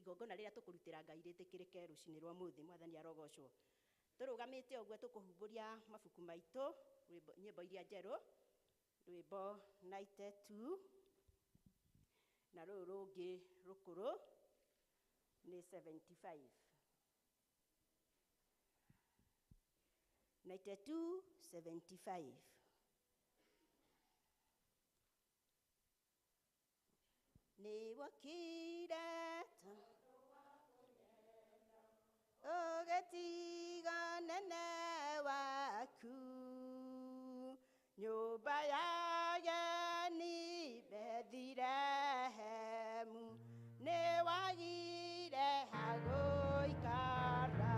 igongona rĩrĩa tũkũrutĩra Ngai rĩtĩkĩrĩke rũcinĩ rwa mũthĩ. Mwathani arogocwo. Tũrũgamĩte ũguo tũkũhumbũria mabuku maitũ, nyĩmbo iria njerũ, rwĩmbo 92 na rũrũ rũngĩ rũkũrũ nĩ 75. 92, 75. Nĩwokire ũgĩtiga nene waku, nyũmba ya ageni Bethilehemu, nĩwagire ha gũikara.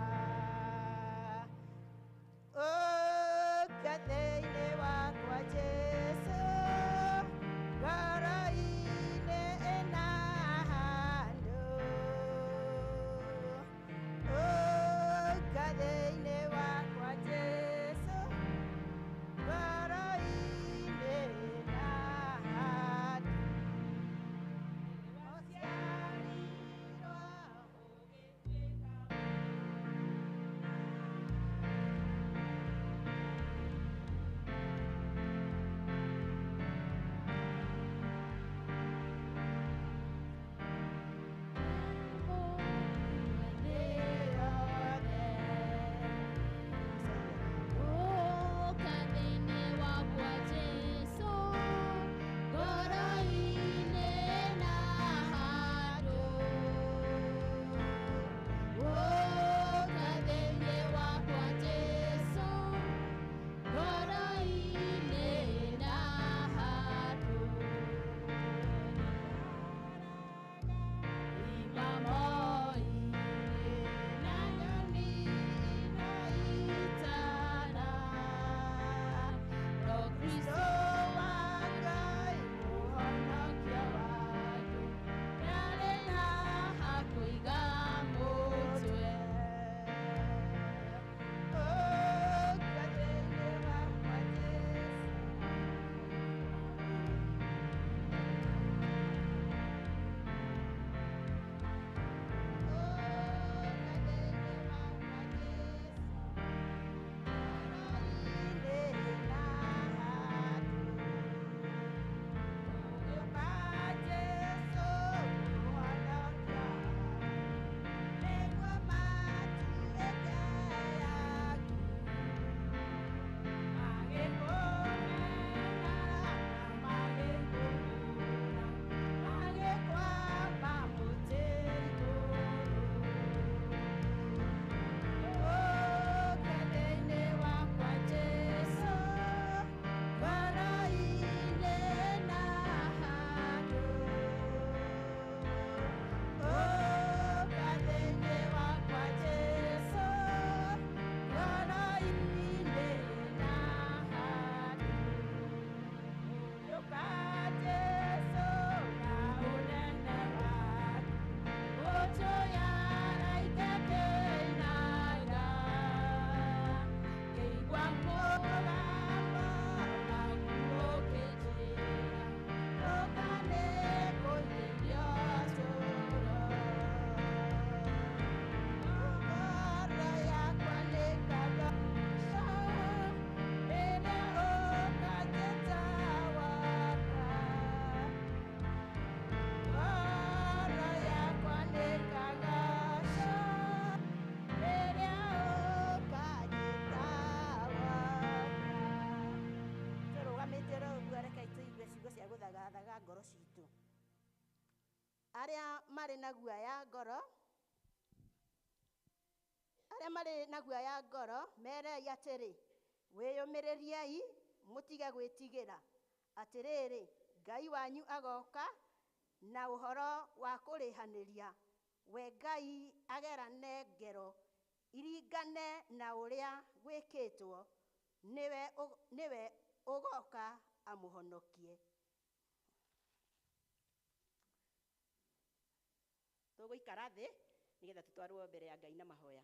Ũka thĩinĩ wakwa Jesũ, ngoro-inĩ ĩna handũ. Ũka thĩinĩ wakwa Jesũ, ngoro-inĩ ĩna handũ. Ũciarirwo ũgĩtuĩka ngoro citũ. Arĩa marĩ na guoya ngoro, merei atĩrĩ, wĩyũmĩrĩriei, mũtige gwĩtigĩra. Atĩrĩrĩ, Ngai wanyu agoka na ũhoro wa kũrĩhanĩria. We Ngai agerane ngero, iringane na ũrĩa gwĩkĩtwo, nĩwe ũgoka amũhonokie. Tũgũikara thĩ nĩgetha tũtwarwo mbere ya Ngai na mahoya.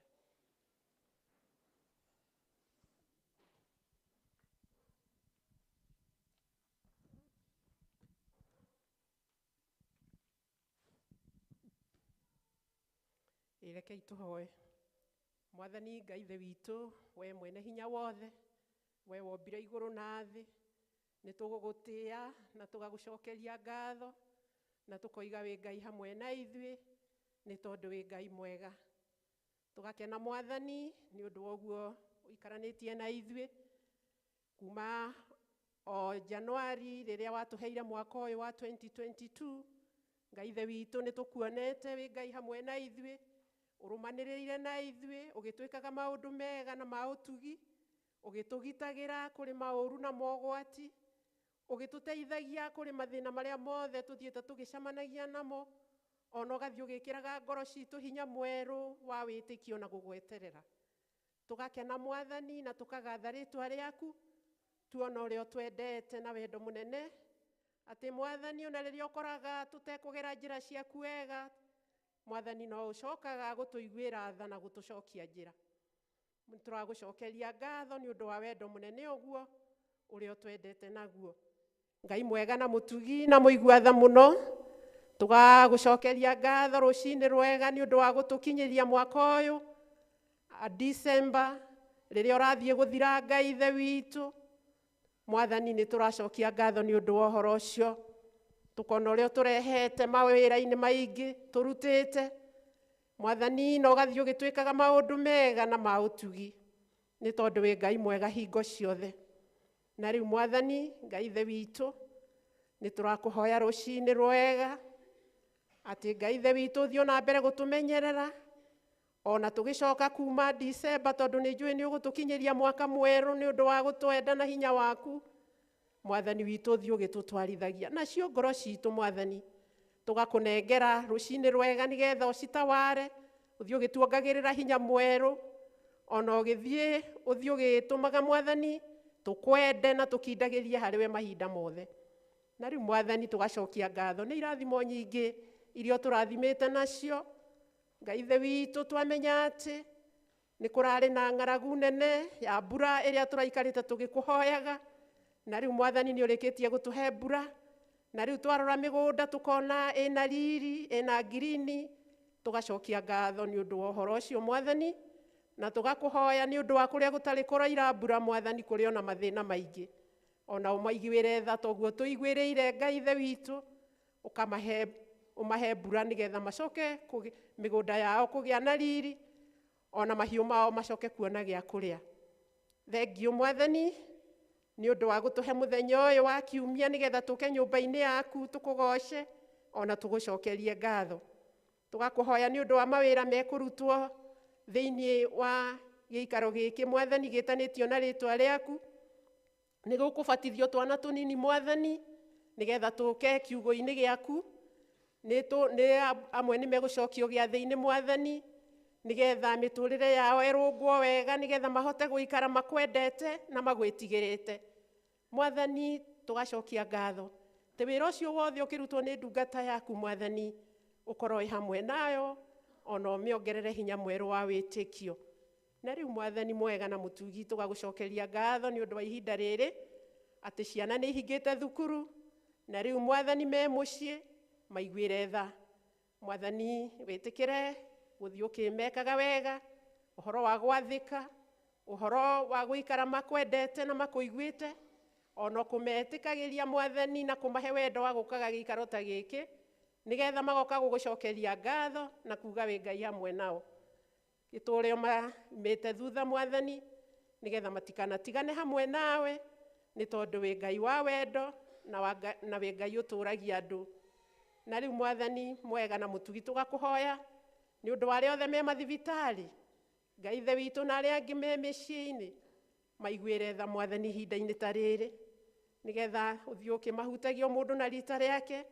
Rekei tũhoe. Mwathani Ngai ithe witũ, we mwene hinya wothe, we wombire igũrũ na thĩ, nĩtũgũgũtĩĩa na tũgagũcokeria ngatho na tũkoiga wĩ Ngai hamwe na ithuĩ nĩ tondũ wĩ Ngai mwega. Tũgakena Mwathani nĩ ũndũ wa ũguo ũikaranĩtie na ithuĩ kuma o Januari rĩrĩa watũheire mwaka ũyũ wa 2022. Ngai ithe witũ nĩtũkuonete wĩ Ngai hamwe na ithuĩ, ũrũmanĩrĩire na ithuĩ, ũgĩtwĩkaga maũndũ mega na ma ũtugi, ũgĩtũgitagĩra kũrĩ maũru na mogwati, ũgĩtũteithagia kũrĩ mathĩna marĩa mothe tũthiĩte tũgĩcemanagia namo, ona ũgathiĩ ũgĩkĩraga ngoro citũ hinya mwerũ wa wĩtĩkio na gũgweterera. Tũgakena Mwathani na tũkagatha rĩtwa rĩaku, tuona ũrĩa twendete na wendo mũnene, atĩ Mwathani ona rĩrĩa ũkoraga tũtekũgera njĩra ciaku wega, Mwathani no ũcokaga gũtũiguĩra tha na gũtũcokia njĩra. Tũragũcokeria ngatho nĩ ũndũ wa wendo mũnene ũguo ũrĩa twendete naguo. Ngai mwega na mũtugi na mũigua tha mũno, tũgagũcokeria ngatho rũcinĩ rwega nĩ ũndũ wa gũtũkinyĩria mwaka ũyũ December, rĩrĩa ũrathiĩ gũthira Ngai ithe witũ. Mwathani nĩ tũracokia ngatho nĩ ũndũ wa ũhoro ũcio, tũkona ũrĩa tũrehete mawĩra-inĩ maingĩ tũrutĩte. Mwathani na ũgathiĩ ũgĩtwĩkaga maũndũ mega na ma ũtugi nĩ tondũ wĩ Ngai mwega hingo ciothe. Na rĩu Mwathani Ngai ithe witũ, nĩ tũrakũhoya rũcinĩ rwega atĩ Ngai ithe witũ ũthiĩ na mbere gũtũmenyerera ona tũgĩcoka kuma December, tondũ nĩ njũĩ nĩ ũgũtũkinyĩria mwaka mwerũ nĩ ũndũ wa gũtwenda na hinya waku. Mwathani witũ ũthiĩ ũgĩtũtwarithagia nacio ngoro citũ Mwathani, tũgakũnengera rũcinĩ rwega nĩgetha ũcitaware, ũthiĩ ũgĩtuongagĩrĩra hinya mwerũ, ona ũgĩthiĩ ũthiĩ ũgĩtũmaga Mwathani tũkwende na tũkindagĩrie harĩ we mahinda mothe. Na rĩu Mwathani tũgacokia ngatho nĩ irathimo nyingĩ iria tũrathimĩte nacio. Ngai ithe witũ twamenya atĩ nĩ kũrarĩ na ng'aragu nene ya mbura ĩrĩa tũraikarĩte tũgĩkũhoyaga, na rĩu Mwathani nĩ ũrĩkĩtie gũtũhe mbura, na rĩu twarora mĩgũnda tũkona ĩna riri, ĩna ngirini. Tũgacokia ngatho nĩ ũndũ wa ũhoro ũcio Mwathani, na tũgakũhoya nĩ ũndũ wa kũrĩa gũtarĩ kũraira mbura Mwathani, kũrĩ ona mathĩna maingĩ, ona ũmaiguĩre tha toguo tũiguĩrĩire Ngai ithe witũ, ũmahe mbura nĩgetha macoke mĩgũnda yao kũgĩa na riri, ona mahiũ mao macoke kuona gĩa kũrĩa. Thengiũ Mwathani nĩ ũndũ wa gũtũhe mũthenya ũyũ wa kiumia nĩgetha tũke nyũmba-inĩ yaku tũkũgoce ona tũgũcokerie ngatho. Tũgakũhoya nĩ ũndũ wa mawĩra mekũrutwo thĩinĩ wa gĩikaro gĩkĩ Mwathani gĩtanĩtio na rĩtwa rĩaku, nĩ gũkũbatithio twana tũnini Mwathani nĩgetha tũke kiugo-inĩ gĩaku. Nĩ amwe nĩ megũcokio gĩathĩ-inĩ Mwathani nĩgetha mĩtũrĩre yao ĩrũngwo wega, nĩgetha mahote gũikara makwendete na magwĩtigĩrĩte. Mwathani tũgacokia ngatho te wĩra ũcio wothe ũkĩrutwo nĩ ndungata yaku Mwathani, ũkorwo wĩ hamwe nayo ona ũmĩongerere hinya mwerũ wa wĩtĩkio. Na rĩu Mwathani mwega na mũtugi tũgagũcokeria ngatho nĩ ũndũ wa ihinda rĩrĩ atĩ ciana nĩ ihingĩte thukuru, na rĩu Mwathani me mũciĩ maiguĩre tha. Mwathani wĩtĩkĩre gũthiĩ ũkĩmekaga wega, ũhoro wa gwathĩka, ũhoro wa gũikara makwendete na makũiguĩte, ona kũmetĩkagĩria Mwathani na kũmahe wendo wa gũkaga gĩikaro ta gĩkĩ, nĩgetha magoka gũgũcokeria ngatho na kuga wĩ Ngai hamwe nao. Gĩtũũre ũmĩte thutha Mwathani, nĩgetha matikanatigane hamwe nawe, nĩ tondũ wĩ Ngai wa wendo na wĩ Ngai ũtũũragia andũ. Na rĩu Mwathani mwega na mũtugi tũgakũhoya nĩ ũndũ wa arĩa othe me mathibitarĩ, Ngai ithe witũ na arĩa angĩ me mĩciĩ-inĩ, maiguĩre tha Mwathani ihinda-inĩ ta rĩrĩ, nĩgetha ũthiĩ ũkĩmahutagia mũndũ na rita rĩake,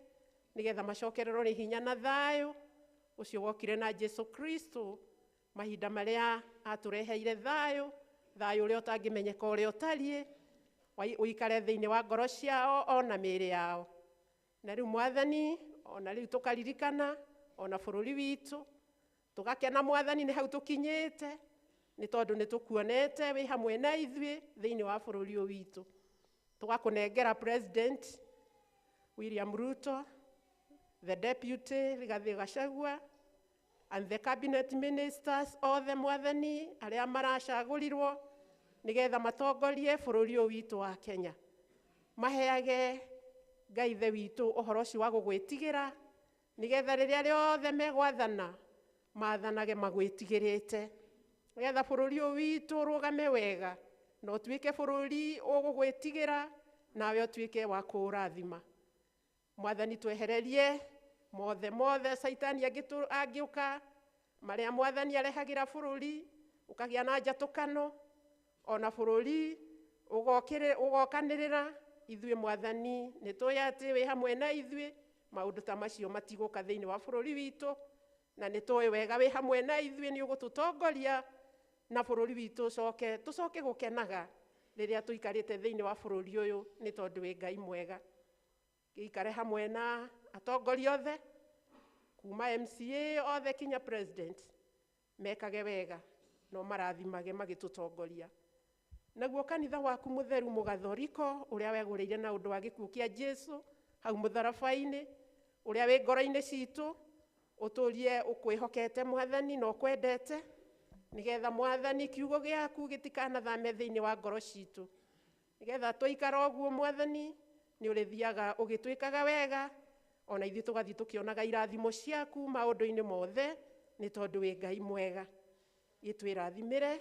nĩgetha macokererwo nĩ hinya na thayũ ũcio wokire na Jesũ Kristo, mahinda marĩa atũreheire thayũ ũrĩa ũtangĩmenyeka ũrĩa ũtariĩ, ũikare thĩinĩ wa ngoro ciao ona mĩĩrĩ yao. Na rĩu Mwathani ona rĩu tũkaririkana ona bũrũri witũ, tũgakena Mwathani nĩ hau tũkinyĩte, nĩ tondũ nĩ tũkuonete wĩ hamwe na ithuĩ thĩinĩ wa bũrũri ũyũ witũ. Tũgakũnengera President William Ruto, the Deputy Rigathi Gachagua, and the cabinet ministers othe mwathani arĩa maracagũrirwo nĩgetha matongorie bũrũri ũyũ witũ wa Kenya. Maheage Ngai ithe witũ ũhoro ũcio wa gũgwĩtigĩra nĩgetha rĩrĩa rĩothe megwathana mathanage magwĩtigĩrĩte. Nĩgetha bũrũri ũyũ witũ ũrũgame wega na ũtuĩke bũrũri ũgũgwĩtigĩra nawe ũtuĩke wa kũũrathima. Mwathani twehererie mothe Saitani angĩũka marĩa mwathani arehagĩra bũrũri ũkagĩa na njatũkano ona bũrũri ũgokanĩrĩra. Ithuĩ mwathani nĩtũĩ atĩ wĩ hamwe na ithuĩ, maũndũ ta macio matigũka thĩinĩ wa bũrũri witũ, na nĩtũĩ wega wĩ hamwe na ithuĩ nĩ ũgũtũtongoria na bũrũri witũ tũcoke gũkenaga rĩrĩa tũikarĩte thĩinĩ wa bũrũri ũyũ nĩ tondũ wĩ Ngai mwega. Gĩikare hamwe na atongoria othe kuma MCA othe kinya president mekage wega no marathimage magĩtũtongoria. Naguo kanitha waku mũtheru mũgathoriko ũrĩa wegũrĩire na ũndũ wa gĩkuũ kĩa Jesũ hau mũtharaba-inĩ, ũrĩa wĩ ngoro-inĩ citũ ũtũrie ũkwĩhokete mwathani na ũkwendete, nĩgetha mwathani kiugo gĩaku gĩtikanathame thĩinĩ wa ngoro citũ, nĩgetha tũikara ũguo mwathani nĩ ũrĩthiaga ũgĩtwĩkaga wega ona ithuĩ tũgathiĩ tũkĩonaga irathimo ciaku maũndũ-inĩ mothe nĩ tondũ wĩ Ngai mwega. Gĩtwĩrathimĩre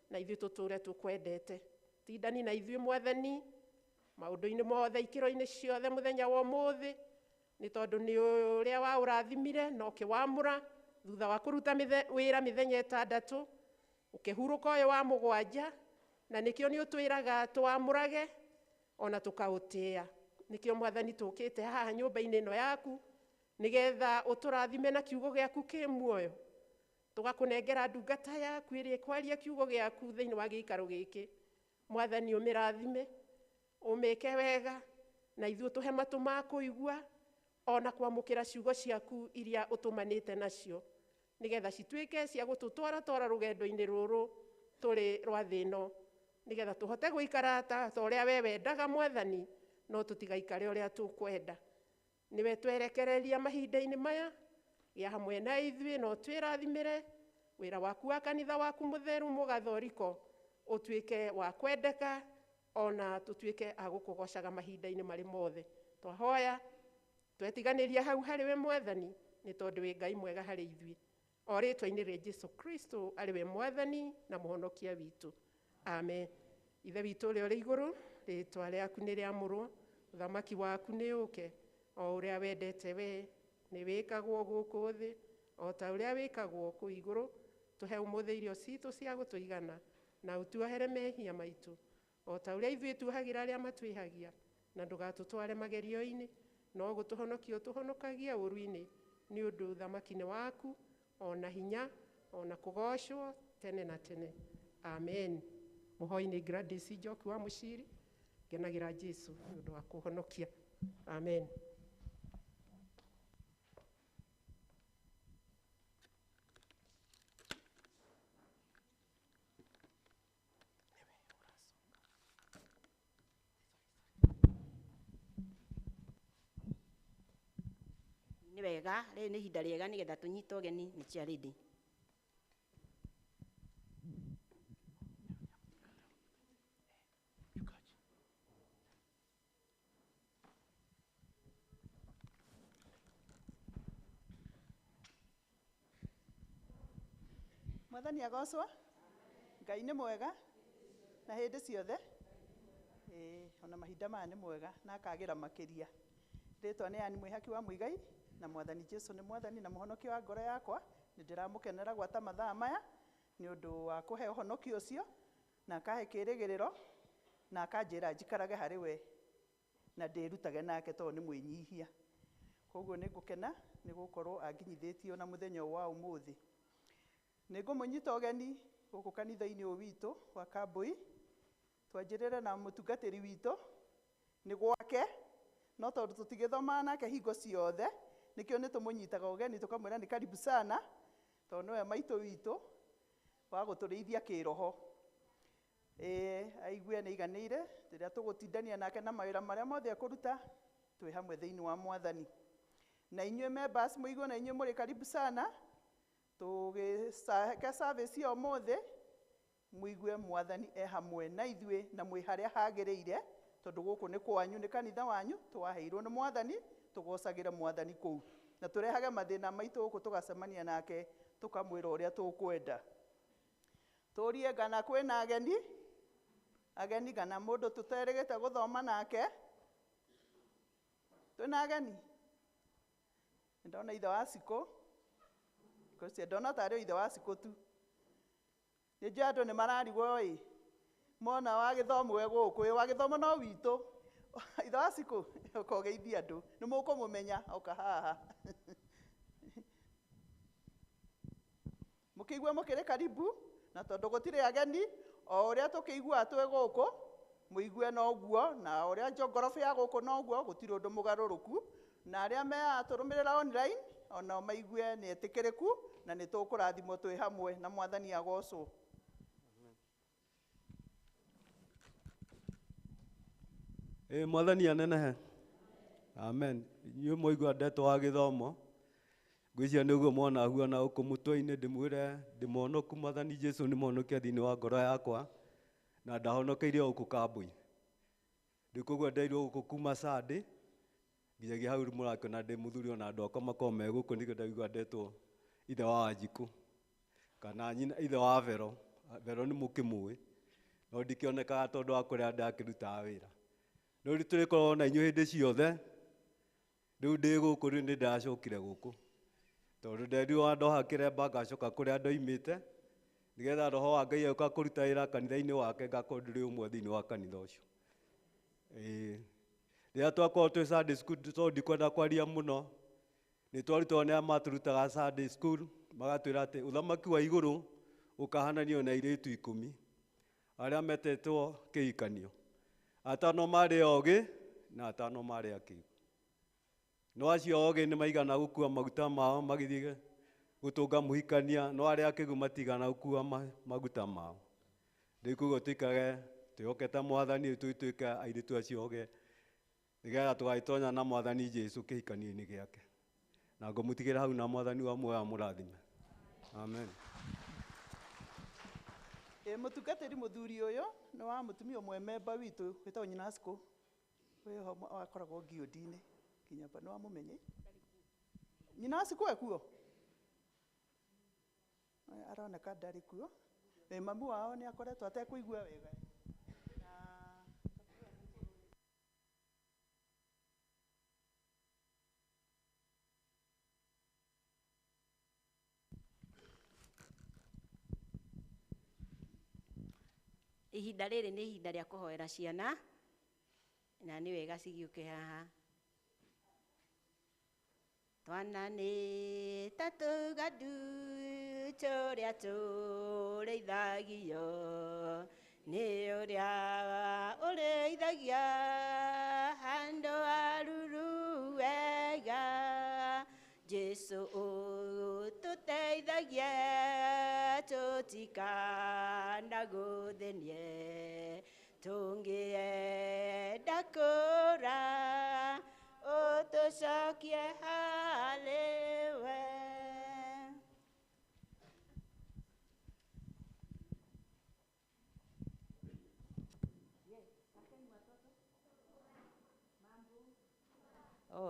na ithuĩ tũtũre tũkwendete. Tindani na ithuĩ mwathani maũndũ-inĩ mothe ikĩro-inĩ ciothe mũthenya wa ũmũthĩ, nĩ tondũ nĩ ũrĩa waũrathimire na ũkĩwamũra thutha wa kũruta wĩra mĩthenya 6 ũkĩhurũka ũyũ wa 7, na nĩkĩo nĩ ũtwĩraga tũwamũrage ona tũkaũtĩĩa. Nĩkĩo mwathani tũkĩte haha nyũmba-inĩ ĩno yaku nĩgetha ũtũrathime na kiugo gĩaku kĩ muoyo, tũgakũnengera ndungata yaku ĩrĩa ĩkwaria kiugo gĩaku thĩinĩ wa gĩikaro gĩkĩ. Mwathani ũmĩrathime, ũmĩke wega, na ithuĩ tũhe matũ ma kũigua ona kwamũkĩra ciugo ciaku iria ũtũmanĩte nacio, nĩgetha cituĩke cia gũtũtwara rũgendo-inĩ rũrũ tũrĩ rwa thĩ ĩno, nĩgetha tũhote gũikara ta ũrĩa we wendaga mwathani, no tũtigaikare ũrĩa tũkwenda. Nĩwe twerekereria mahinda-inĩ maya, gĩa hamwe na ithuĩ no twĩrathimĩre wĩra waku wa kanitha waku mũtheru mũgathoriko ũtuĩke wa kwendeka ona tũtuĩke a gũkũgocaga mahinda-inĩ marĩ mothe. Twahoya twetiganĩria hau harĩ we mwathani nĩ tondũ wĩ Ngai mwega harĩ ithuĩ, o rĩtwa-inĩ rĩa Jesũ Kristo arĩ we mwathani na mũhonokia witũ, amen. Ithe witũ ũrĩa ũrĩ igũrũ, rĩtwa rĩaku nĩ rĩamũrwo, ũthamaki waku nĩ ũke, o ũrĩa wendete we nĩ wĩkagwo gũkũ thĩ o ta ũrĩa wĩkagwo kũu igũrũ. Tũhe ũmũthĩ irio citũ cia gũtũigana na ũtuohere mehia maitũ o ta ũrĩa ithuĩ tuohagĩra arĩa matwĩhagia, na ndũgatũtware magerio-inĩ, no gũtũhonokia ũtũhonokagia ũũru-inĩ, nĩ ũndũ ũthamaki nĩ waku ona hinya ona kũgocwo tene na tene, amen. Mũhoi nĩ Gladys Njoki wa Mũciri, ngenagĩra Jesũ nĩ ũndũ wa kũhonokia, amen. Nĩ wega rĩrĩ nĩ ihinda rĩega nĩgetha tũnyite ũgeni nĩ cia rĩndĩ. Mwathani agocwo. Ngai nĩ mwega na hĩndĩ ciothe, ona mahinda maya nĩ mwega na akagĩra makĩria. Rĩtwa nĩ ani mwĩhaki wa Mũigai, na Mwathani Jesũ nĩ mwathani na mũhonokia wa ngoro yakwa. Nĩ ndĩramũkenera gwata mathaa maya nĩ ũndũ wa kũhe ũhonokio ũcio na akahe kĩĩrĩgĩrĩro na akanjĩra njikarage harĩ we na ndĩrutage nake tondũ nĩ mwĩnyihia. Koguo nĩ ngũkena nĩ gũkorwo anginyithĩtio na mũthenya wa ũmũthĩ. Nĩ ngũmũnyita ũgeni gũkũ kanitha-inĩ ũyũ witũ wa Kambui. Twanjĩrĩre na mũtungatĩri witũ nĩ gwake, no tondũ tũtigĩthoma nake hingo ciothe, nĩkĩo nĩ tũmũnyitaga ũgeni tũkamwĩra nĩ karibu sana, tondũ nĩwe maitũ witũ wa gũtũrĩithia kĩroho. Aigue nĩ iganĩire rĩrĩa tũgũtindania nake na mawĩra marĩa mothe ekũruta twĩ hamwe thĩinĩ wa Mwathani. Na inyuĩ members mũigua na inyuĩ mũrĩ karibu sana, tũgĩcake service ya ũmũthĩ mũigue mwathani hamwe na ithuĩ na mwĩ harĩa hagĩrĩire, tondũ gũkũ nĩ kwanyu, nĩ kanitha wanyu, twaheirwo nĩ mwathani, tũgocagĩre mwathani kũu, na tũrehage mathĩna maitũ gũkũ tũgacemania nake, tũkamwĩra ũrĩa tũkwenda. Tũrie ngana kwĩna ageni kana mũndũ tũterĩgĩte gũthoma nake. Twĩna ageni? Ndona ithe wa Cikũ, kũcio ndona tarĩ ithe wa Cikũ tu. Nĩnjũĩ andũ nĩ mararigwo mona wa gĩthomo we gũkũ, wa gĩthomo no witũ. Ithe wa Cikũ, ũka ũgeithie andũ, nĩ mũkũmũmenya, ũka haha. Mũkĩigua mũkĩrĩ karibu, na tondũ gũtirĩ ageni, o ũrĩa tũkĩiguaga twĩ gũkũ, mũigue noguo, na ũrĩa njongoroba ya gũkũ noguo, gũtirĩ ũndũ mũgarũrũku, na arĩa meatũrũmĩrĩra online, ona maigue nĩ etĩkĩrĩku, na nĩ tũkũrathimwo twĩ hamwe na mwathani agocwo. Mwathani anenehe. Amen. Inyuĩ mwaigua ndeto wa gĩthomo, ngwĩciria nĩguo mwana huana gũkũ mũtwe-inĩ, ndĩmwĩre ndĩmonoku mwathani Jesũ nĩ monokia thĩinĩ wa ngoro yakwa, na ndahonokeirie gũkũ Kambui. Ndĩkũgua ndeirwo gũkũ kuma Sunday, nginyagia hau mũrakĩona ndĩ mũthuri ona andũ akwa makorwo me gũkũ, nĩguo ndaigua ndetwo ithe wa Wanjikũ, kana ithe wa Vero. Vero nĩ mũkĩmũĩ, no ndikĩonekaga tondũ wa kũrĩa ndakĩrutaga wĩra. No rĩu tũrĩkorwo na inyuĩ hĩndĩ ciothe, rĩu ndĩ gũkũ rĩu nĩ ndacokire gũkũ, tondũ nderirwo ndoha kĩremba ngacoka kũrĩa ndoimĩte, nĩgetha roho wa Ngai agĩũka kũruta wĩra kanitha-inĩ wake, ngakorwo ndĩrĩ ũmwe thĩinĩ wa kanitha ũcio. Rĩrĩa twakorwo twĩ Sunday school, tondũ ndikwenda kwaria mũno, nĩ twarutwo nĩ arĩa matũrutaga Sunday school, magatwĩra atĩ ũthamaki wa igũrũ ũkahananio na airĩtu 10 arĩa metetwo kĩhikanio. 5 marĩ ogĩ na 5 marĩ akĩĩgu. No acio ogĩ nĩ maigana gũkua maguta mao magĩthiĩ gũtũnga mũhikania, no arĩa akĩĩgu matigana gũkua maguta mao. Ndĩkuga tũikage twĩhokete mwathani, tũtuĩke airĩtu acio ogĩ, nĩgetha tũgagĩtonya na mwathani Jesũ kĩhikanio-inĩ gĩake. Na ngũmũtigĩra hau na mwathani wa muoyo amũrathime. Amen. Mũtungatĩri mũthuri ũyũ nĩ wa mũtumia ũmwe memba witũ wĩtagwo nyina Cikũ, wĩho akoragwo Ngĩũndi-inĩ Kinyamba, nĩ wamũmenye? Nyina Cikũ ekuo? Aroneka ndarĩ kuo. Mami wao nĩ akoretwo atekũigua wega. Ihinda rĩrĩ nĩ ihinda rĩa kũhoera ciana, na nĩ wega cigĩũke haha. Twana nĩ ta tũgandu tũrĩa tũrĩithagio nĩ ũrĩa ũrĩithagia handũ haruru wega. Jesũ ũtũteithagie tũtikanagũthĩnie, tũngĩenda kũra ũtũcokie harĩ we.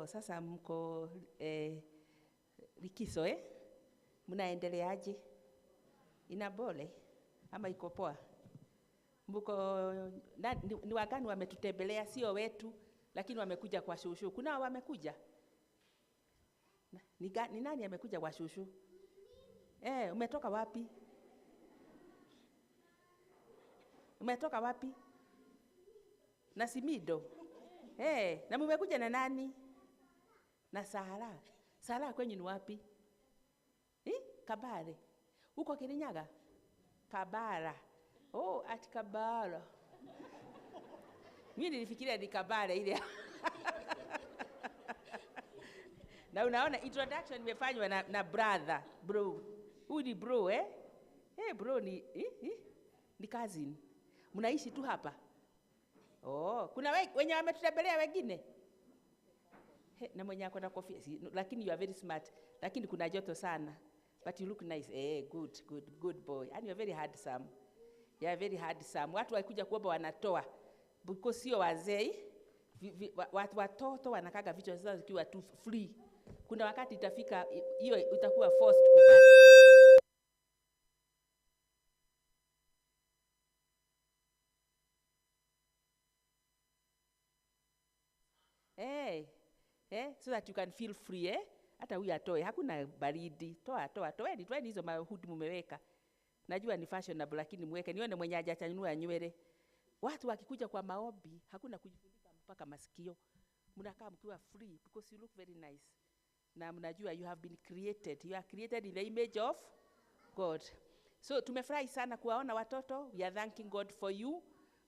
Sasa mko likizo mnaendeleaje? Ina bole ama iko poa? Mko ni wagani wametutembelea, sio wetu, lakini wamekuja kwa shushu. Kuna wamekuja? Ni nani amekuja kwa shushu? Umetoka wapi? Umetoka wapi? Na Simido. Na mmekuja na nani? Na Sara. Sara kwenyu ni wapi? Kabare. Uko Kirinyaga? Kabara. Ati Kabara. Mimi nilifikiria ni Kabare ile. Na unaona introduction imefanywa na brother, bro. Huyu ni bro bro ni cousin. Mnaishi tu hapa? Kuna wenye wametutembelea wengine? Na mwenye ako na kofia, lakini you are very smart. Lakini kuna joto sana. But you look nice. Good boy. And you're very handsome. You are very handsome. Watu wakikuja kuomba wanatoa. Because sio wazee. Watoto wanakaga vichwa zao zikiwa tu free. Kuna wakati itafika hiyo itakuwa forced kubali. So that you can feel free, hata huyu atoe, hakuna baridi. Toeni hizo mahudi mumeweka. Najua ni fashionable lakini mweke. Nione mwenye hajachanua nywele. Watu wakikuja kwa maombi, hakuna kujifunika mpaka masikio. Mnakaa mkiwa free because you look very nice. Na mnajua you have been created. You are created in the image of God. So tumefurahi sana kuwaona watoto. We are thanking God for you.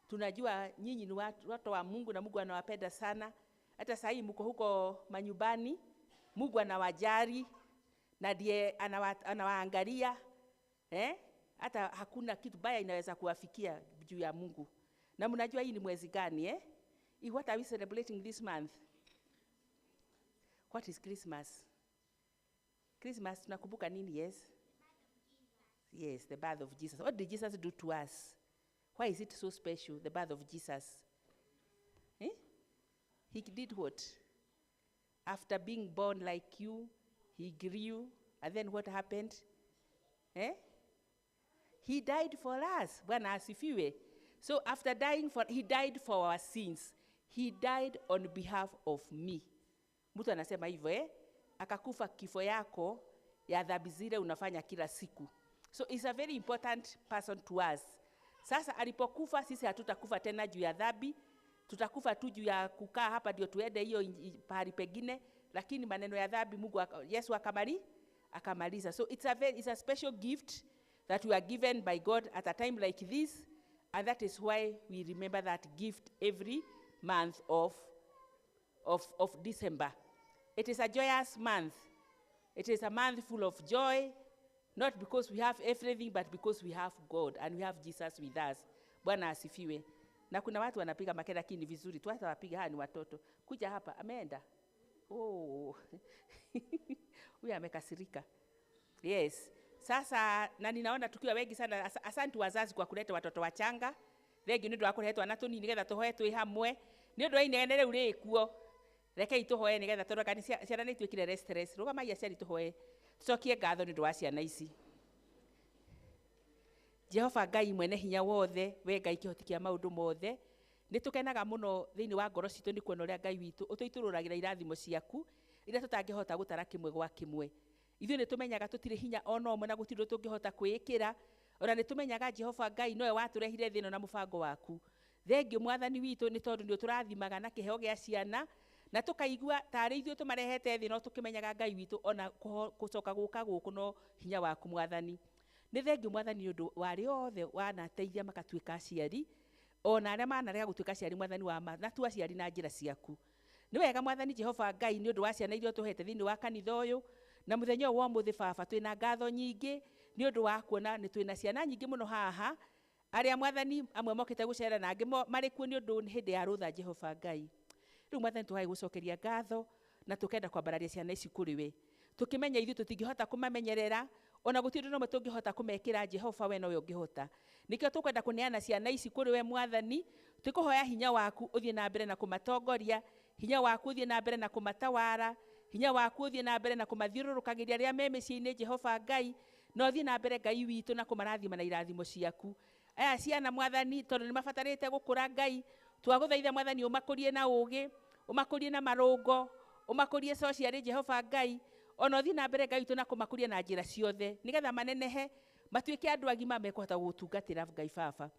Tunajua nyinyi ni watu wa Mungu na Mungu anawapenda sana. Hata sasa hivi mko huko manyumbani, Mungu anawajali na ndiye anawaangalia. Hata hakuna kitu baya inaweza kuwafikia juu ya Mungu. Na mnajua hii ni mwezi gani What are we celebrating this month? What is Christmas? Christmas tunakumbuka nini? Yes, the birth of Jesus. What did Jesus do to us? Why is it so special, the birth of Jesus? He did what? After being born like you, he grew, and then what happened? He died for us. Bwana asifiwe. So after dying he died for our sins. He died on behalf of me. Mtu anasema hivyo akakufa kifo yako ya dhambi zile unafanya kila siku. So it's a very important person to us. Sasa alipokufa sisi hatutakufa tena juu ya dhambi. Tutakufa tu juu ya kukaa hapa ndio tuende hiyo pahali pengine, lakini maneno ya dhambi Yesu akamaliza. So it's a special gift that we are given by God at a time like this, and that is why we remember that gift every month of December. It is a joyous month. It is a month full of joy, not because we have everything, but because we have God and we have Jesus with us. Bwana asifiwe. Na kuna watu wanapiga makenda lakini vizuri. Tu hata wapiga ni watoto. Kuja hapa ameenda. Huyu amekasirika. Yes. Sasa na ninaona tukiwa wengi sana. Asante wazazi kwa kuleta watoto wachanga. Thegi ndio wakuletwa na tuni nigetha tuhoe twi hamwe. Ni ndio inenere uri kuo. Reke ituhoe nigetha toro kanisa ciana ni twikire stress. Rugama ya ciana ituhoe. Tucokie ngatho ni ndio wa ciana ici. Jehova Ngai mwene hinya wothe, we Ngai kihoti kia maundu mothe, nitukenaga muno thiini wa ngoro citu ni kuona uria Ngai witu utuitururagira irathimo ciaku iria tutangihota gutara kimwe gwa kimwe. Ithuĩ nĩ tũmenyaga tũtirĩ hinya ona ũmwe na gũtirĩ tũngĩhota kwĩĩkĩra, ona nĩ tũmenyaga Jehova Ngai nowe watũrehire thĩ ĩno na mũbango waku. Thengiũ Mwathani witũ nĩ tondũ nĩ ũtũrathimaga na kĩheo gĩa ciana na tũkaigua tarĩ ithuĩ tũmarehete thĩ no tũkĩmenyaga Ngai witũ ona gũcoka gũka gũkũ no hinya waku Mwathani. Nĩ thengiũ Mwathani nĩ ũndũ warĩ othe wanateithia makatuĩka aciari, ona arĩa manarega gũtuĩka aciari Mwathani wa ma na tu aciari na njĩra ciaku. Nĩ wega Mwathani Jehova Ngai nĩ ũndũ wa ciana iria tũhete thĩinĩ wa kanitha ũyũ. Na mũthenya wa mũthĩ baba twĩna ngatho nyingĩ nĩ ũndũ wa kuona nĩ twĩna ciana nyingĩ mũno haha arĩa Mwathani amwe mokĩte gũcera na angĩ marĩ kuo nĩ ũndũ hĩndĩ ya rũtha Jehova Ngai. Rĩu Mwathani tũhaĩ gũcokeria ngatho na tũkenda kwambararia ciana ici kũrĩ we. Tũkĩmenya ithuĩ tũtingĩhota kũmamenyerera ona gũtirĩ ũndũ ũmwe tũngĩhota kũmekĩra Jehova we nowe ũngĩhota. Nĩkĩo tũkwenda kũneana ciana ici kũrĩ we Mwathani, tũkũhoya hinya waku ũthiĩ na mbere na kũmatongoria, hinya waku ũthiĩ na mbere na kũmatawara, hinya waku ũthiĩ na mbere na kũmathiũrũrũkagĩria arĩa me mĩciĩ-inĩ Jehova Ngai, na ũthiĩ na mbere Ngai witũ na kũmarathima na irathimo ciaku. Aya ciana Mwathani tondũ nĩ mabatarĩte gũkũra Ngai, twagũthaitha Mwathani ũmakũrie na ũũgĩ, ũmakũrie na marũngo, ũmakũrie socially Jehova Ngai, ona ũthiĩ na mbere Ngai witũ na kũmakũria na njĩra ciothe nĩgetha manenehe matuĩke andũ agima mekũhota gũtungatĩra Ngai baba.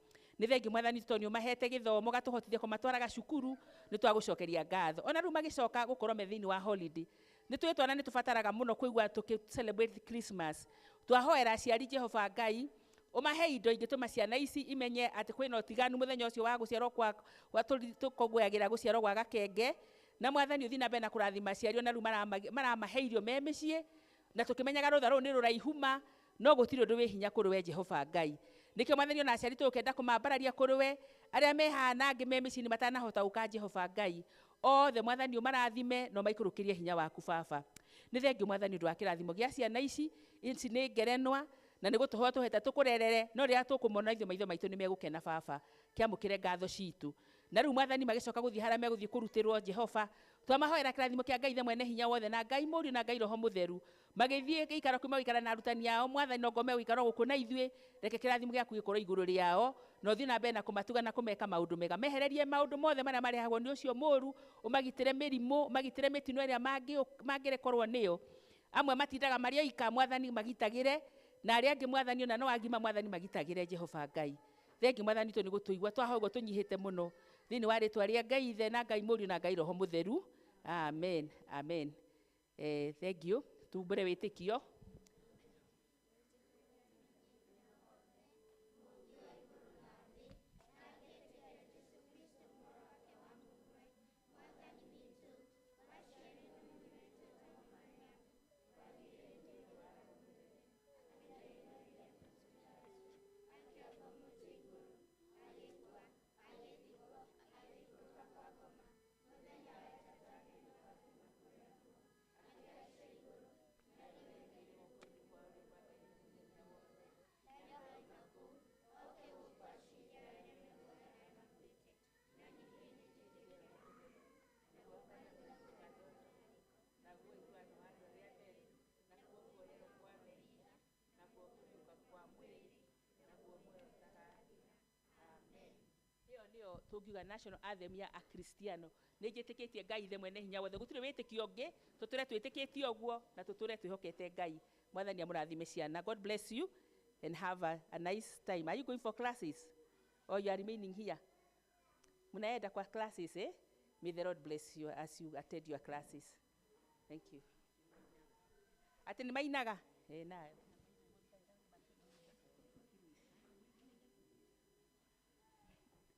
Nĩ thengiũ Mwathani tondũ nĩ ũmahete gĩthomo gatũhotithia kũmatwaraga cukuru, nĩ twagũcokeria ngatho. Ona rĩu magĩcoka gũkorwo me thĩinĩ wa holiday, nĩ twĩ twana nĩ tũbataraga mũno kũigua tũkĩ-celebrate Christmas. Twahoera aciari Jehova Ngai ũmahe indo ingĩtũma ciana ici imenye atĩ kwĩna ũtiganu mũthenya ũcio wa gũciarwo kwa tũkũngũyagĩra gũciarwo gwa gakenge. Na Mwathani ũthiĩ na mbere na kũrathima aciari ona rĩu maramahe irio me mĩciĩ na tũkĩmenyaga rũtha rũu nĩ rũraihuma no gũtirĩ ũndũ wĩ hinya kũrĩ we Jehova Ngai. Nĩkĩo Mwathani ona aciari tũkenda kũmambararia kũrĩ we arĩa me haha na angĩ me mĩciĩ-inĩ matanahota gũka Jehova Ngai. Othe Mwathani ũmarathime no maikũrũkĩrie hinya waku baba. Nĩ thengiũ Mwathani ũndũ wa kĩrathimo gĩa ciana ici ici nĩ ngerenwa na nĩ gũtũhoa tũhete tũkũrerere no rĩrĩa tũkũmona ithuĩ maitho maitũ nĩ megũkena baba kĩamũkĩre ngatho citũ na rĩu mwathani magĩcoka gũthiĩ harĩa megũthiĩ kũrutĩrwo Jehova twamahoera kĩrathimo kĩa Ngai mwene hinya wothe na Ngai Mũriũ na Ngai Roho Mũtheru magĩthiĩ gĩikaro kĩu megũikara na arutani ao mwathani no ngome gũikara gũkũ na ithuĩ reke kĩrathimo gĩaku gĩkorwo igũrũ rĩao na ũthiĩ na mbere na kũmatuga na kũmeka maũndũ mega mehererie maũndũ mothe marĩa marehagwo nĩ ũcio mũũru ũmagitĩre mĩrimũ ũmagitĩre mĩtino ĩrĩa mangĩrekorwo nĩyo amwe matindaga marĩ oika mwathani magitagĩre na arĩa angĩ mwathani ona no agima mwathani magitagĩre Jehova Ngai thengi mwathani tũ nĩ gũtũigua twaha ũguo tũnyihĩte mũno thĩinĩ wa rĩtwa rĩa Ngai Ithe na Ngai Mũriũ na Ngai Roho Mũtheru amen amen thank you tumbũre wĩtĩkio tungiuga national anthem ya akristiano nĩ njĩtĩkĩtie Ngai Ithe mwene hinya wothe gũtirĩ wĩtĩkio ũngĩ tũtũre twĩtĩkĩtie ũguo na tũtũre twĩhokete Ngai mwathani amũrathime ciana God bless you and have a nice time. Are you going for classes or you are remaining here? Mnaenda kwa classes eh? May the Lord bless you as you attend your classes. Thank you. Ati nĩ mainaga na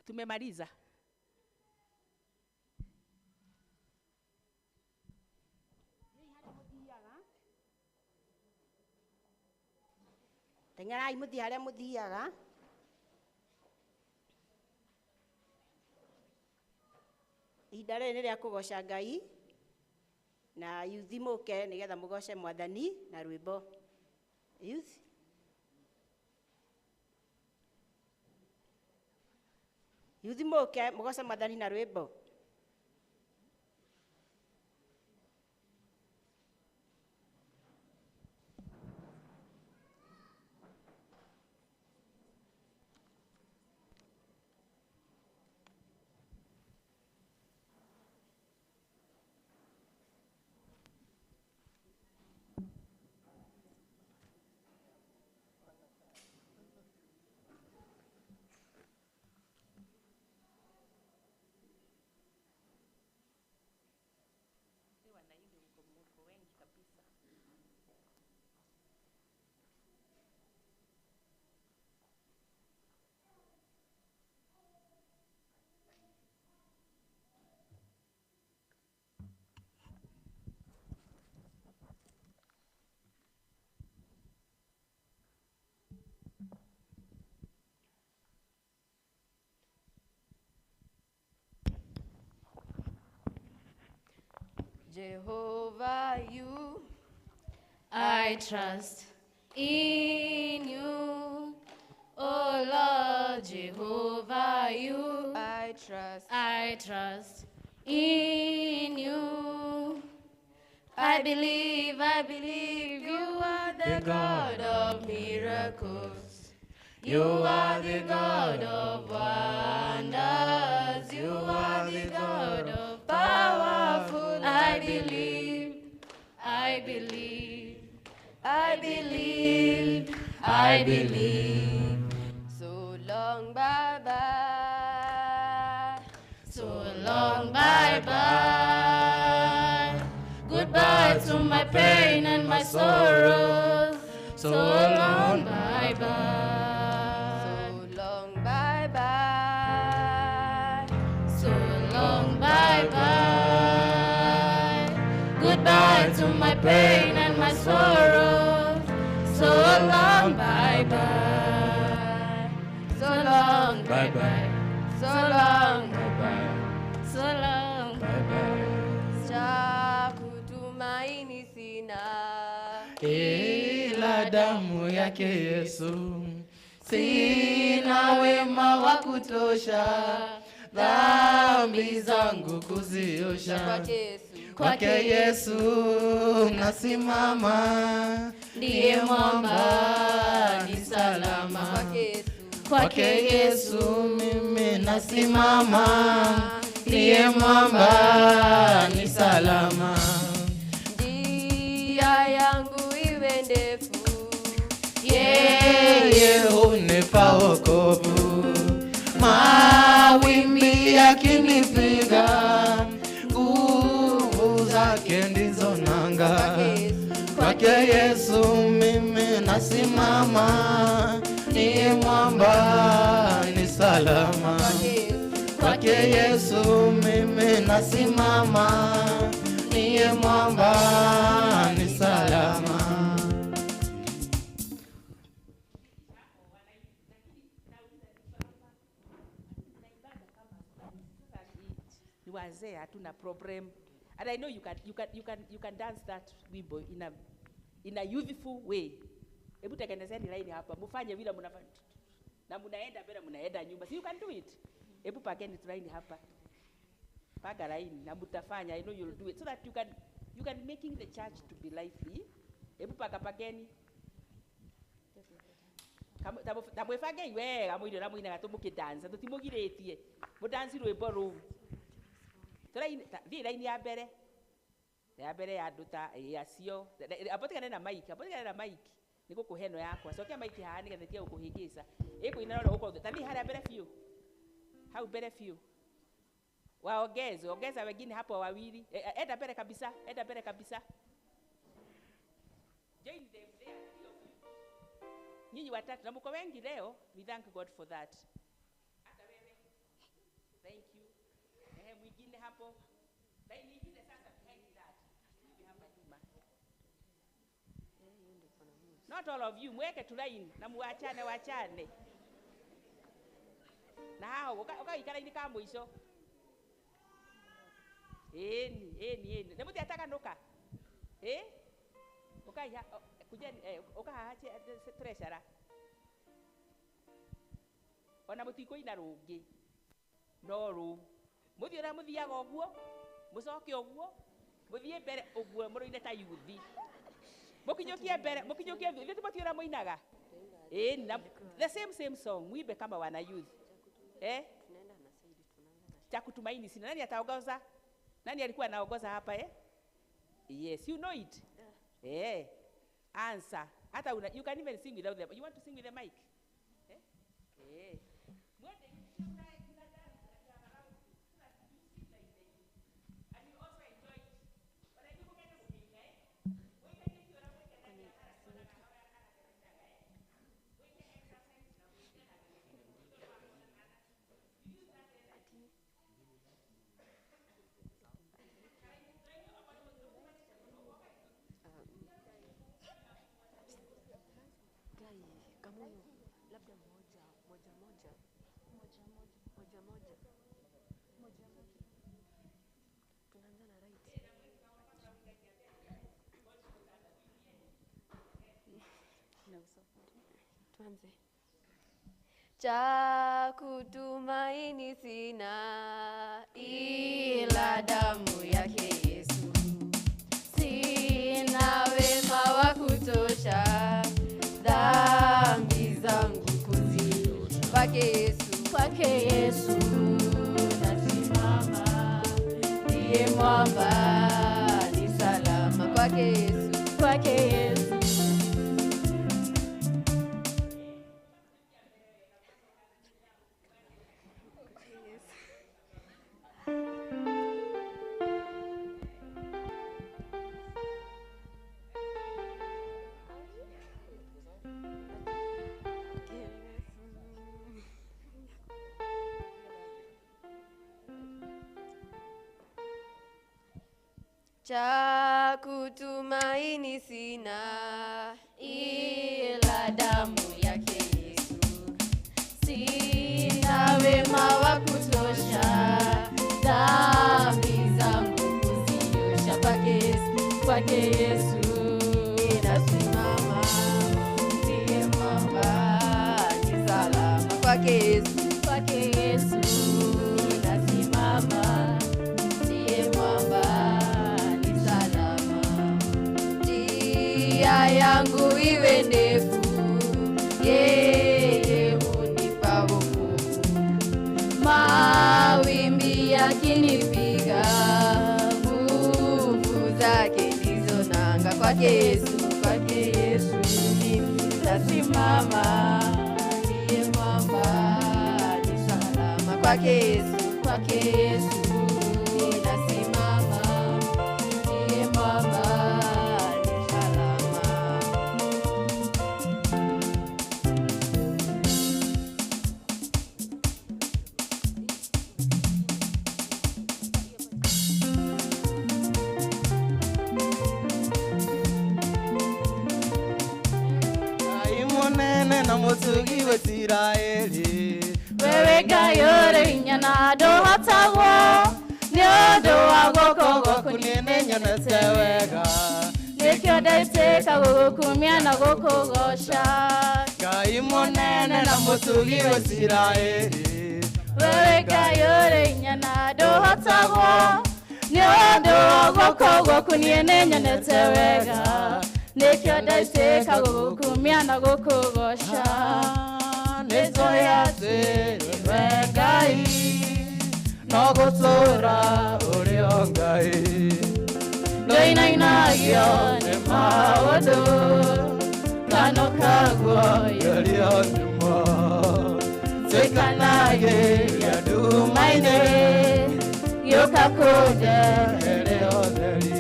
tumemaliza. Tengerai muthi harĩa mũthiaga. Ihinda rĩrĩ nĩ rĩa kũgoca Ngai na yuthi mũke nĩgetha mũgoce mwathani na rwĩmbo. Youth. Yuthi mũke mũgoce mwathani na rwĩmbo. Jehovah, you, I trust in you. Oh Lord, Jehovah, you, I trust in you. I believe you are the God of miracles. You are the God of wonders. You are the God of powerful. I believe. So long, bye-bye. So long, bye-bye. Goodbye to my pain and my sorrows. So long, bye-bye. So long, bye-bye. So long, bye-bye. Goodbye to my pain and my sorrows. So long, bye-bye. So long, bye-bye. So long, bye-bye. So long, bye-bye. Cha kutumaini sina ila damu yake Yesu. Sina wema wa kutosha dhambi zangu kuziosha. Kwake Yesu nasimama, ndiye mwamba ni salama. Kwake Yesu mimi nasimama, ndiye mwamba ni salama. Njia yangu iwe ndefu, yeye hunipa wokovu. Mawimbi yakinipiga, nguvu zake ndizo nanga. Kwake Yesu mimi nasimama, ndiye mwamba ni salama. Kwake Yesu mimi nasimama, ndiye mwamba ni salama. Wazee hatuna problem, and I know you can dance that wimbo in a youthful way. Hebu tengenezeni line hapa, mfanye vile mnafanya na mnaenda mbele mnaenda nyuma, so you can do it. Hebu pakeni line hapa, paga line na mtafanya. I know you'll do it so that you can making the church to be lively. Hebu pakeni tamwefage iwe amwire na mwina gatomuke dance tutimugiritie mu dance rwimbo ru line ya mbere ya nduta yacio apotikane na mic niko kuheno yakwa sokia mic haha ni gathetia ukuhingisa ikuina roro uko tani haria mbere fiu hau mbere fiu ongeza wengine hapo wawili enda mbere kabisa join them there nyinyi watatu na mko wengi leo, we thank God for that. Hata wewe thank you. Mwingine hapo na nyingine sasa behind that hivi hapa nyuma. Not all of you mweke tu line na muachane na hao ukaikala ini kama mwisho eni nemuti ataka nuka ukaiha kujeni ukahache treasure ona mutiko ina rungi no ru muthiora muthiaga oguo mucoke oguo muthie mbere oguo muroine ta yuthi mukinyokie mbere mukinyokie thutha timutiora muinaga the same song muibe kama wana youth tunaenda na saidi cha kutumaini sina nani ataongoza nani alikuwa anaongoza hapa yes you know it answer hata you can even sing without them. You want to sing with the mic tuanze. Cha kutumaini sina ila damu yake Yesu. Sina wema wa kutosha dhambi zangu kuziosha. Kwake Yesu nasimama, ndiye mwamba ni salama. Kwake Yesu cha kutumaini sina ila damu yake Yesu. Sina wema wa kutosha dhambi zangu kuziosha. Kwake Yesu nasimama, kwake Yesu ninasimama, ndiye mwamba ni salama. Njia yangu iwe ndefu, yeye hunipa wokovu. Mawimbi yakinipiga, nguvu zake ndizo nanga. Kwake Yesu ninasimama, ndiye mwamba ni salama. Kwake Yesu ninasimama, ndiye mwamba ni salama. Munene na mutugi wa Isiraeli, wewe Ngai ũrĩ hinya na ndũhotagwo, nĩ ũndũ wa guoko gwaku nĩnyonete wega, nĩkĩo ndaitĩka gũgũkumia na gũkũgoca. Ngai munene na mutugi wa Isiraeli, wewe Ngai ũrĩ hinya na ndũhotagwo, nĩ ũndũ wa guoko gwaku nĩnyonete wega, nĩkĩo ndaitĩka gũgũkumia na gũkũgoca. nĩnjũĩ atĩ nĩwe Ngai, no gũtũũra ũrĩo Ngai, ndũinainagio nĩ maũndũ, kanua kaguo ũrĩo nyumo, tũikanagĩria nduma-inĩ, gĩũka kũndehere ũtheri.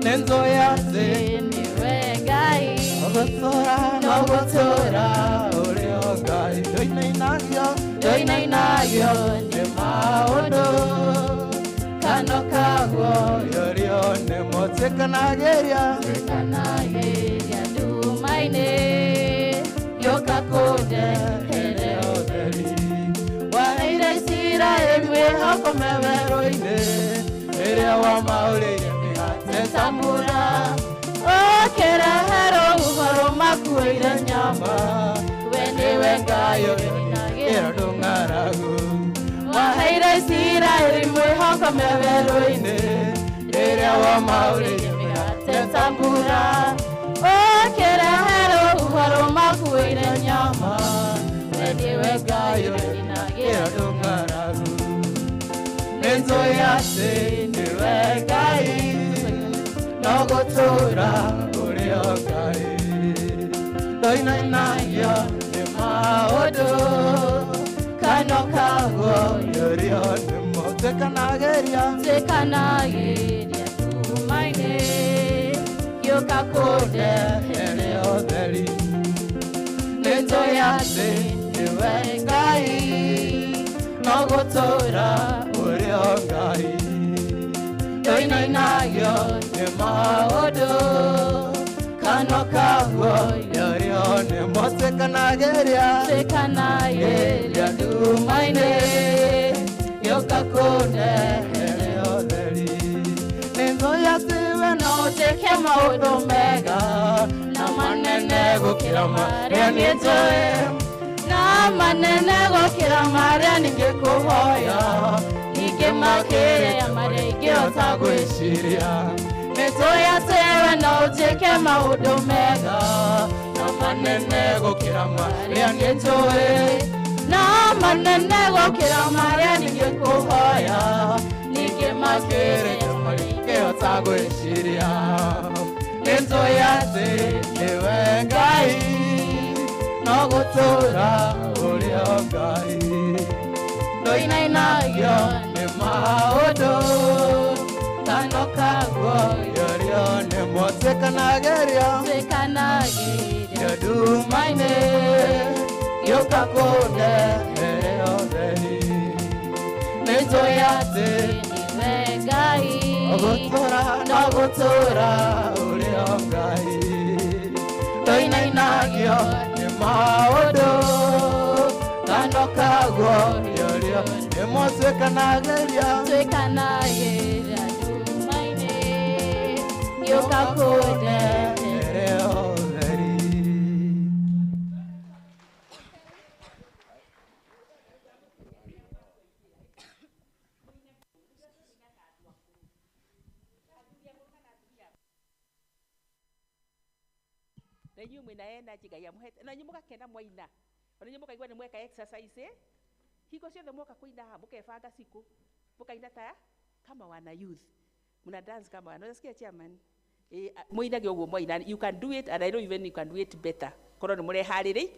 Nĩnjũĩ atĩ nĩwe Ngai, no gũtũũra ũrĩo Ngai, ndũinainagio nĩ maũndũ, kanua kaguo ũrĩo nĩmo tũikanagĩria nduma-inĩ, gĩũka kũndehere ũtheri. waheire Isiraeli mwĩhoko werũ-inĩ, rĩrĩa wamaũrĩire mĩgate tambura ũkĩreherwo ũhoro makuĩire nyama, we nĩwe Ngai ũrĩinagĩra ndũng'aragu, waheire Isiraeli mwĩhoko werũ-inĩ, rĩrĩa wamaũrĩire mĩgate tambura ũkĩreherwo ũhoro makuĩire nyama, we nĩwe Ngai ũrĩinagĩra ndũng'aragu. Nĩnjũĩ atĩ nĩwe Ngai, no gũtũũra ũrĩo Ngai, ndũinainagio nĩ maũndũ, kanua kaguo ũrĩo nĩmo tũikanagĩria tũikanagĩria nduma-inĩ, gĩũka kũndehere ũtheri. nĩnjũĩ atĩ nĩwe Ngai, no gũtũũra ũrĩo Ngai, ndũinainagio nĩ maũndũ, kanua kaguo ũrĩo nĩmo tũikanagĩria tũikanagĩria nduma-inĩ, gĩũka kũndehere ũtheri. Nĩnjũĩ atĩ we no ũtĩke maũndũ mega na manene gũkĩra marĩa niĩ njũĩ, na manene gũkĩra marĩa ningĩkũhoya, ningĩ makĩria marĩa ingĩhota gwĩciria. Nĩnjũĩ atĩ we no ũtĩke maũndũ mega na manene gũkĩra marĩa niĩ njũĩ, na manene gũkĩra marĩa ningĩkũhoya, ningĩ makĩria marĩa ingĩhota gwĩciria. nĩnjũĩ atĩ nĩwe Ngai, no gũtũũra ũrĩo Ngai, ndũinainagio nĩ maũndũ, kanua kaguo ũrĩo nĩmo tũikanagĩria tũikanagĩria nduma-inĩ, gĩũka kũndehere ũtheri. nĩnjũĩ atĩ nĩwe Ngai, no gũtũũra ũrĩo Ngai, ndũinainagio nĩ maũndũ, kanua kaguo ũrĩo nĩmo tũikanagĩria tũikanagĩria nduma-inĩ, gĩũka kũndehere ũtheri. inyuĩ mwĩna energy Ngai amũhete na inyuĩ mũgakena mwaina ona inyuĩ mũkaigua nĩ mweka exercise hingo ciothe mwoka kũina haha mũkebanga siku mũkaina ta kama wana youth muna dance kama wana unasikia chairman muinage ũguo mwaina you can do it and I know even you can do it better korwo nĩ mũreharĩrĩ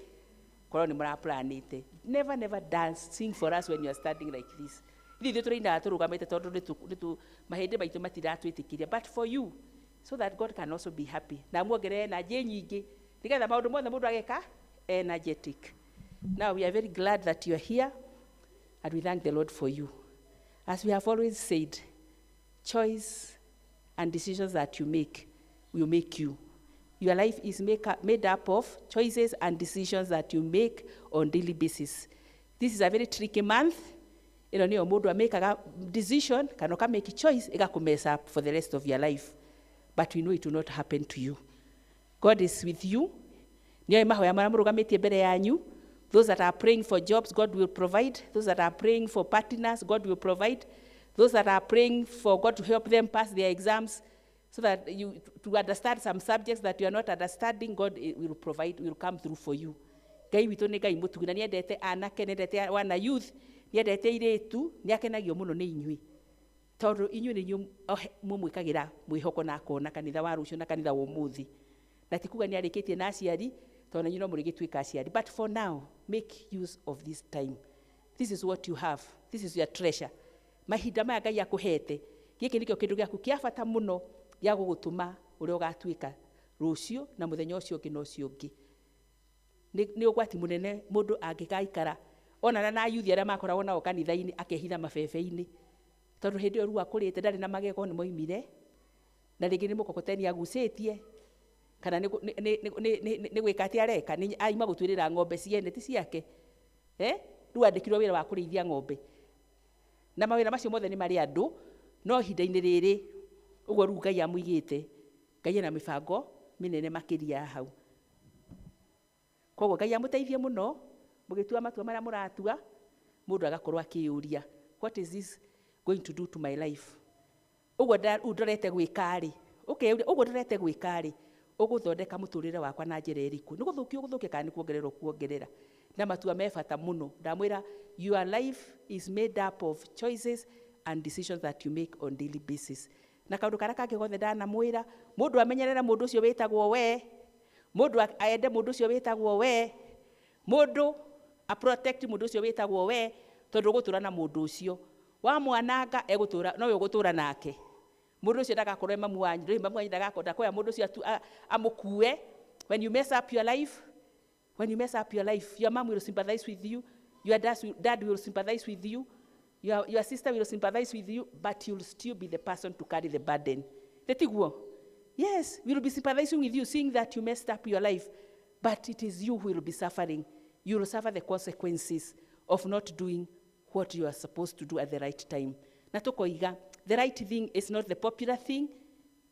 korwo nĩ mũraplanĩte never dance sing for us when you are standing like this ithuĩ tũraina tũrũgamĩte tondũ mahĩndĩ maitũ matiratwĩtĩkĩria but for you so that God can also be happy na muongerere energy nyingĩ nĩgetha maũndũ mothe mũndũ ageka energetic. Now we are very glad that you are here and we thank the Lord for you. As we have always said, choice and decisions that you make will make you. Your life is made up of choices and decisions that you make on daily basis. This is a very tricky month. You know, you make a decision, can make a choice, it can mess up for the rest of your life. But we know it will not happen to you. God is with you. Those that are praying for jobs, God will provide. Those that are praying for partners, God will provide. Those that are praying for God to help them pass their exams, so that you to understand some subjects that you are not understanding, God will provide, will come through for you. Ngai witũ nĩ Ngai mũtugi na nĩendete anake nĩendete wana youth nĩendete iretu nĩakenagio mũno nĩ inyuĩ tondũ inyuĩ nĩ inyuĩ mũmwĩkagĩra mwĩhoko na akona kanitha wa rũciũ na kanitha wa ũmũthĩ na tikuga nĩarĩkĩtie na aciari tondũ inyuĩ no mũrĩgĩtuĩka aciari but for now make use of this time. This is what you have. This is your treasure. Mahinda maya Ngai akũhete gĩkĩ nĩkĩo kĩndũ gĩaku kĩa bata mũno gĩa gũgũtũma ũrĩa ũgatuĩka rũciũ na mũthenya ũcio ũngĩ na ũcio ũngĩ. Nĩ ũgwati mũnene mũndũ angĩgaikara onana na yuthi arĩa makoragwo nao kanitha-inĩ akehitha mabebe-inĩ tondũ hĩndĩ ĩyo rĩu akũrĩte ndarĩ na magego nĩ moimire na rĩngĩ nĩ mũkokoteni agucĩtie kana nĩ gwĩka atĩ areka aima gũtuĩrĩra ng'ombe ciene ti ciake rĩu andĩkirwo wĩra wa kũrĩithia ng'ombe na mawĩra macio mothe nĩ marĩ andũ no ihinda-inĩ rĩrĩ ũguo rĩu Ngai amũigĩte Ngai ena mĩbango mĩnene makĩria hau koguo Ngai amũteithie mũno mũgĩtua matua marĩa mũratua mũndũ agakorwo akĩyũria what is this going to do to my life ũguo ndorete gwĩka-rĩ ũguo ndorete gwĩka-rĩ ũgũthondeka mũtũrĩre wakwa na njĩra ĩrĩkũ nĩ gũthũkia kana nĩ kuongerera kuongerera na matua me bata mũno ndamwĩra your life is made up of choices and decisions that you make on daily basis na kaũndũ karĩa kangĩ gothe ndanamwĩra mũndũ amenyerere mũndũ ũcio wĩtagwo we mũndũ aende mũndũ ũcio wĩtagwo we mũndũ protect mũndũ ũcio wĩtagwo we tondũ ũgũtũra na mũndũ ũcio wa mwananga egũtũra no ũgũtũra nake mũndũ ũcio ndagakorwo mamu wanyu ndagakorwo ndakoya mũndũ ũcio amũkue when you mess up your life your mom will sympathize with you your dad will sympathize with you your sister will sympathize with you but you'll still be the person to carry the burden yes we will be sympathizing with you seeing that you messed up your life but it is you who will be suffering. You will suffer the consequences of not doing what you are supposed to do at the right time. Na tukoiga, the right thing is not the popular thing,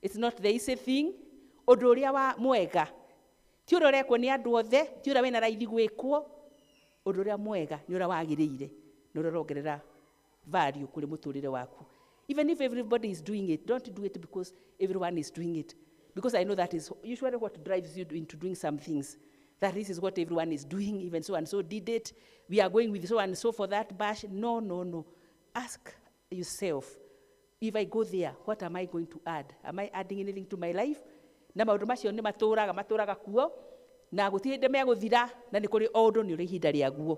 it's not the easy thing. Ũndũ ũrĩa wa mwega, ti ũrĩa ũrekwo nĩ andũ othe, ti ũrĩa wĩna raithi gwĩkwo, ũndũ ũrĩa mwega nĩ ũrĩa wagĩrĩire, nĩ ũrĩa ũrongerera value kũrĩ mũtũrĩre waku. Even if everybody is doing it, don't do it because everyone is doing it. Because I know that is usually what drives you into doing some things. That this is what everyone is doing, even so and so did it. We are going with so and so for that bash. No. Ask yourself, if I go there, what am I going to add? Am I adding anything to my life? Na maũndũ macio nĩ matũraga kuo, na gũtirĩ hĩndĩ megũthira, na nĩ kũrĩ o ũndũ nĩ ũrĩ ihinda rĩaguo.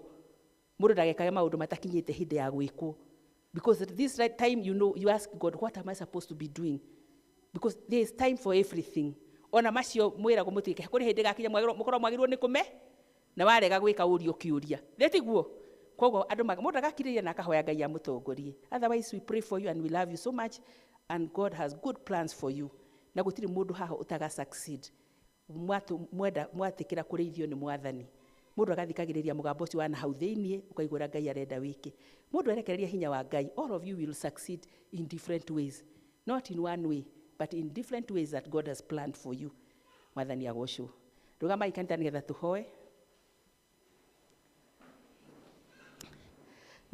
Mũndũ ndagekaga maũndũ matakinyĩte hĩndĩ ya gwĩkwo. Because at this right time, you ask God, what am I supposed to be doing? Because there is time for everything. Ona macio mwĩragwo mũtĩke kũrĩ hĩndĩ gakinya mũkorwo mwagĩrĩirwo nĩ kũme na warega gwĩka ũrio kĩũria thetiguo koguo andũ mũndũ agakirĩria na akahoya Ngai amũtongorie. Otherwise we pray for you and we love you so much and God has good plans for you na gũtirĩ mũndũ haha ũtaga succeed mwatĩkĩra kũrĩithio nĩ mwathani. Mũndũ agathikagĩrĩria mũgambo ũcio wa na hau thĩinĩ ũkaigua Ngai arenda wĩke. Mũndũ erekereria hinya wa Ngai. All of you will succeed in different ways, not in one way but in different ways that God has planned for you. Mwathani agocwo. Rũgamai kanitha nĩgetha tũhoe.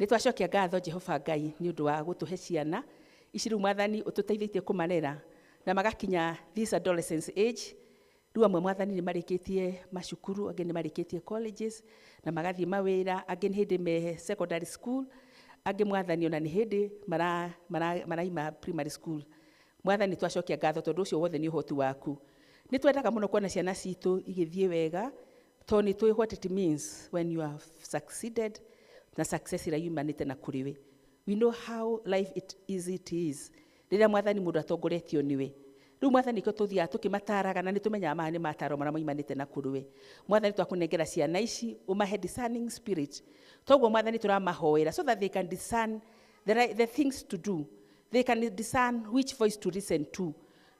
Nĩ twacokia ngatho Jehova Ngai nĩ ũndũ wa gũtũhe ciana ici rĩu Mwathani ũtũteithĩtie kũmarera na magakinya this adolescence age rĩu amwe mwathani nĩ marĩkĩtie macukuru, angĩ nĩ marĩkĩtie colleges na magathiĩ mawĩra, angĩ nĩ hĩndĩ me secondary school, angĩ mwathani ona nĩ hĩndĩ maraima primary school. Mwathani twacokia ngatho tondũ ũcio wothe nĩ ũhoti waku. Nĩ twendaga mũno kuona ciana citũ igĩthiĩ wega, tondũ nĩ tũĩ what it means when you have succeeded na success ĩrĩa yumanĩte na kũrĩ we. We know how life it is rĩrĩa mwathani mũndũ atongoretio nĩwe. Rĩu mwathani kĩo tũthiaga tũkĩmataraga na nĩ tũmenyaga maya nĩ mataro marĩa maimanĩte na kũrĩ we. Mwathani twakũnengera ciana ici ũmahe discerning spirit. Toguo mwathani tũramahoera so that they can discern the things to do. They can discern which voice to listen to.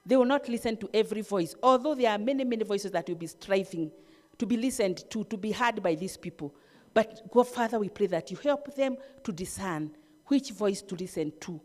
They will not listen to every voice, although there are many, many voices that will be striving to be listened to be heard by these people. But God, Father, we pray that you help them to discern which voice to listen to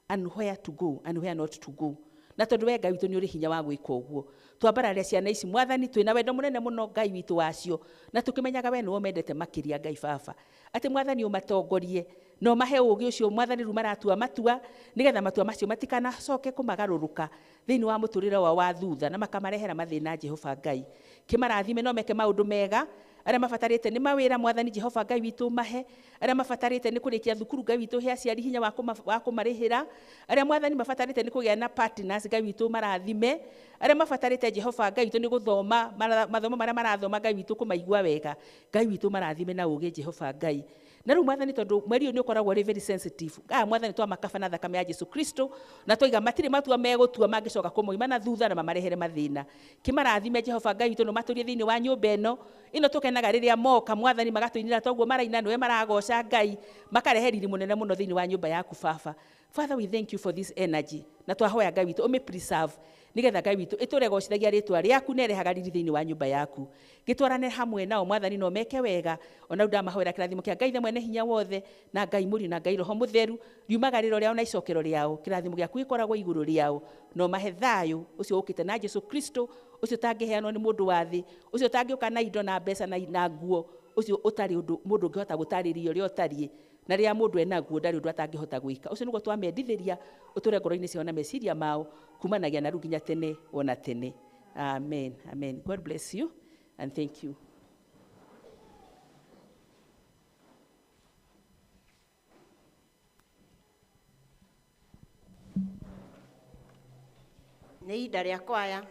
and where to go and where not to go. Na tondũ we Ngai witũ nĩ ũrĩ hinya wa gwĩka ũguo. Twambararia ciana ici mwathani twĩna wendo mũnene mũno Ngai witũ wacio, na tũkĩmenyaga we nĩwe mendete makĩria Ngai Baba. Atĩ mwathani ũmatongorie no mahe ũũgĩ ũcio mwathani rĩu maratua matua, nĩgetha matua macio matikanacoke kũmagarũrũka thĩinĩ wa mũtũrĩre wao wa thutha na makamarehera mathĩna Jehova Ngai. Kĩmarathime no meke maũndũ mega, arĩa mabatarĩte nĩ mawĩra mwathani Jehova Ngai witũ mahe, arĩa mabatarĩte nĩ kũrĩkia thukuru Ngai witũ he aciari hinya wa kũmarĩhĩra, arĩa mwathani mabatarĩte nĩ kũgĩa na partners Ngai witũ marathime, arĩa mabatarĩte Jehova Ngai witũ nĩ gũthoma mathomo marĩa marathoma Ngai witũ kũmaigua wega, Ngai witũ marathime na ũũgĩ Jehova Ngai. Na rĩu mwathani tondũ mweri ũyũ nĩ ũkoragwo ũrĩ very sensitive, mwathani twamakaba na thakame ya Jesu Kristo na twoiga matirĩ matua megũtua mangĩcoka kũmoima na thutha na mamarehere mathĩna. Kĩmarathime Jehova Ngai witũ no matũrie thĩinĩ wa nyũmba ĩno tũkenaga rĩrĩa moka mwathani magatũinĩra toguo maraina nĩwe maragoca Ngai makarehe riri mũnene mũno thĩinĩ wa nyũmba yaku Baba. Father, we thank you for this energy na twahoya Ngai witũ ũmĩ preserve nĩgetha Ngai witũ ĩtũregocithagia rĩtwa rĩaku na ĩrehaga riri thĩinĩ wa nyũmba yaku. Gĩtwarane hamwe nao mwathani no meke wega, ona ndamahoera kĩrathimo kĩa Ngai mwene hinya wothe na Ngai mũriũ na Ngai roho mũtheru riumagarĩro rĩao na icokero rĩao, kĩrathimo gĩaku gĩkoragwo igũrũ rĩao, no mahe thayũ ũcio ũkĩte na Jesu Kristo, ũcio ũtangĩheanwo nĩ mũndũ wa thĩ, ũcio ũtangĩũka na indo na mbeca na nguo, ũcio ũtarĩ ũndũ mũndũ ũngĩhota gũtarĩria ũrĩa ũtariĩ, na rĩrĩa mũndũ enaguo ndarĩ ũndũ atangĩhota gwĩka. Ũcio nĩguo twamendithĩria ũtũre ngoro-inĩ ciao na meciria mao kumanagia na rĩu nginya tene ona tene. Amen. Amen. God bless you and thank you. Nĩ ihinda rĩa kwaya,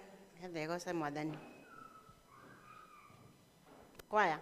getha ĩgoce mwathani. Kwaya.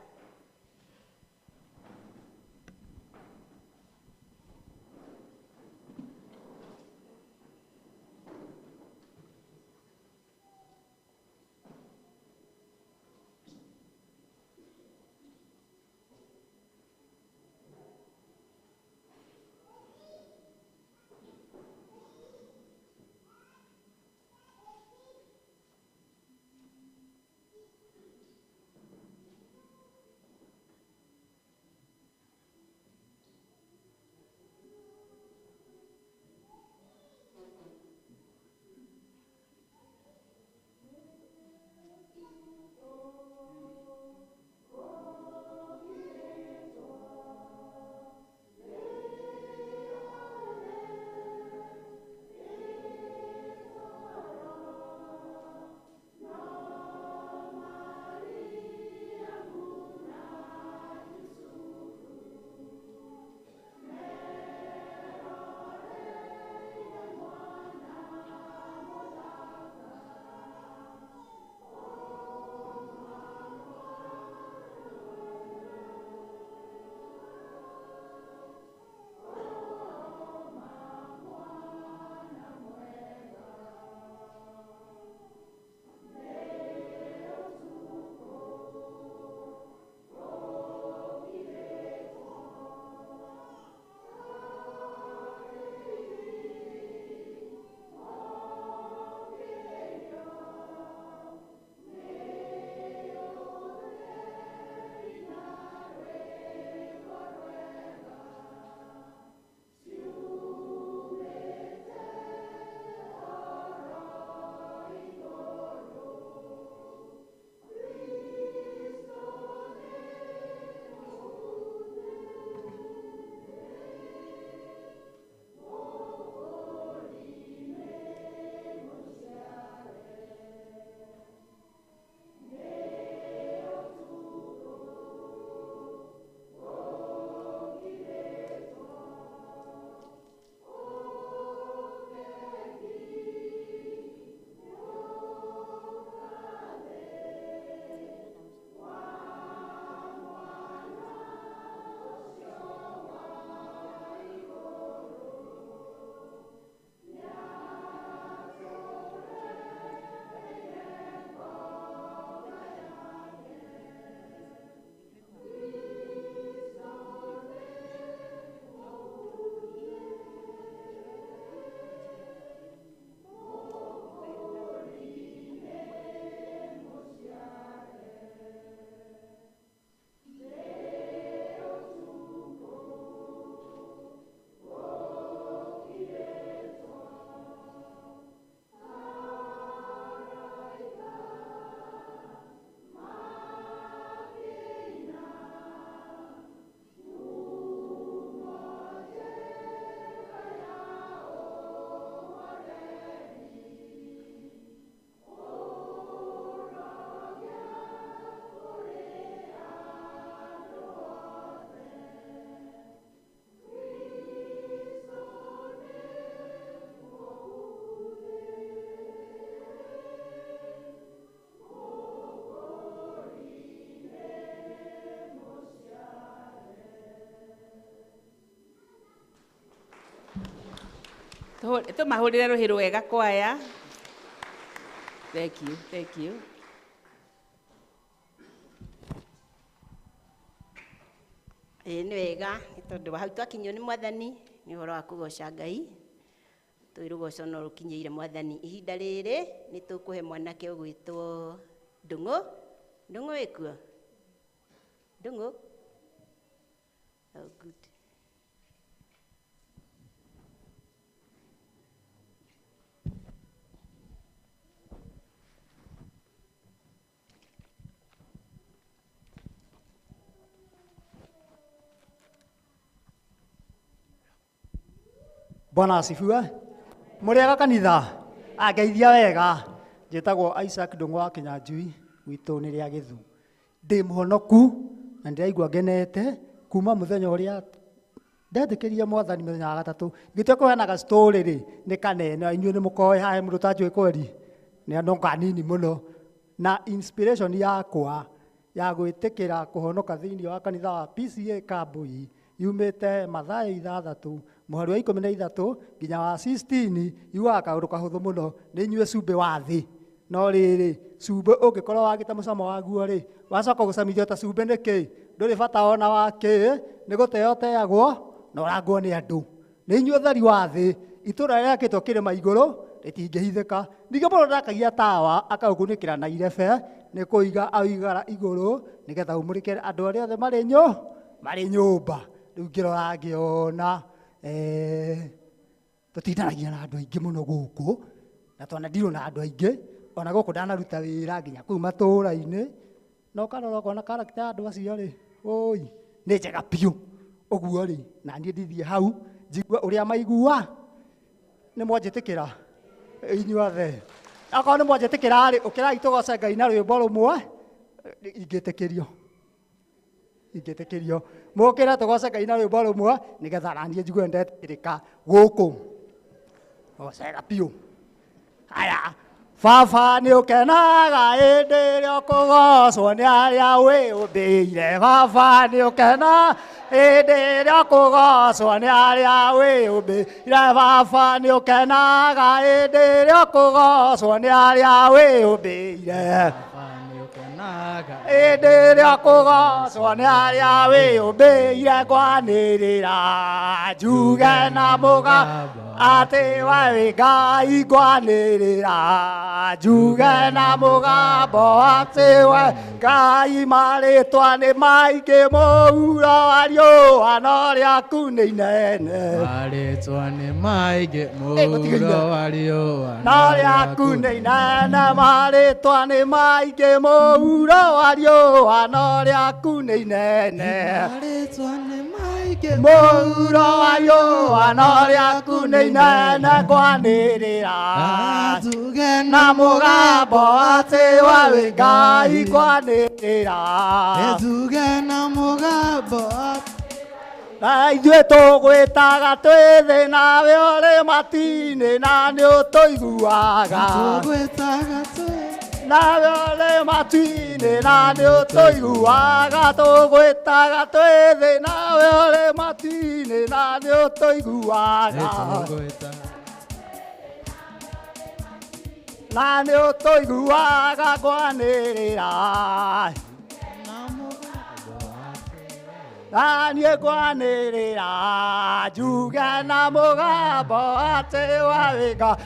Tũmahũrĩre rũhĩ rwega kwaya. Thank you, thank you. Nĩ wega tondũ hau twakinyio nĩ Mwathani nĩ ũhoro wa kũgoca Ngai. Tũĩ rũgoco no rũkinyĩire Mwathani. Ihinda rĩrĩ nĩ tũkũhe mwanake ũgwĩtwo Ndũng'ũ. Ndũng'ũ wĩkuo? Ndũng'ũ? Oh, good. Bwana asifiwe. Mũrĩega kanitha? Angeithia wega. Njĩtagwo Isaac Ndũng'ũ wa Kĩnyanjui gwitũ nĩ rĩa Gĩthu. Ndĩ mũhonoku na ndĩraigua ngenete kuma mũthenya ũrĩa ndetĩkĩrire Mwathani mũthenya wa gatatũ. Ngĩtua kũheanaga story rĩ nĩ kanene, inyuĩ nĩ mũkoĩ haha mũndũ ũtanjũĩ kweri. Nĩ no kanini mũno. Na inspiration yakwa ya gwĩtĩkĩra kũhonoka thĩinĩ wa kanitha wa pceakambuichurch yumĩte Mathayo 6 mũhari wa 13 nginya wa 16 yugaga kaũndũ kahũthũ mũno, nĩ inyuĩ cumbĩ wa thĩ. No rĩrĩ cumbĩ ũngĩkorwo wagĩte mũcamo waguo rĩ, wacoka gũcamithio ta cumbĩ nĩkĩ? Ndũrĩ bata ona wakĩ, nĩ gũteo teagwo na ũrangwo nĩ andũ. Nĩ inyuĩ ũtheri wa thĩ, itũũra rĩrĩa rĩakĩtwo kĩrĩma igũrũ rĩtingĩhithĩka. Ningĩ mũndũ ndakagia tawa akaũkunĩkĩra na irebe, nĩ kũiga aũigara igũrũ nĩgetha ũmũrĩkĩre andũ arĩa othe marĩ nyũmba. Rĩu ngĩrora ngĩona tũtindanagia na andũ aingĩ mũno gũkũ, na twana ndirũ na andũ aingĩ, ona gũkũ ndanaruta wĩra nginya kũu matũũra-inĩ, na ũkarora ũkona karakita ya andũ acio rĩ, ũi nĩ njega biũ. Ũguo rĩ, na niĩ ndithiĩ hau njigue ũrĩa maigua. Nĩ mwanjĩtĩkĩra inyuothe? Akorwo nĩ mwanjĩtĩkĩra rĩ, ũkĩrai tũgoce Ngai na rwĩmbo rũmwe. Ingĩtĩkĩrio mũkĩre tũgoce Ngai na rwĩmbo rũmwe nĩgetha naniĩ njigue ndetĩkĩrĩka gũkũ. Gocega biũ. Haya. Baba nĩ ũkenaga hĩndĩ ĩrĩa ũkũgocwo nĩ arĩa wĩũmbĩire. Baba nĩ ũkenaga hĩndĩ ĩrĩa ũkũgocwo nĩ arĩa wĩũmbĩire. Baba nĩ ũkenaga hĩndĩ ĩrĩa ũkũgocwo nĩ arĩa wĩũmbĩire. Hĩndĩ ĩrĩa ũkũgocwo nĩ arĩa wĩũmbĩire. Ngwanĩrĩra njuge na mũgambo atĩ we wĩ Ngai. Ngwanĩrĩra njuge na mũgambo atĩ we Ngai. Marĩtwa nĩ maingĩ, mũhuro wa riũa no rĩaku nĩ inene. Marĩtwa nĩ maingĩ, mũhuro wa riũa no rĩaku nĩ inene. Marĩtwa nĩ maingĩ, mũhuro wa riũa no rĩaku nĩ inene. Marĩtwa nĩ maingĩ, mũhuro wa riũa no rĩaku nĩ inene. Ngwanĩrĩra njuge na mũgambo atĩ we wĩ Ngai. Ngwanĩrĩra njuge na mũgambo na ithuĩ tũgwĩtaga twĩ thĩ nawe ũrĩ matu-inĩ na nĩ ũtũiguaga. tũgwĩtaga nawe ũrĩ matu-inĩ na nĩ ũtũiguaga. Tũgwĩtaga twĩ thĩ nawe ũrĩ matu-inĩ na nĩ ũtũiguaga. Na nĩ ũtũiguaga. Ngwanĩrĩra na niĩ ngwanĩrĩra njuge na mũgambo atĩ we wĩ Ngai.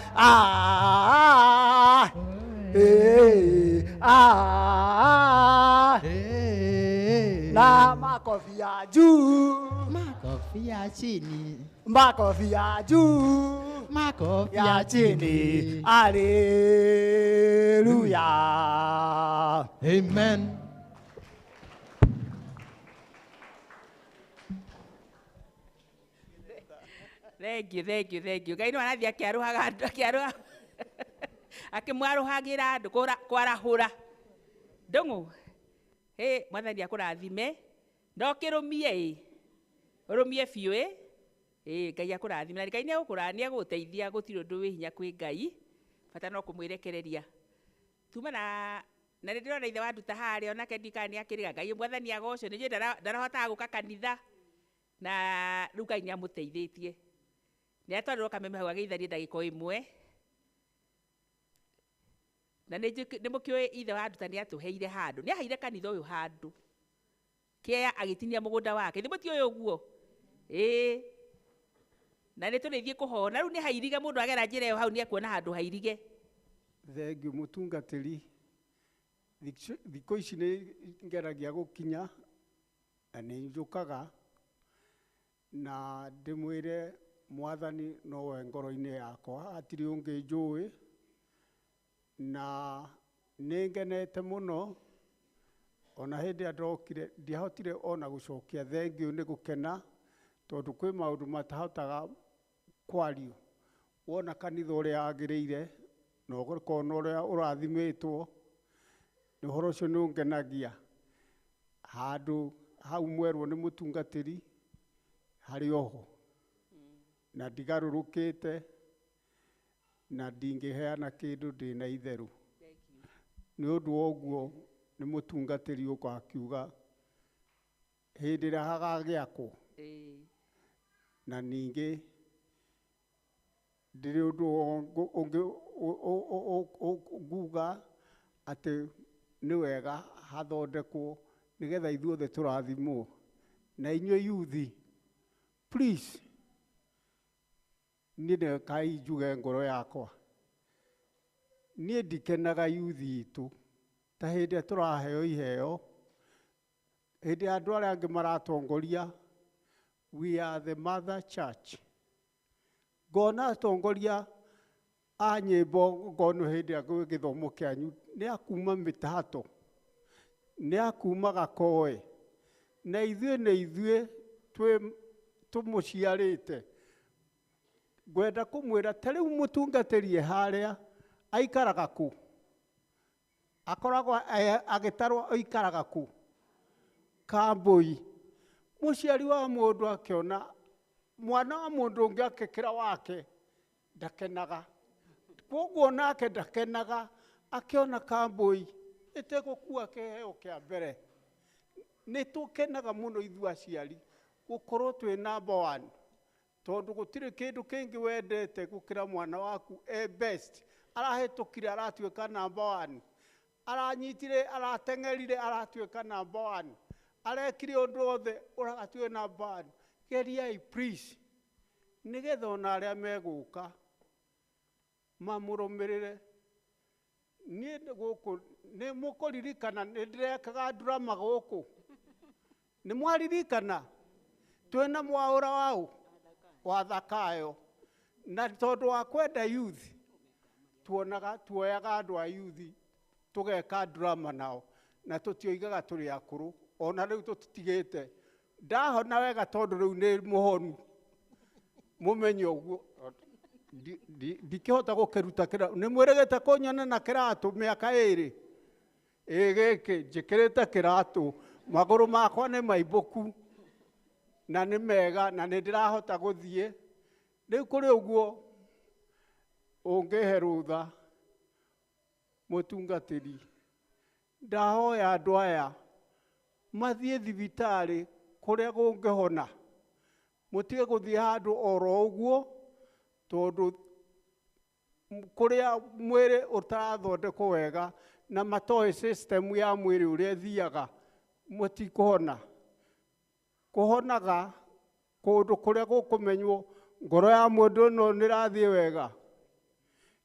Na makofia juu, makofia chini, makofia juu, makofia chini. Haleluya. Amen. Thank you. Ngai nĩ arathiĩ akĩarũhaga akĩmwarũhagĩra andũ kwarahũra. Ndũng'ũ, Mwathani akũrathime. Ndokĩrũmie ũrũmie biũ. Ngai akũrathime. Na Ngai nĩ agũgũteithia, gũtirĩ ũndũ wĩ hinya kwĩ Ngai. Bata no kũmwĩrekereria. Tuma na nĩ ndĩrona ithe wa nduta harĩa onake ndikana nĩ akĩrĩga Ngai Mwathani agocwo. Nĩ ndarahotaga gũka kanitha na rĩu Ngai nĩ amũteithĩtie. nĩ atwarĩrwo kameme hau agĩitharie ndagĩka ĩmwe na nĩ mũkĩũĩ ithe wa nduta nĩ atũheire handũ nĩ aheire kanitha ũyũ handũ kĩa agĩtinia mũgũnda wake thĩ mũtiũĩ ũguo na nĩ tũrĩthiĩ kũhona rĩu nĩ hairige mũndũ agera njĩra ĩyo hau nĩ ekuona handũ hairige Thengiũ mũtungatĩri thikũ ici nĩ ngeragia gũkinya na nĩ njũkaga na ndĩmwĩre Mwathani nowe ngoro-inĩ yakwa hatirĩ ũngĩ njũĩ na nĩ ngenete mũno ona hĩndĩ ĩrĩa ndokire ndiahotire ona gũcokia thengiũ nĩ gũkena tondũ kwĩ maũndũ matahotaga kwario wona kanitha ũrĩa wagĩrĩire na ũgakora ũrĩa ũrathimĩtwo nĩ ũhoro ũcio nĩ ũngenagia handũ hau mwerwo nĩ mũtungatĩri harĩ oho na ndigarũrũkĩte na ndingĩheana kĩndũ ndĩna itherũ nĩ ũndũ wa ũguo nĩ mũtungatĩri ũka akiuga hĩndĩ ĩrĩa hagagĩakwo na ningĩ ndĩrĩ ũndũ ũngĩ nguga atĩ nĩ wega hathondekwo nĩgetha ithuothe tũrathimwo na inyuĩ yuthi please niĩ nĩkai njuge ngoro yakwa niĩ ndikenaga yuthi itũ ta hĩndĩ ĩrĩa tũraheo iheo hĩndĩ ya andũ arĩa angĩ maratongoria we are the mother church ngona atongoria a nyĩmbo ngona hĩndĩ ya gĩthomo kĩanyu nĩ akuma mĩtahato nĩ akuma gakoe na ithuĩ tũmũciarĩte ngwenda kũmwĩra ta rĩu mũtungatĩri harĩa aikaraga kũ akoragwo agĩtarwo aikaraga kũ Kambui mũciari wa mũndũ akĩona mwana wa mũndũ ũngĩ akĩkĩra wake ndakenaga koguo nake ndakenaga akĩona Kambui ĩtegũkua kĩheo kĩa mbere nĩ tũkenaga mũno ithuĩ aciari gũkorwo twĩ number 1 tondũ gũtirĩ kĩndũ kĩngĩ wendete gũkĩra mwana waku best arahĩtũkire aratuĩka number 1 aranyitire arateng'erire aratuĩka number 1 arekire ũndũ wothe ũragatuĩka number 1 geriai please nĩgetha ona arĩa megũka mamũrũmĩrĩre niĩ gũkũ nĩ mũkũririkana nĩ ndĩrekaga drama gũkũ nĩ mwaririkana twĩna mwaũra waũ wa Thakayo na tondũ wa kwenda youth tuoyaga andũ a youth tũgeka drama nao na tũtioigaga tũrĩ akũrũ ona rĩu tũtitigĩte ndahona wega tondũ rĩu nĩ mũhonu mũmenye ũguo ndikĩhota gũkĩruta kĩratũ nĩ mwĩrĩgĩte kũnyona na kĩratũ mĩaka 2 gĩkĩ njĩkĩrĩte kĩratũ magũrũ makwa nĩ maibũku na nĩ mega na nĩ ndĩrahota gũthiĩ rĩu kũrĩ ũguo ũngĩhe rũtha mũtungatĩri ndahoya andũ aya mathiĩ thibitarĩ kũrĩa gũngĩhona mũtige gũthiĩ handũ oro ũguo tondũ kũrĩa mwĩrĩ ũtarathondekwo wega na matoĩ system ya mwĩrĩ ũrĩa thiaga mũtikũhona kũhonaga kũndũ kũrĩa gũkũmenywo ngoro ya mũndũ no nĩrathiĩ wega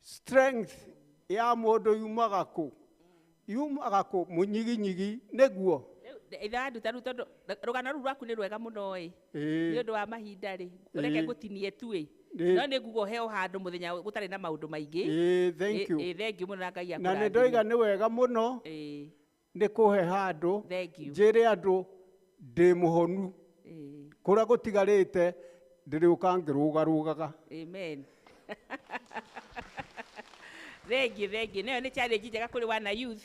strength ya mũndũ yumaga kũ mũnyiginyigi nĩguo ithe wa nduta rĩu tondũ rũgano rũu rwaku nĩ rwega mũno nĩ ũndũ wa mahinda rĩ reke ngũtinie tu no nĩ nguga ũheo handũ mũthenya gũtarĩ na maũndũ maingĩ thengiũ mũno na Ngai akũrathime na nĩ ndoiga nĩ wega mũno nĩ kũhe handũ njĩre andũ ndĩ mũhonu kũrĩa gũtigarĩte ndĩrĩũka ngĩrũgarũgaga amen thengiũ nayo nĩ challenge njega kũrĩ wana youth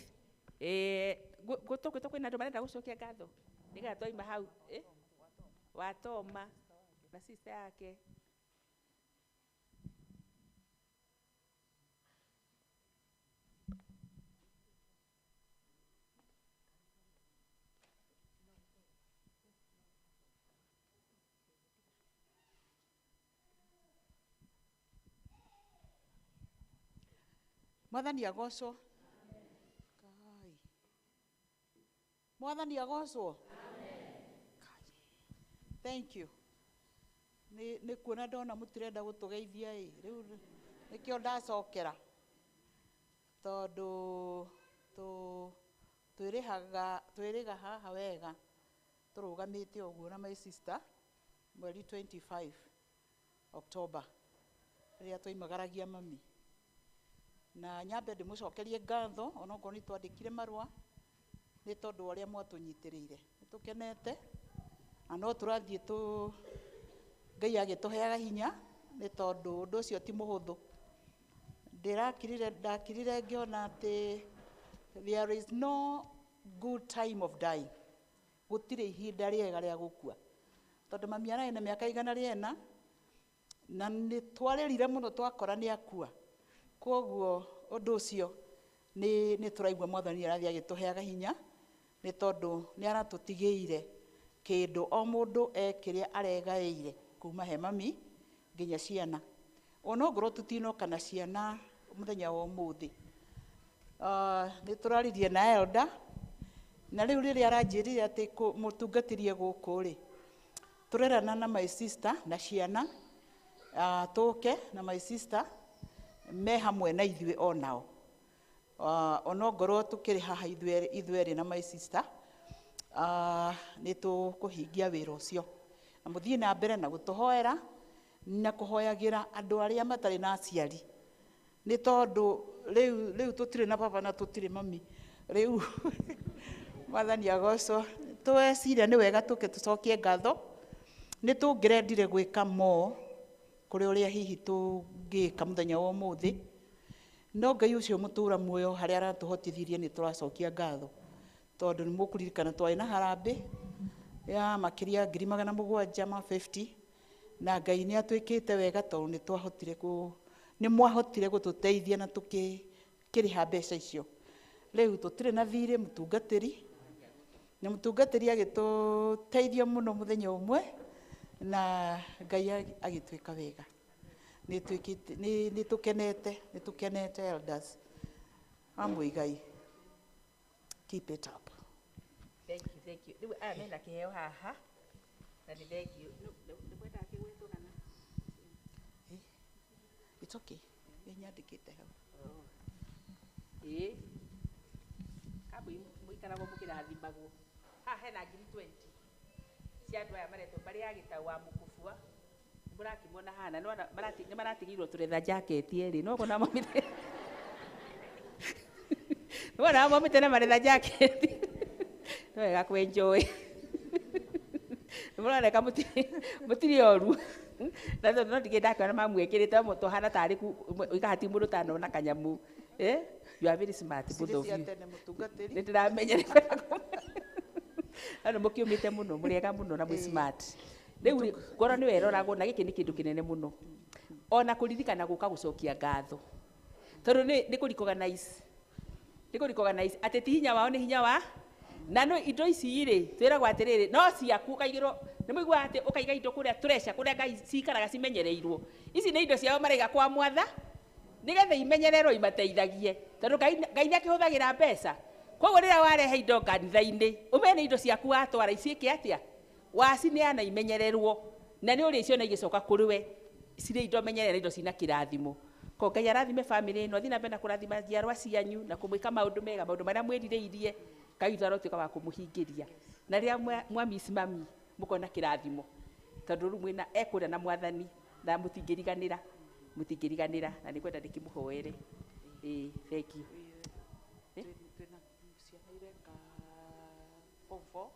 kwĩna andũ marenda gũcokia ngatho nĩgetha twaima hau watoma na sister yake Mwathani agocwo. Ngai. Mwathani agocwo. Thank you. Nĩ kuona ndona mũtirenda gũtũgeithia rĩu nĩkĩo ndacokera tondũ twĩrĩga haha wega tũrũgamĩte ũguo na my sister mweri 25 October rĩrĩa twaimagaragia mami na nyambe ndĩmũcokerie ngatho onokorwo nĩ twandĩkire marũa nĩ tondũ ũrĩa mwatũnyitĩrĩire nĩtũkenete na no tũrathiĩ Ngai agĩtũheaga hinya nĩ tondũ ũndũ ũcio ti mũhũthũ ndakirire ngĩona atĩ there is no good time of dying gũtirĩ ihinda rĩega rĩa gũkua tondũ mami ararĩ na mĩaka igana rĩena na nĩ twarĩrire mũno twakora nĩ akua koguo ũndũ ũcio nĩ tũraigua Mwathani arathiĩ agĩtũheaga hinya nĩ tondũ nĩ aratũtigĩire kĩndũ o mũndũ kĩrĩa aregaĩire kuma he mami nginya ciana onongorwo tutinoka na ciana mũthenya wa ũmũthĩ nĩ tũraririe na elder na rĩu rĩrĩa aranjĩrire atĩ mũtungatĩrie gũkũ rĩ tũrerana na my sister na ciana tũke na my sister me hamwe na ithuĩ onao onongorwo tũkĩrĩ haha ithuerĩ na my sister nĩ tũkũhingia wĩra ũcio na mũthiĩ na mbere na gũtũhoera na kũhoyagĩra andũ arĩa matarĩ na aciari nĩ tondũ rĩu tũtirĩ na baba na tũtirĩ mami rĩu Mwathani agocwo tweciria nĩ wega tũke tũcokie ngatho nĩ tũngĩrendire gwĩka kũrĩ ũrĩa hihi tũngĩka mũthenya wa ũmũthĩ no Ngai ũcio mũtũra muoyo harĩa aratũhotithirie nĩ tũracokia ngatho tondũ nĩ mũkũririkana twarĩ na harambĩ ya makĩria 750 na Ngai nĩ atwĩkĩte wega tondũ nĩ mwahotire gũtũteithia na tũkĩrĩha mbeca icio rĩu tũtirĩ na thirĩ mũtungatĩri na mũtungatĩri agĩtũteithia mũno mũthenya ũmwe na Ngai agĩtwĩka wega nĩ tũkenete elders hamwe Ngai keep it up. Thank you. Rĩu aya mena kĩheo haha na nĩ thank you. Nĩ mwenda kĩgwĩtũgana? It's okay. Nyandĩkĩte hau. Kambui mũikaragwo mũkĩrathimagwo. Haha hena 20 cia andũ aya maretwo marĩ agĩtaũ wa mũkubua. Mũrakĩmona hana nĩ maratigĩirwo tũretha jaketi erĩ no kona momite. Nĩwona momite na maretha jaketi. No wega kwenjoy. Nĩmũroneka mũtirĩ oru. Na no ndigĩ ndakĩona mamwĩkĩrĩte mũtũ hana tarĩ ikahati mũndũ tanona kanyamu. You are very smart both of you. Nĩ ndĩramenya nĩ kwenda ano mũkiumĩte mũno mũrĩega mũno na mwĩ smart. Rĩu ngoro nĩ weroragwo na gĩkĩ nĩ kĩndũ kĩnene mũno. Ona kũririkana gũka gũcokia ngatho. Tondũ nĩ kũricognize atĩ ti hinya wao nĩ hinya wa na no indo ici rĩ twĩragwo atĩrĩrĩ no ciaku ũkaigĩrwo nĩ mũigua atĩ ũkaiga indo kũrĩa tureca kũrĩa Ngai cikaraga cimenyereirwo ici nĩ indo ciao maraiga kwa Mwatha nĩgetha imenyererwo imateithagie tondũ Ngai nĩ akĩhũthagĩra mbeca koguo rĩrĩa warehe indo kanitha-inĩ ũmene indo ciaku watwara iciĩke atĩa wacineana imenyererwo na nĩ ũrĩa icio na igĩcoka kũrĩ we cirĩ indo menyerere indo cina kĩrathimo ko Ngai arathime family ĩno thiĩ na mbere na kũrathima njiarwa cianyu na kũmwĩka maũndũ mega maũndũ marĩa mwĩrirĩirie Ngai arotuĩka wa kũmũhingĩria na rĩrĩa mwamici mami mũkona kĩrathimo tondũ rĩu mwĩna ekũrĩa na Mwathani na mũtingĩriganĩra na nĩ kwenda ndĩkĩmũhoere thank you. Twĩna ciana ireka form 4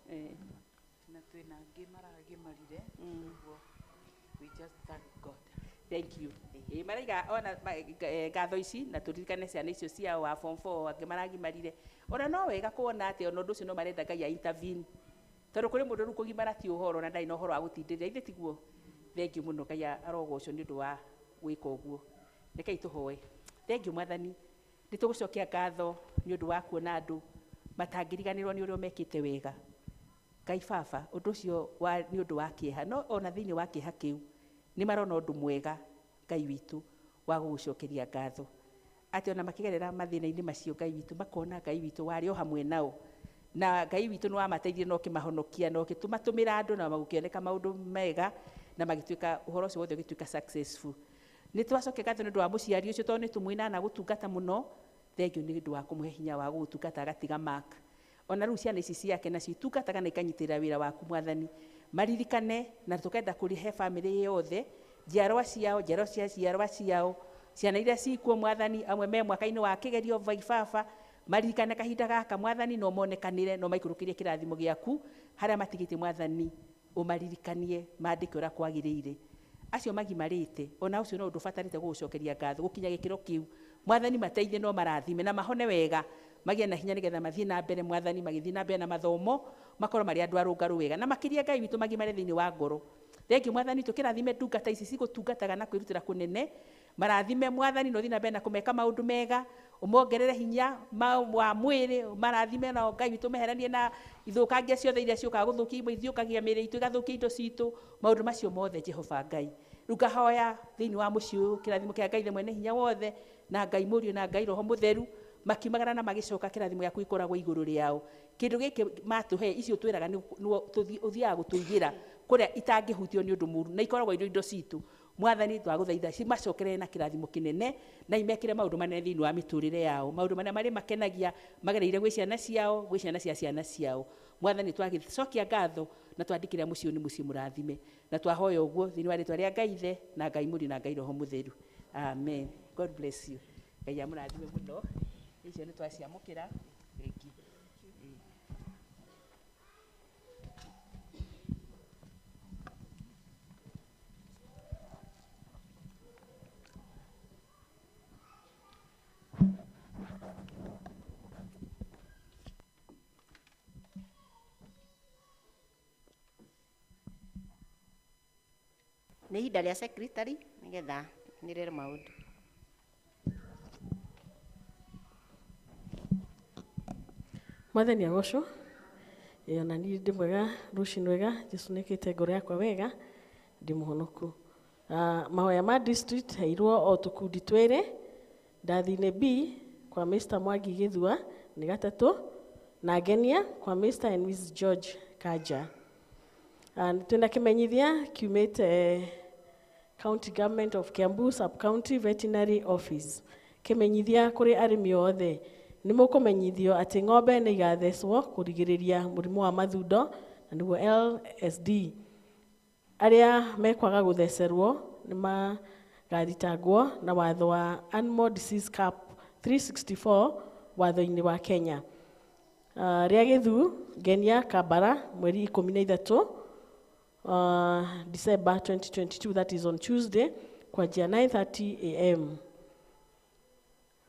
na twĩna angĩ maragimarire ũguo we just thank God. Thank you. Maraiga ona ngatho ici na tũririkane ciana icio ciao wa form 4 angĩ maragimarire ona no wega kuona atĩ ona ũndũ ũcio no marenda Ngai intervene tondũ kũrĩ mũndũ rĩu kũgimara ti ũhoro na ndarĩ na ũhoro wa gũtindĩrĩra ithe tiguo. Thank you mũno Ngai arogocwo nĩ ũndũ wa gwĩka ũguo. Rekei tũhoe. Thank you Mwathani nĩ tũgũcokia ngatho nĩ ũndũ wa kuona andũ matangĩriganĩrwo nĩ ũrĩa mekĩte wega. Ngai Baba ũndũ ũcio nĩ ũndũ wa kĩeha no ona thĩinĩ wa kĩeha kĩu nĩ marona ũndũ mwega Ngai witũ wa gũgũcokeria ngatho atĩ ona makĩgerera mathĩna-inĩ macio Ngai witũ makona Ngai witũ warĩ o hamwe nao, na Ngai witũ nĩ wamateithia na ũkĩmahonokia na ũgĩtũmatũmĩra andũ na magũkĩoneka maũndũ mega na magĩtuĩka ũhoro ũcio wothe ũgĩtuĩka successful. Nĩ twacokia ngatho nĩ ũndũ wa mũciari ũcio tondũ nĩ tũmwĩna na gũtungata mũno, thengio nĩ ũndũ wa kũmũhe hinya wa gũgũtungata agatiga mark. Ona rĩu ciana ici ciake nacio itungataga na ikanyitĩrĩra wĩra waku Mwathani, maririkane na tũkenda kũrihe bamĩrĩ yothe, njiarwa ciao, njiarwa cia njiarwa ciao, ciana iria cikuo Mwathani, amwe me mwaka-inĩ wa kĩgerio vaibaba, maririkane kahinda gaka Mwathani no monekanĩre no maikũrũkĩrie kĩrathimo gĩaku harĩa matigĩte Mwathani, ũmaririkanie mandĩke ũrĩa kwagĩrĩire. Acio magimarĩte ona ũcio no ũndũ ũbatarĩte gũgũcokeria ngatho gũkinya gĩkĩro kĩu. Mwathani mateithie no marathime na mahone wega, magĩe na hinya nĩgetha mathiĩ na mbere Mwathani, magĩthiĩ na mbere na mathomo, makorwo marĩ andũ arũngarũ wega na makĩria Ngai witũ magimare thĩinĩ wa ngoro. Thengiũ Mwathani tũkĩrathime ndungata ici cigũtungataga na kwĩrutĩra kũnene, marathime Mwathani no thiĩ na mbere na kũmeka maũndũ mega, ũmongerere hinya wa mwĩrĩ, marathime na Ngai witũ meheranie na ithũkangia ciothe iria ciũkaga gũthũkia imwe ithiũkagia mĩĩrĩ itũ igathũkia indo citũ, maũndũ macio mothe Jehova Ngai. Rĩu ngahoya thĩinĩ wa mũciĩ ũyũ kĩrathimo kĩa Ngai mwene hinya wothe na Ngai Mũriũ na Ngai Roho Mũtheru makiumagara na magĩcoka kĩrathimo gĩaku ikoragwo igũrũ rĩao. Kĩndũ gĩkĩ matũhe icio twĩraga ũthiaga gũtũigĩra kũrĩa itangĩhutio nĩ ũndũ mũũru na ikoragwo indo citũ. Mwathani twagũthaitha cimacokerere na kĩrathimo kĩnene na imekĩre maũndũ manene thĩinĩ wa mĩtũrĩre yao, maũndũ marĩa marĩ makenagia magereire gwĩ ciana ciao, gwĩ ciana cia ciana ciao. Mwathani twagĩcokia ngatho na twandĩkĩra mũciĩ nĩ mũciĩ mũrathime na twahoya ũguo thĩinĩ wa rĩĩtwa rĩa Ngai Ithe na Ngai Mũriũ na Ngai Roho Mũtheru. Amen. God bless you. Ngai amũrathime mũno. Icio nĩ twaciamũkĩra. Thank you. Nĩ ihinda rĩa secretary nĩgetha nĩrĩre maũndũ. Mwathani agocwo, ona niĩ ndĩ mwega, rũciinĩ rwega, Jesũ nĩkĩte ngoro yakwa wega, ndĩ mũhonoku. Mahoya ma district heirwo o tũkundi twĩrĩ, ndathi-inĩ B kwa Mr. Mwangi Gĩthua nĩ gatatũ, na ngenia kwa Mr. and Mrs. George Kanja. Twĩna kĩmenyithia kiumĩte County Government of Kiambu Sub-County Veterinary Office. Kĩmenyithia kũrĩ arĩmi othe nĩ mũkũmenyithio atĩ ng'ombe nĩ igathecwo kũrigĩrĩria mũrimũ wa mathundo na nĩguo LSD. Arĩa mekwaga gũthecerwo nĩ magathitangwo na watho wa Animal Disease Cap 364 watho-inĩ wa Kenya. Rĩa Gĩthu, Ngenia Kabara, mweri 13 December 2022, that is on Tuesday, kwanjia 9:30 AM.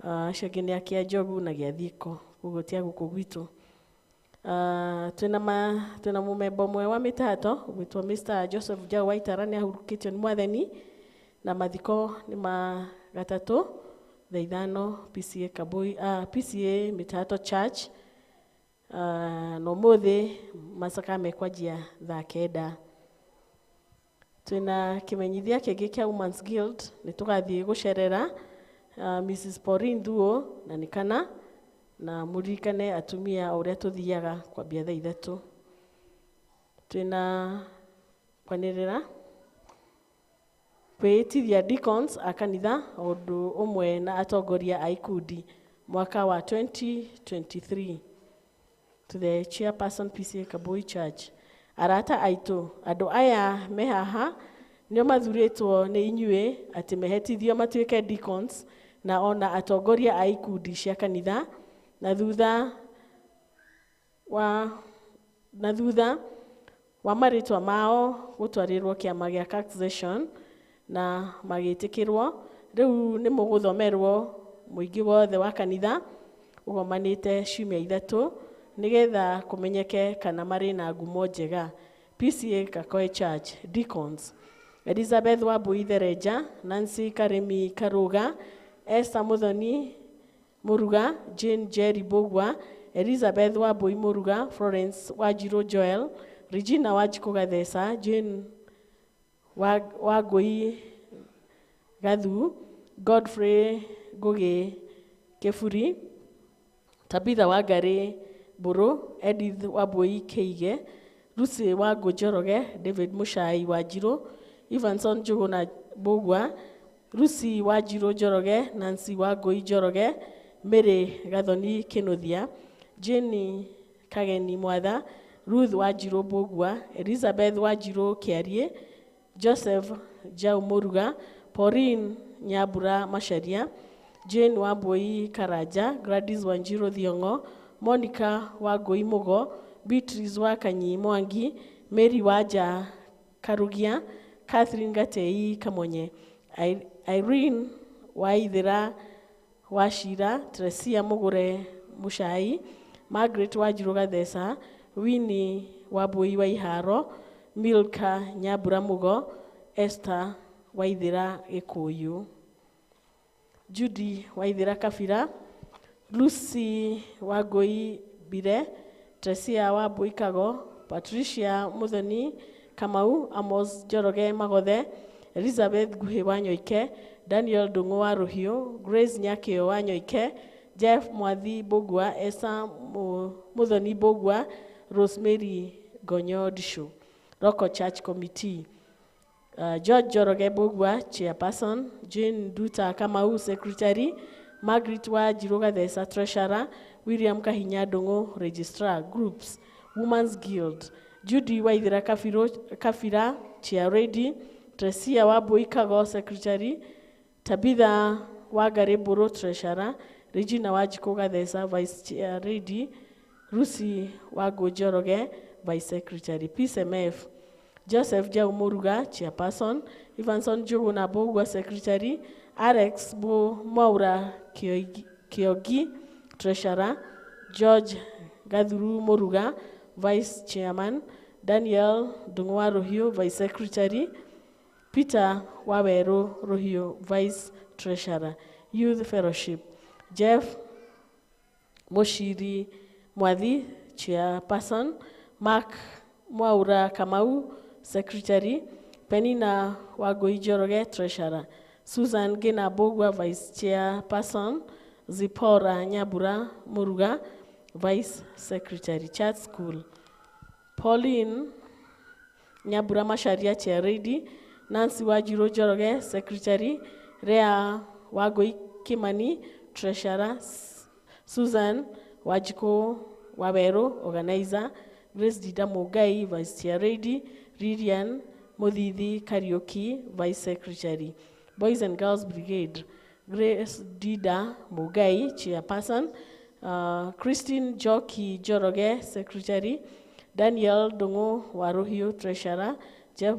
Acio angĩ nĩ a Kĩanjogu na Gĩathiko, ũguo tia gũkũ gwitũ. Twĩna mũmemba ũmwe wa mĩtato ũgwĩtwo Mr. Joseph Njau Waitara nĩ ahurũkĩtio nĩ Mwathani na mathiko nĩ ma gatatũ thaa 5 PCA Mĩtato Church, na ũmũthĩ macaka mekwanjia thaa 9. Twĩna kĩmenyithia kĩngĩ kĩa Women's Guild nĩ tũgathiĩ gũcerera Mrs. Pauline Thuo na Nikana na mũririkane atumia ũrĩa tũthiaga kwambia thaa 3. Twĩna kwanĩrĩra kwĩĩtithia deacons a kanitha ũndũ ũmwe na atongoria a ikundi mwaka wa 2023 to the chairperson pceakambuichurch. Arata aitũ, andũ aya me haha nĩo mathurĩtwo nĩ inyuĩ atĩ mehetithio matuĩke deacons na ona atongoria a ikundi cia kanitha na thutha wa marĩtwa mao gũtwarĩrwo kĩama gĩa taxation na magĩtĩkĩrwo, rĩu nĩ mũgũthomerwo mũingĩ wothe wa kanitha ũgomanĩte ciumia 3 nĩgetha kũmenyeke kana marĩ na ngumo njega. PCA Kakoe Church Deacons: Elizabeth Wambui Thereja, Nancy Karemi Karuga, Esther Muthoni Muruga, Jane Jerry Bogwa, Elizabeth Wambui Muruga, Florence Wajiro Joel, Regina Wajiko Gathesa, Jane Wagoi Gathu, Godfrey Goge Kĩburi, Tabitha Wangari Mbũrũ, Edith Wambui Kĩige, Lucy Wangũ Njoroge, David Muchai Wanjirũ, Evanson Njũgũna Mbũgua, Lucy Wanjirũ Njoroge, Nancy Wangũi Njoroge, Mary Gathoni Kĩnuthia, Jenny Kageni Mwatha, Ruth Wanjirũ Mbũgua, Elizabeth Wanjirũ Kĩariĩ, Joseph Jau Mũruga, Pauline Nyambura Macharia, Jane Wambui Karanja, Gladys Wanjirũ Thiong'o, Monica Wangũi Mũgo, Beatrice Wakanyi Mwangi, Mary Wanja Karugia, Catherine Gatei Kamonye, Irene Waithĩra Wachira, Teresia Mũgũre Muchai, Margaret Wanjirũ Gathesa, Winnie Wambui Waiharo, Milka Nyambura Mũgo, Esther Waithĩra Gĩkũyũ, Judy Waithĩra Kabira, Lucy Wangũi Mbire, Teresia Wambui Kago, Patricia Muthoni Kamau, Amos Njoroge Magothe, Elizabeth Nguhĩ Wanyoike, Daniel Ndung'u wa Rũhiũ, Grace Nyakĩo Wanyoike, Jeff Mwathi Mbũgua, Esther Muthoni Mbũgua, Rosemary Gonyo Ndishu. Local Church Committee, George Njoroge Mbũgua, Chairperson, Jane Nduta Kamau, Secretary, Margaret Wanjirũ Gathesa, Treasurer, William Kahinya Ndung'u, Registrar. Groups, Women's Guild, Judy Waithĩra Kabira, Chair Lady, Teresia Wambui Kago, Secretary, Tabitha Wangari Mbũrũ, Treasurer, Regina Wanjikũ Gathesa, Vice Chair Lady, Lucy Wangũ Njoroge, Vice Secretary. PCMF, Joseph Jau Mũruga, Chairperson, Evanson Njũgũna Mbũgua, Secretary, Alex Mwaura Kĩongi, Treasurer, George Gathuru Mũruga, Vice Chairman, Daniel Ndung'u wa Rũhiũ, Vice Secretary, Peter Wawerũ Rũhiũ, Vice Treasurer. Youth Fellowship, Jeff Mũciri Mwathi, Chairperson, Mark Mwaura Kamau, Secretary, Penina Wangũi Njoroge, Treasurer, Susan Ngĩna Mbũgua, Vice Chairperson, Zipporah Nyambura Mũruga, Vice Secretary. Church School, Pauline Nyambura Macharia, Chair Lady, Nancy Wanjirũ Njoroge, Secretary, Rea Wangũi Kimani, Treasurer, Susan Wanjikũ Wawerũ, Organizer, Grace Dida Mũngai, Vice Chair Lady, Lilian Mũthithi Kariuki, Vice Secretary. Boys and Girls Brigade, Grace Dida Mũngai, Chairperson, Christine Njoki Njoroge, Secretary, Daniel Ndung'u wa Rũhiũ, Treasurer, Jeff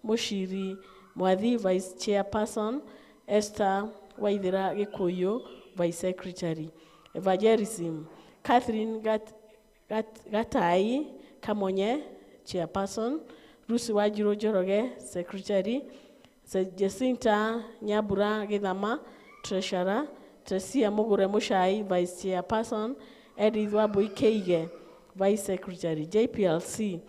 Mũciri Mwathi, Vice Chairperson, Esther Waithĩra Gĩkũyũ, Vice Secretary. Evangelism, Catherine Gatai Kamonye, Chairperson, Lucy Wanjirũ Njoroge, Secretary, Jacinta Nyambura Gĩthama, Treasurer, Teresia Mũgũre Muchai, Vice Chairperson, Edith Wambui Kĩige, Vice Secretary. JPLC,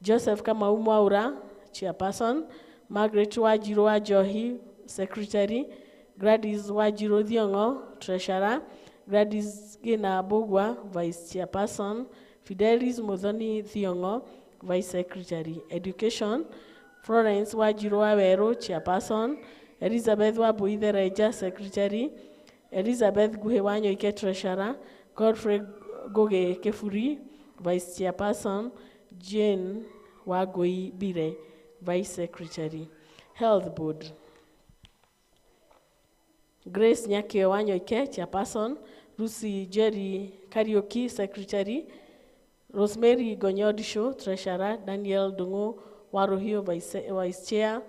Joseph Kamau Mwaura, Chairperson, Margaret Wanjirũ wa Njohi, Secretary, Gladys Wanjirũ Thiong'o, Treasurer, Gladys Ngĩna Mbũgua, Vice Chairperson, Fidelis Muthoni Thiong'o, Vice Secretary. Education, Florence Wanjirũ Wawerũ, Chairperson, Elizabeth Wambui Thereja, Secretary, Elizabeth Nguhĩ Wanyoike, Treasurer, Godfrey Ngũgĩ Kĩburi, Vice Chairperson, Jane Wangũi Mbire, Vice Secretary. Health Board, Grace Nyakĩo Wanyoike, Chairperson, Lucy Jerry Kariuki, Secretary, Rosemary Gonyo Ndishu, Treasurer, Daniel Ndung'u wa Rũhiũ, Vice Chair,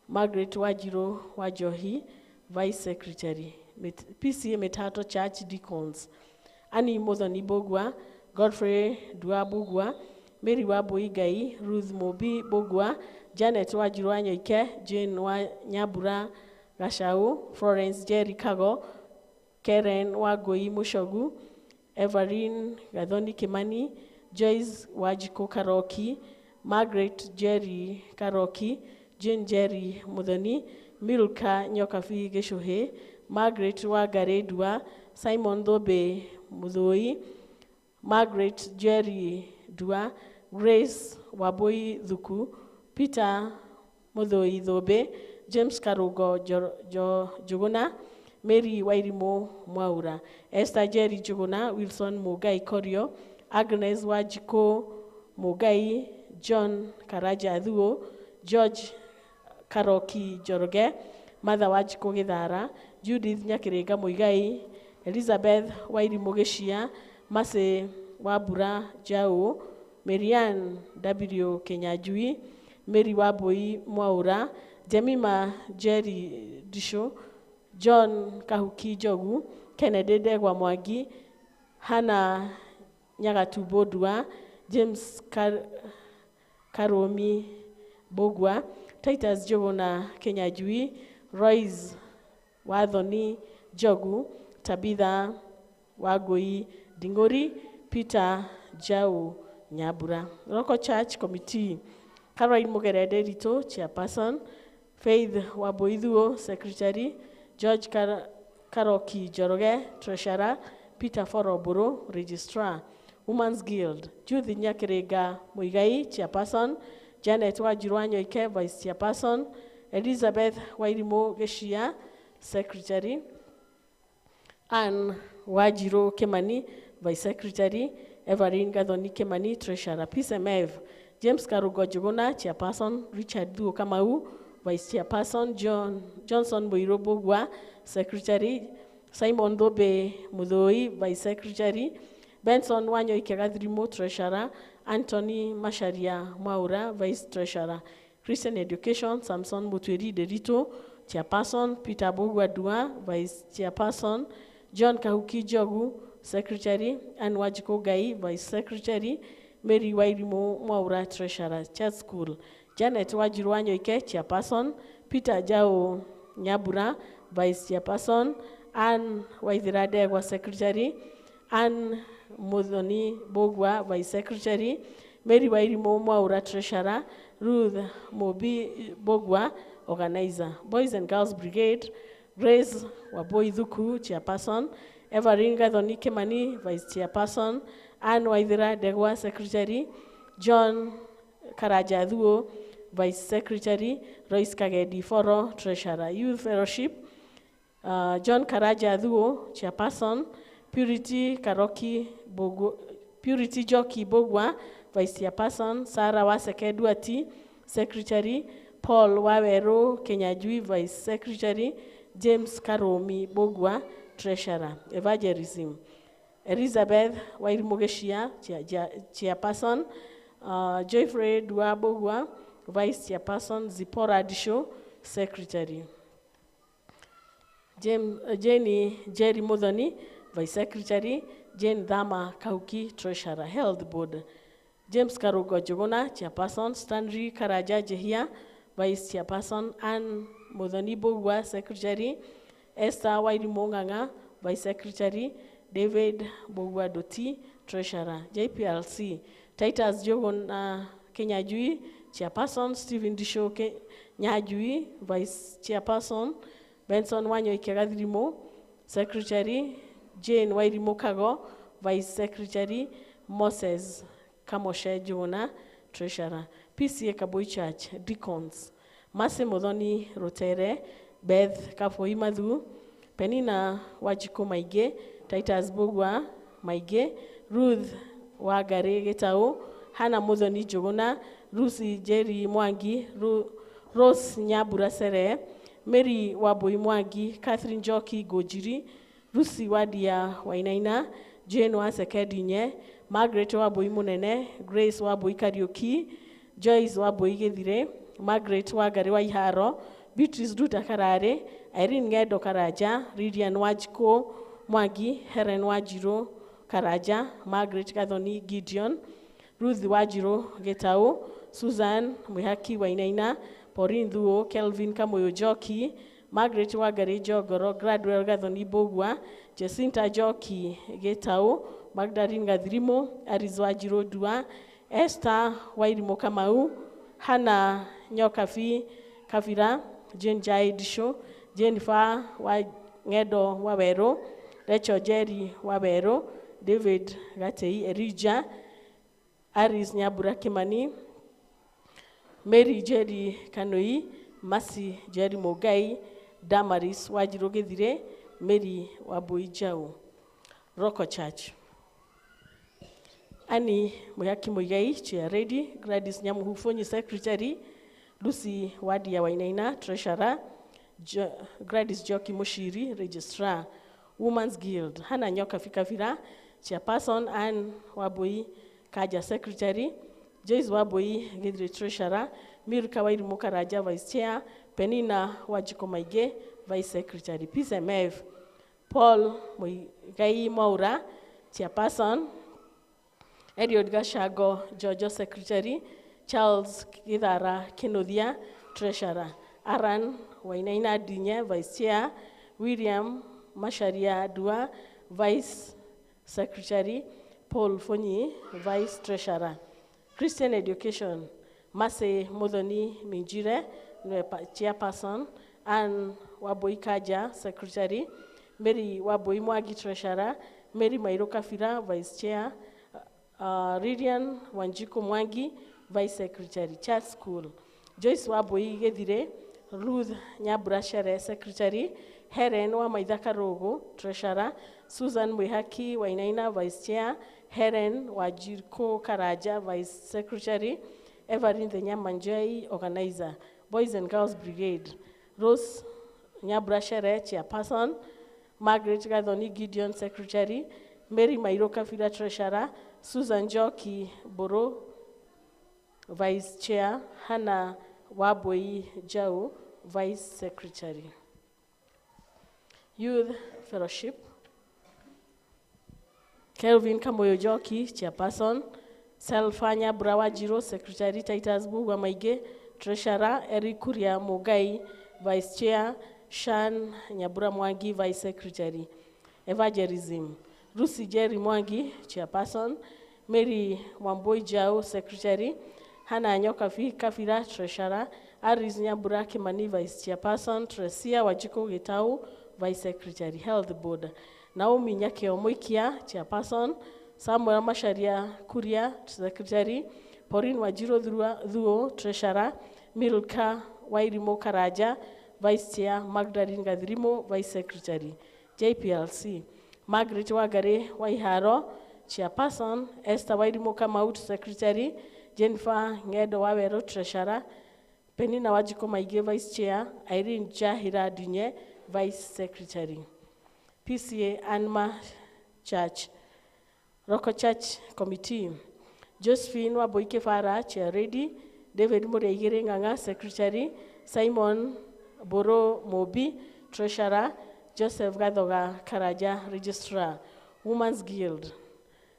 Margaret Wanjirũ wa Njohi, Vice Secretary. PCA Metato Church Deacons, Annie Muthoni Mbũgua, Godfrey Ndua Mbũgua, Mary Wambui Ngai, Ruth Mũmbi Mbũgua, Janet Wanjirũ Wanyoike, Jane wa Nyambura Gacaũ, Florence Jerry Kago, Karen Wangũi Mũcogu, Evelyn Gathoni Kimani, Joyce Wanjikũ Karoki, Margaret Jerry Karoki, Jane Jerry Muthoni, Milka Nyokabi Gĩcũhĩ, Margaret Wangari Ndua, Simon Thobe Muthoi, Margaret Jerry Ndua, Grace Wabui Thuku, Peter Muthoi Thobe, James Karugo Juguna, Mary Wairimu Mwaura, Esther Jerry Juguna, Wilson Mugai Korio, Agnes Wajiko Mugai, John Karaja Thuo, George Karoki Joroge, Martha Wajiko Githara, Judith Nyakirenga Muigai, Elizabeth Wairimu Geshia, Mase Wabura Jau, Marianne W. Kenyajui, Mary Wabui Mwaura, Jemima Jerry Disho, John Kahuki Jogu, Kennedy Degwa Mwangi, Hannah Nyagatubo Dua, James Karomi Bogwa, Titus Jogona Kenyajui, Royce Wathoni Jogu, Tabitha Wagoi Dingori, Peter Jau Nyabura. Local Church Committee, Caroline Mugerede Rito, Chairperson, Faith Waboithuo, Secretary, George Karoki Joroge, Treasurer, Peter Foroburo, Registrar, Women's Guild, Judith Nyakirenga Muigai, Chairperson, Janet Wajiruanyoike, Vice Chairperson, Elizabeth Wairimu Geshia, Secretary, Anne Wajiro Kemani, Vice Secretary, Evelyn Gathoni Kemani, Treasurer, PCMF, James Karugo Juguna, Chairperson, Richard Duo Kamau, Vice Chairperson, Johnson Boiro Bogwa, Secretary, Simon Thobe Muthoi, Vice Secretary, Benson Wanyoike Gathirimo, Treasurer, Anthony Masharia Mwaura, Vice Treasurer, Christian Education, Samson Mutweri Derito, Chairperson, Peter Bogwa Dua, Vice Chairperson, John Kahuki Jogu, Secretary, Anne Wajiko Gai, Vice Secretary, Mary Wairimu Mwaura, Treasurer, Church School, Janet Wajiruanyoike, Chairperson, Peter Jao Nyabura, Vice Chairperson, Anne Waithira Degwa, Secretary, Anne Muthoni Bogwa, Vice Secretary, Mary Wairimu Mwaura, Treasurer, Ruth Mobi Bogwa, Organizer, Boys and Girls Brigade, Grace Waboithuku, Chairperson, Evelyn Gathoni Kemani, Vice Chairperson, Anne Waithira Degwa, Secretary, John Karaja Thuo, Vice Secretary, Royce Kagedi Foro, Treasurer, Youth Fellowship, John Karaja Thuo, Chairperson, Purity Joki Bogwa, Vice Chairperson, Sarah Waseke Duati, Secretary, Paul Wawero Kenyajui, Vice Secretary, James Karomi Bogwa, Treasurer, Evangelism, Elizabeth Wairimu-Geshia, Chairperson, Joyfrey Dua Bogwa, Vice Chairperson, Zipporah Disho, Secretary, Jenny Jerry Muthoni, Vice Secretary, Jane Dhama Kauki, Treasurer, Health Board, James Karugo Jogona, Chairperson, Stanley Karaja Jehia, Vice Chairperson, Anne Muthoni Bogwa, Secretary, Esther Wairimu Nganga, Vice Secretary, David Bogwa Doti, Treasurer, JPLC, Titus Jogona Kenyajui, Chairperson, Stephen Disho Nyajui, Vice Chairperson, Benson Wanyoike Gathirimo, Secretary, Jane Wairimu Kago, Vice Secretary, Moses Kamoshe Jona, Treasurer, pceakambuichurch, Deacons, Mase Muthoni Rotere, Beth Kafoi Mathu, Penina Wajiko Maige, Titus Bogwa Maige, Ruth Wangari Gitau, Hannah Muthoni Jogona, Lucy Jerry Mwangi, Rose Nyabura Sere, Mary Wabui Mwangi, Catherine Joki Gojiri, Lucy Wadia Wainaina, Jane Waseke Dinye, Margaret Wabui Munene, Grace Wabui Karioki, Joyce Wabui Gethire, Margaret Wangari Waiharo, Beatrice Duta Karare, Irene Ngedo Karaja, Lydian Wajiko Mwangi, Helen Wajiro Karaja, Margaret Gathoni Gideon, Ruth Wajiro Getao, Susan Mwihaki Wainaina, Pauline Thuo, Kelvin Kamoyo Joki, Margaret Wangari Jogoro, Gladwell Gathoni Bogwa, Jacinta Joki Getao, Magdalene Gathirimo, Aris Wajiro Dua, Esther Wairimu Kamau, Hannah Nyokafi Kavira, Jane Jai Disho, Jennifer Ng'endo Waweru, Rachel Jerry Waweru, David Gatei Erija, Aris Nyambura Kimani, Mary Jerry Kanoi, Masi Jerry Mogai, Damaris Wanjiru Githire, Mary Wambui Jau. Roko Church. Ani Mwihaki Muigai, Chair Ready, Gladys Nyamuhufonyi Secretary, Lucy Wadia Wainaina, Treasurer, Gladys Joki Mushiri, Registrar, Women's Guild, Hannah Nyoka Fikavira, Chairperson, Anne Wabui Kaja Secretary, Joyce Wabui Gidri Treasurer, Mirka Wairu Mukaraja Vice Chair, Penina Wajiko Maige, Vice Secretary, PCMF, Paul Muigai Maura, Chairperson, Eliud Gashago, Jojo Secretary, Charles Githara Kinodia, Treasurer, Aran Wainaina Dinye, Vice Chair, William Masharia Dua, Vice Secretary, Paul Fonyi, Vice Treasurer. Christian Education, Mase Modoni Minjire, Chairperson, Anne Waboi Kaja, Secretary, Mary Waboi Mwagi, Treasurer, Mary Mairoka Fira, Vice Chair, Ridian Wanjiko Mwangi, Vice Secretary, Church School, Joyce Waboi Gedire, Ruth Nyabrashere, Secretary, Helen Wamaithaka Rogo, Treasurer, Susan Mwihaki Wainaina, Vice Chair, Helen Wajirko Karaja, Vice Secretary, Evelyn Nyamanjai, Organizer, Boys and Girls Brigade, Rose Nyabrashere, Chairperson, Margaret Gathoni Gideon, Secretary, Mary Mairoka Fira, Treasurer, Susan Joki Boro, Vice Chair, Hannah Waboi Jau, Vice Secretary. Youth Fellowship, Kelvin Kamoyo Joki, Chairperson, Selfanya Brawajiro, Secretary, Titus Bugwa Maige, Treasurer, Eric Kuria Mogai, Vice Chair, Shan Nyabura Mwangi, Vice Secretary. Evangelism, Lucy Jerry Mwangi, Chairperson, Mary Wamboi Jau, Secretary, Hannah Nyoka Kafira, Treasurer, Aris Nyambura Kimani, Vice Chairperson, Tresia Wajiko Gitau, Vice Secretary. Health Board, Naomi Nyakeo Moikia, Chairperson, Samuel Masharia Kuria, Secretary, Pauline Wajiro Dhuo, Treasurer, Milka Wairimo Karaja, Vice Chair, Magdalene Gadrimo, Vice Secretary. JPLC, Margaret Wagare Waiharo, Chairperson, Esther Wairimo Kamaut, Secretary, Jennifer Ngedo Waweru, Treasurer, Penina Wajiko Maige, Vice Chair, Irene Jahira Dunye, Vice Secretary. PCA Anma Church, Roko Church Committee, Josephine Waboike Farah, Chair Ready, David Mureigere Nganga, Secretary, Simon Boro Mobi, Treasurer, Joseph Gadoga Karaja, Registrar. Women's Guild,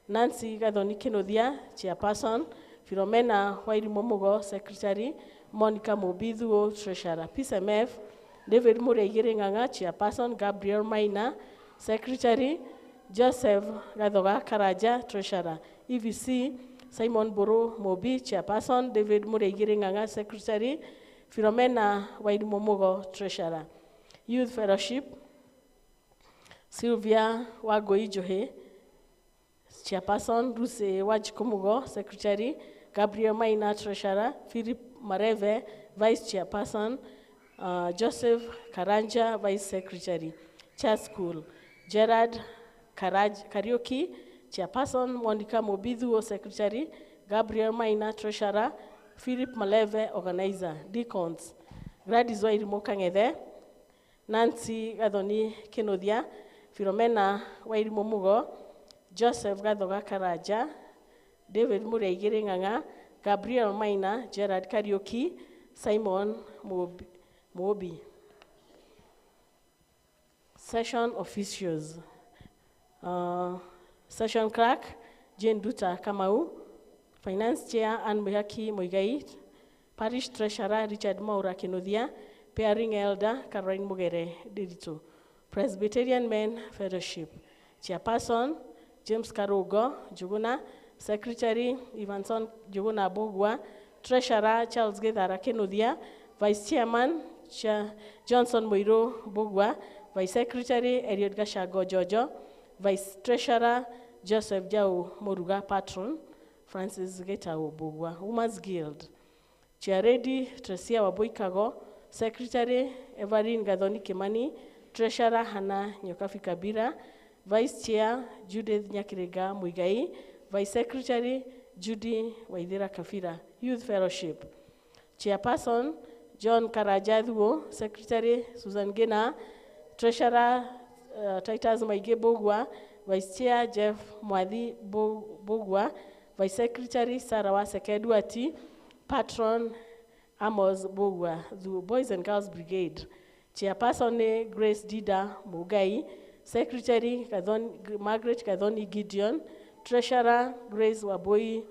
Nancy Gadoni Kenodia, Chairperson, Philomena Wairimomogo, Secretary, Monica Mobiduo, Treasurer. PCMF, David Mureigere Nganga, Chairperson, Gabriel Maina, Secretary, Joseph Gadoga Karaja, Treasurer. EVC, Simon Boro Mobi, Chairperson, David Mureigere Nganga, Secretary, Philomena Wairimomogo, Treasurer. Youth Fellowship, Sylvia Wagoi Johe, Chairperson, Luce Wajikomugo, Secretary, Gabriel Maina, Treasurer, Philip Mareve, Vice Chairperson, Joseph Karanja, Vice Secretary. Church School, Gerard Karaoke, Chairperson, Monica Mobiduo, Secretary, Gabriel Maina, Treasurer, Philip Maleve, Organizer. Deacons, Gladys Wairimo Kang'ethe, Nancy Gathoni Kenodia, Philomena Wairimo Mugo, Joseph Gadoga Karaja, David Mureigere Nganga, Gabriel Maina, Gerard Karaoke, Simon Mobi. Session officials, Session Clerk, Jane Duta Kamau, Finance Chair Anne Mwihaki Muigai, Parish Treasurer Richard Maura Kenodia, Pairing Elder Caroline Mugere Dirito. Presbyterian Men Fellowship, Chairperson James Karugo Juguna, Secretary Evanson Juguna Bogwa, Treasurer Charles Gethara Kenodia, Vice Chairman Johnson Moiro Bogwa, Vice Secretary Eliud Gashago Jojo, Vice Treasurer Joseph Jau Moruga Patron, Francis Getao Bugwa, Women's Guild. Chair Lady Tresia Waboikago, Secretary Evelyn Gathoni Kimani, Treasurer Hannah Nyokafi Kabira, Vice Chair Judith Nyakirega Muigai, Vice Secretary Judy Waithira Kafira, Youth Fellowship. Chairperson John Karajadhuo, Secretary Susan Gena, Treasurer Titus Maige Bogwa, Vice Chair Jeff Mwadhi Bogwa, Vice Secretary Sarah Wasekeduati, Patron Amos Bogwa, the Boys and Girls Brigade. Chairperson Grace Dida Mugai, Secretary Margaret Kadhoni Gideon, Treasurer Grace Waboi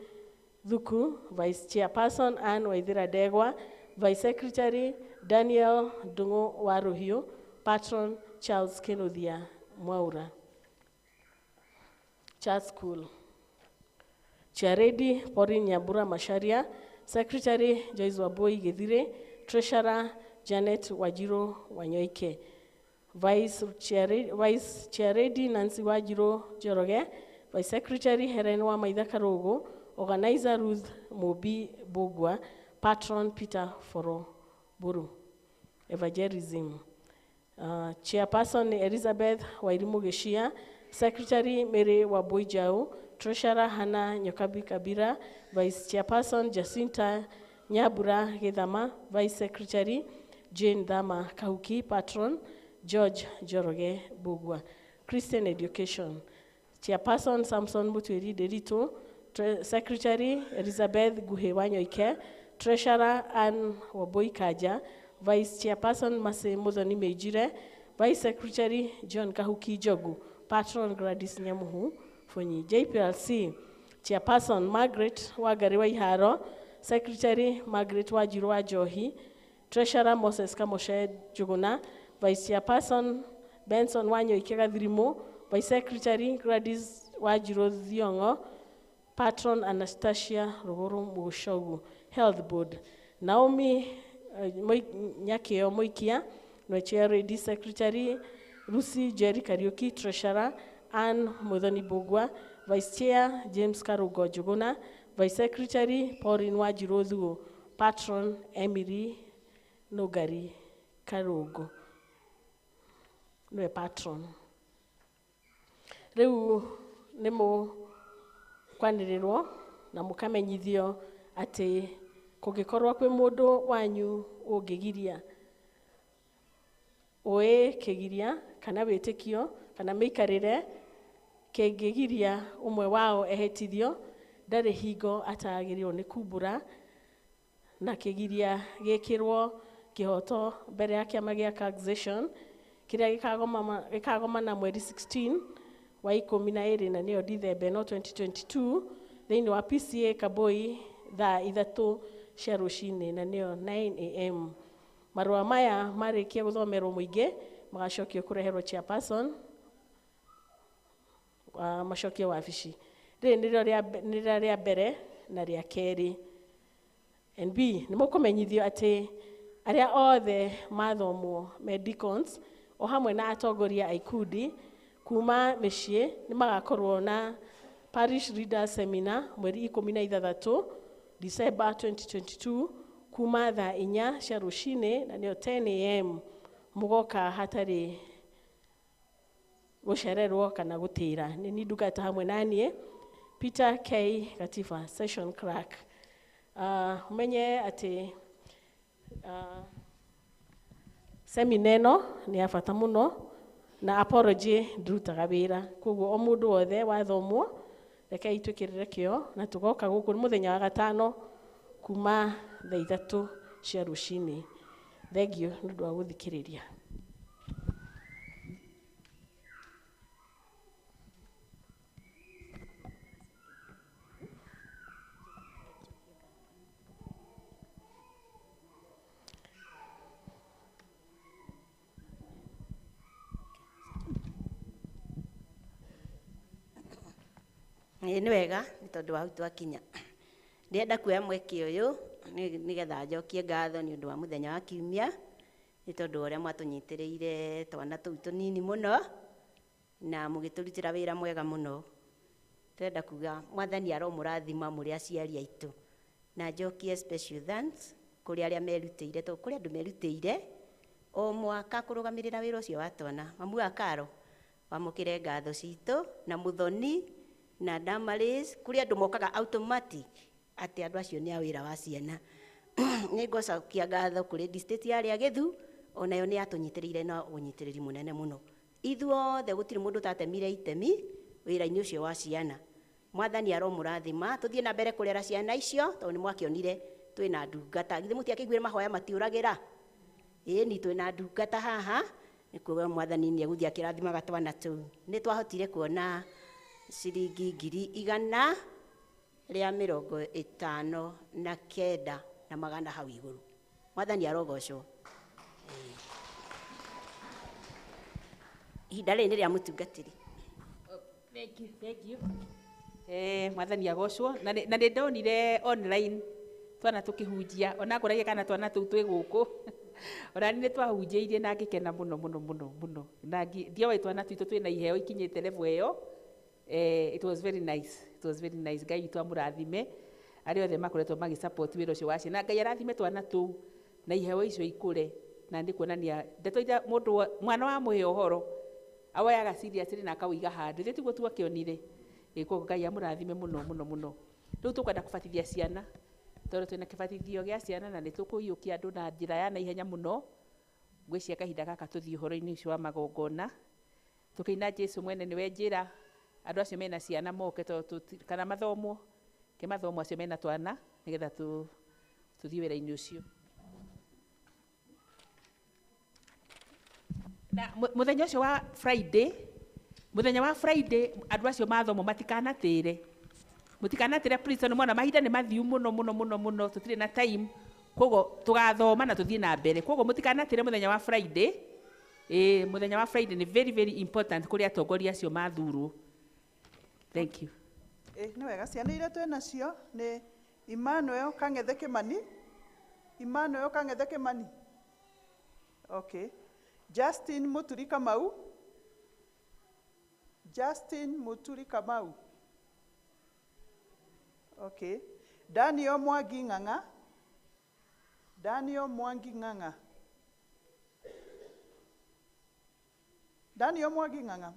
Dhuku, Vice Chairperson Anne Waithira Degwa, Vice Secretary Daniel Dungo Waruhio, Patron Charles Kenodia Mwaura. Church School. Chair Lady Pauline Nyambura Masharia, Secretary Joyce Waboi Githire, Treasurer Janet Wajiro Wanyoike, Vice Chair Lady Nancy Wajiro Joroge, Vice Secretary Helen Wamaitha Karogo, Organizer Ruth Mobi Bogwa, Patron Peter Foro Buru. Evangelism. Chairperson Elizabeth Wairimu Geshia, Secretary Mary Waboi Jau, Treasurer Hannah Nyokabi Kabira, Vice Chairperson Jacinta Nyabura Githama, Vice Secretary Jane Dama Kahuki, Patron George Joroge Bogwa. Christian Education. Chairperson Samson Mutweri Derito, Secretary Elizabeth Guhewanyoike, Treasurer Anne Waboi Kaja, Vice Chairperson Mase Modoni Mejire, Vice Secretary John Kahuki Jogu, Patron Gladys Nyamuhu Fonyi. JPLC. Chairperson Margaret Wagariwa Iharo, Secretary Margaret Wajiro Wajohi, Treasurer Moses Kamoshe Juguna, Vice Chairperson Benson Wanyoike Gathirimo, Vice Secretary Gladys Wajiro Ziongo, Patron Anastasia Rogoro Mushogu. Health Board. Naomi Nyakeo Moikia, no Chair Lady Secretary Lucy Jerry Kariuki, Treasurer Anne Modoni Bogwa, Vice Chair James Karugo Juguna, Vice Secretary Pauline Wajiro Dhuo, Patron Emily Nogari Karugo. No Patron. Reu nemo kwanirirwo na mukamenyithio ati kugikorwa kwi mundu wanyu ungigiria kigiria kana witikio kana mikarire kengigiria umwe wao ehetithio ndari hingo atagirirwo ni kumbura na kigiria gikirwo kihoto mbere ya kiama gia accusation kiria gikagomana mweri 16 wa 12 na niyo Dithemba 2022 thiini wa pceakambuichurch thaa 3 cia rucini na niyo 9 am. Marua maya marikia guthomerwo muingi magacokio kureherwo chairperson macokio wabici. Rĩrĩ nĩrĩo rĩa mbere na rĩa kerĩ. NB nĩ mũkũmenyithio atĩ arĩa othe mathomwo medicons o hamwe na atongoria a ikundi kuma mĩciĩ nĩ magakorwo na Parish Leaders Seminar mweri 16 December 2022 kuma thaa 4 cia rucini na nĩyo 10 am mugoka hatarĩ gũcererwo kana gũtĩra. Nĩ niĩ ndungata hamwe naniĩ Peter K. Gatiba, Session Clerk. Umenye atĩ seminar ĩno nĩ ya bata mũno na apology ndutaga wĩra. Koguo o mũndũ wothe wathomwo reke itwĩkĩrĩre kĩo na tũgoka gũkũ nĩ mũthenya wa gatano kuma thaa 3 cia rucini. Thengio nĩ ũndũ wa gũthikĩrĩria. Nĩ wega nĩ tondũ wa twakinya. Ndĩrenda kuoya mweke ũyũ nĩgetha njokie ngatho nĩ ũndũ wa mũthenya wa kiumia nĩ tondũ ũrĩa mwatũnyitĩrĩire twana tũu tũnini mũno na mũgĩtũrutĩra wĩra mwega mũno. Tũrenda kuga Mwathani aromũrathima mũrĩ aciari aitũ, na njokie special thanks kũrĩ arĩa merutĩire, tondũ kũrĩ andũ merutĩire o mwaka kũrũgamĩrĩra wĩra ũcio wa twana. Mamu wa Karo wamũkĩre ngatho citũ, na Mũthoni na Damaris, kũrĩ andũ mokaga automatic atĩ andũ acio nĩ a wĩra wa ciana. Nĩ ngũcokia ngatho kũrĩ district ya Gĩthu, onayo nĩ yatũnyitĩrĩire na ũnyitĩrĩri mũnene mũno. Ithuothe gũtirĩ mũndũ ũtatemire itemi wĩra-inĩ ũcio wa ciana. Mwathani aromũrathima, tũthiĩ na mbere kũrera ciana icio, tondũ nĩ mwakĩonire twĩna ndungata. Githĩ mũtiakĩiguire mahoya matiũragĩra? Ĩni twĩna ndungata haha, nĩ kuuga Mwathani nĩ egũthiĩ akĩrathimaga twana tũu. Nĩ twahotire kuona ciringi 159 hau igũrũ. Mwathani arogocwo. Ihinda rĩrĩ nĩ rĩa mũtungatĩri. Thank you. Mwathani agocwo, na nĩ ndonire online twana tũkĩhunjia, ona ngũragia kana twana tũu twĩ gũkũ. Ona nĩ twahunjĩirie na ngĩkena mũno. Na ndiowĩ twana tuitũ twĩna iheo ikinyĩte level ĩyo. It was very nice. Ngai witũ amũrathime. Arĩa othe makoretwo magĩsupport wĩra ũcio wa ciana. Ngai arathime twana tũu na iheo icio ikũre. Na nĩ kuonania ndeto ita mũndũ mwana wa mũhe ũhoro awoyaga seriously na akawĩiga handũ. Ithuĩ tiguo twakĩonire. Koguo Ngai amũrathime mũno. Rĩu tũkwenda kũbatithia ciana. Tondũ twĩna kĩbatithio gĩa ciana na nĩ tũkũiyũkia andũ na njĩra ya naihenya mũno. Ngwĩciria kahinda gaka tũthiĩ ũhoro-inĩ ũcio wa magongona. Tũkĩina Jesũ mwene nĩwe njĩra. Andũ acio mena ciana moke kana mathomo. Mathomo acio mena twana nĩgetha tũthiĩ wĩra-inĩ ũcio. Na mũthenya ũcio wa Friday andũ acio mathomo mutikanatĩre please, nĩ mwana mahinda nĩ mathiu mũno, tũtirĩ na time, koguo tũgathoma na tũthiĩ na mbere. Koguo mutikanatĩre mũthenya wa Friday. Mũthenya wa Friday nĩ very important kũrĩ atongoria acio mathurwo. Thank you. Nĩ wega ciana iria twĩ nacio nĩ Emmanuel Kang'ethe Kĩmani. Okay. Justin Muturi Kamau. Okay. Daniel Mwangi Ng'ang'a.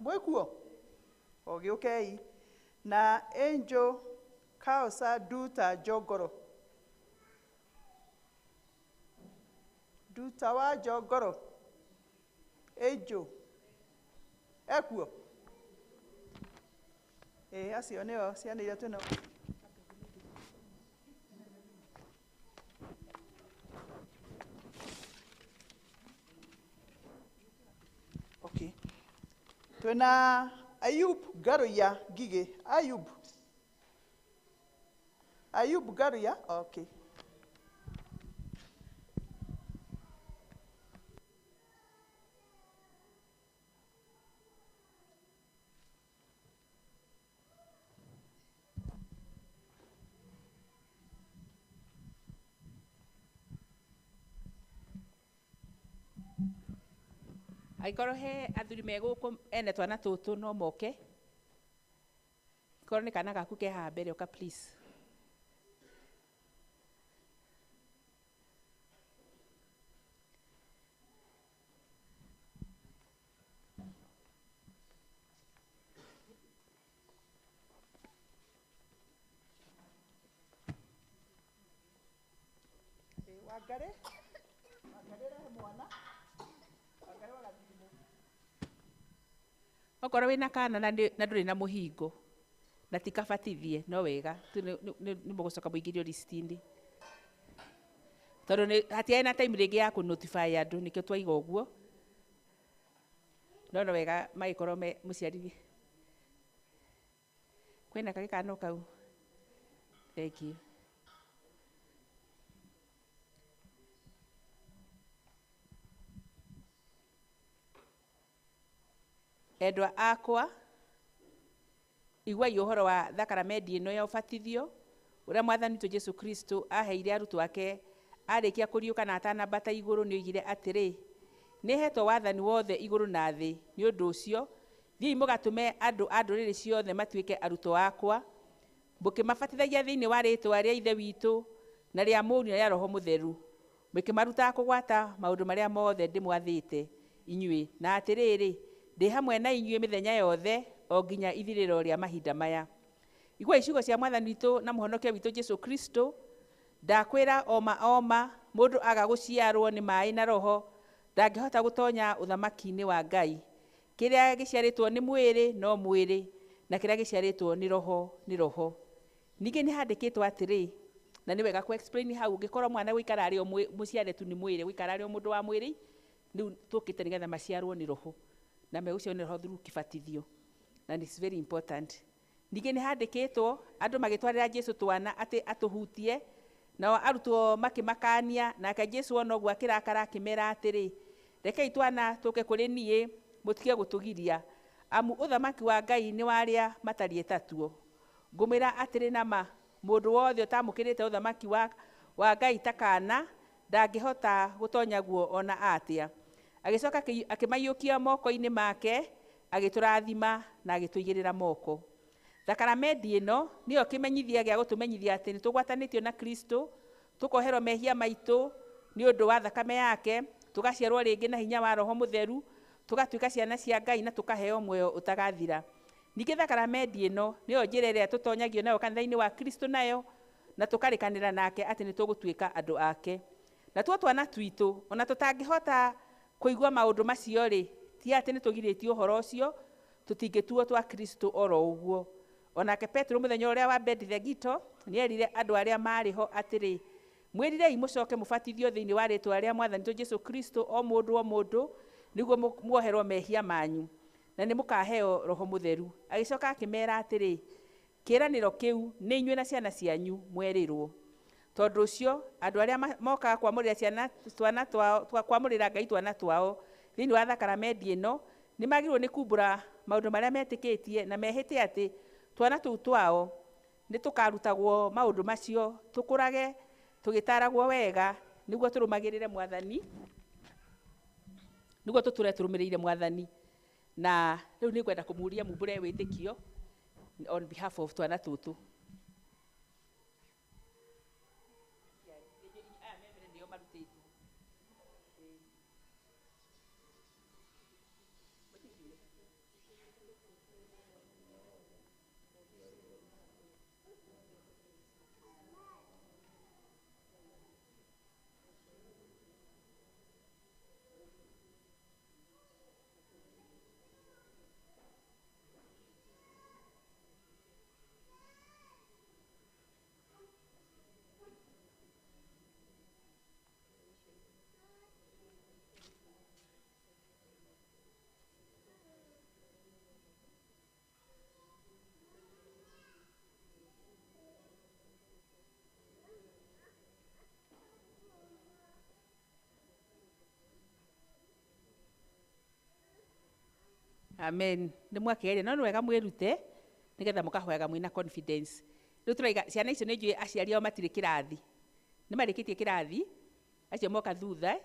Mwĩkuo? Ũgĩũkei. Na Angel Kaosa Duta wa Jogoro. Angel. Ekuo? Acio nĩo ciana iria twĩna. Okay. Twĩna Ayub Garuya Ngigĩ. Ayub Garuya. Okay. Aikorwo he athuri me gũkũ ene twana tũtũ no moke. Korwo nĩ kana gaku ke haha mbere oka please. Wangare mwana. Okorwo wĩna kana na ndũrĩ na mũhingo na tikabatithie no wega nĩ mũgũcoka mũingĩrio list-inĩ, tondũ hatiarĩ na time rĩngĩ ya kũ-notify andũ, nĩkĩo twaiga ũguo. No wega magĩkorwo mũciarithie. Kwĩna gagĩkano kau. Thank you. Endwa akwa, iguai ũhoro wa thakramenti ĩno ya ũbatithio ũrĩa Mwathani witũ Jesũ Kristo aheire arutwo ake arĩkia kũriũka na atanambata igũrũ. Nĩ oigire atĩrĩ, nĩhetwo wathani wothe igũrũ na thĩ. Nĩ ũndũ ũcio thiĩi mũgatũme andũ a ndũrĩrĩ ciothe matuĩke arutwo akwa, mũkĩmabatithagia thĩinĩ wa rĩĩtwa rĩa Ithe witũ na rĩa Mũriũ na rĩa Roho Mũtheru, mũkĩmarutaga kũgwata maũndũ marĩa mothe ndĩmwathĩte inyuĩ, na atĩrĩrĩ, ndĩ hamwe na inyuĩ mĩthenya yothe o nginya ithirĩro rĩa mahinda maya. Igua iciugo cia Mwathani witũ na mũhonokia witũ Jesũ Kristo. Ndakwĩra oma mũndũ aga gũciarwo nĩ maaĩ na roho ndangĩhota gũtonya ũthamaki-inĩ wa Ngai. Kĩrĩa gĩciarĩtwo nĩ mwĩrĩ no mwĩrĩ, na kĩrĩa gĩciarĩtwo nĩ roho nĩ roho. Ningĩ nĩ handĩkĩtwo atĩrĩ, na nĩ wega ku-explain hau, ũngĩkorwo mwana gũikara arĩ o mũciare tu nĩ mwĩrĩ, gũikara arĩ o mũndũ wa mwĩrĩ, rĩu tũkĩte nĩgetha maciarwo nĩ roho, na megũciarwo nĩ roho through kĩbatithio, na it's very important. Ningĩ nĩ handĩkĩtwo andũ magĩtwarĩra Jesũ twana atĩ atũhutie, nao arutwo makĩmakania, nake Jesũ ona ũguo akĩrakara akĩmera atĩrĩ, rekei twana tũke kũrĩ niĩ, mũtige gũtũgiria, amu ũthamaki wa Ngai nĩ warĩa matariĩ tatuo. Ngũmwĩra atĩrĩ nama, mũndũ wothe ũtamũkĩrĩte ũthamaki wa Ngai ta kana ndangĩhota gũtonya guo ona atĩa. Agĩcoka akĩmaiyũkia moko-inĩ make, agĩtũrathima na agĩtũigĩrĩra moko. Thakaramendi ĩno nĩyo kĩmenyithia gĩa gũtũmenyithia atĩ nĩ tũgwatanĩtio na Kristo, tũkoherwo mehia maitũ nĩ ũndũ wa thakame yake, tũgaciarwo rĩngĩ na hinya wa Roho Mũtheru, tũgatuĩka ciana cia Ngai na tũkaheo muoyo ũtagathira. Ningĩ thakaramendi ĩno nĩyo njĩra ĩrĩa tũtonyagio nayo kanitha-inĩ wa Kristo nayo, na tũkarĩkanĩra nake atĩ nĩ tũgũtuĩka andũ ake. Na tuo twana twitũ, ona tũtangĩhota kũigua maũndũ macio-rĩ, ti atĩ nĩ tũgirĩtio ũhoro ũcio, tũtingĩtuo twa Kristo oro ũguo. Onake Petro mũthenya ũrĩa wa Bendithegito nĩ erire andũ arĩa marĩ ho atĩrĩ, mwĩrirei mũcoke mũbatithio thĩinĩ wa rĩĩtwa rĩa Mwathani witũ Jesũ Kristo o mũndũ nĩguo muoherwo mehia manyu, na nĩ mũkaheo Roho Mũtheru. Agĩcoka akĩmera atĩrĩ, kĩĩranĩro kĩu nĩ inyuĩ na ciana cianyu mwerirwo. Tondũ ũcio andũ arĩa mokaga kwamũrĩra Ngai twana twao thĩinĩ wa thakaramendi ĩno nĩ magĩrĩirwo nĩ kumbũra maũndũ marĩa metĩkĩtie na mehĩte atĩ twana tũu twao nĩ tũkarutagwo maũndũ macio, tũkũrage tũgĩtaragwo wega nĩguo tũrũmagĩrĩre Mwathani, nĩguo tũtũre tũrũmĩrĩire Mwathani. Na rĩu nĩ ngwenda kũmũria mumbũre wĩtĩkio on behalf of twana tũtũ. Amen. Nĩ mwakĩgeria, no nĩ wega mwĩrute nĩgetha mũkahoyaga mwĩna confidence. Rĩu tũraiga ciana icio nĩ njũĩ aciari ao matirĩ kĩrathi. Nĩ marĩkĩtie kĩrathi? Acio moka thutha.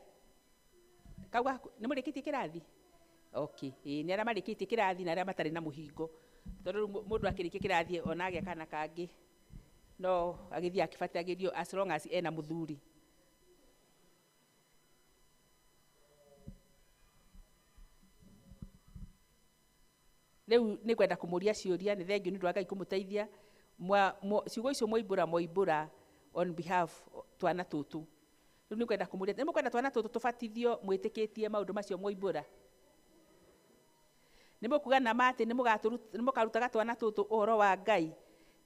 Kauga nĩ mũrĩkĩtie kĩrathi? Okay. Nĩ arĩa marĩkĩtie kĩrathi na arĩa matarĩ na mũhingo. Tondũ mũndũ akĩrĩkia kĩrathi ona agĩa kana kangĩ no agĩthiĩ akĩbatagĩrio as long as ena mũthuri. Rĩu nĩ kwenda kũmũria ciũria, nĩ thengiũ nĩ ũndũ wa Ngai kũmũteithia. Ciugo icio moimbũra on behalf twana tũtũ. Rĩu nĩ kwenda kũmũria, nĩ mũkwenda twana tũtũ tũbatithio mwĩtĩkĩtie maũndũ macio moimbũra? Nĩ mũkuga nama atĩ nĩ mũkarutaga twana tũtũ ũhoro wa Ngai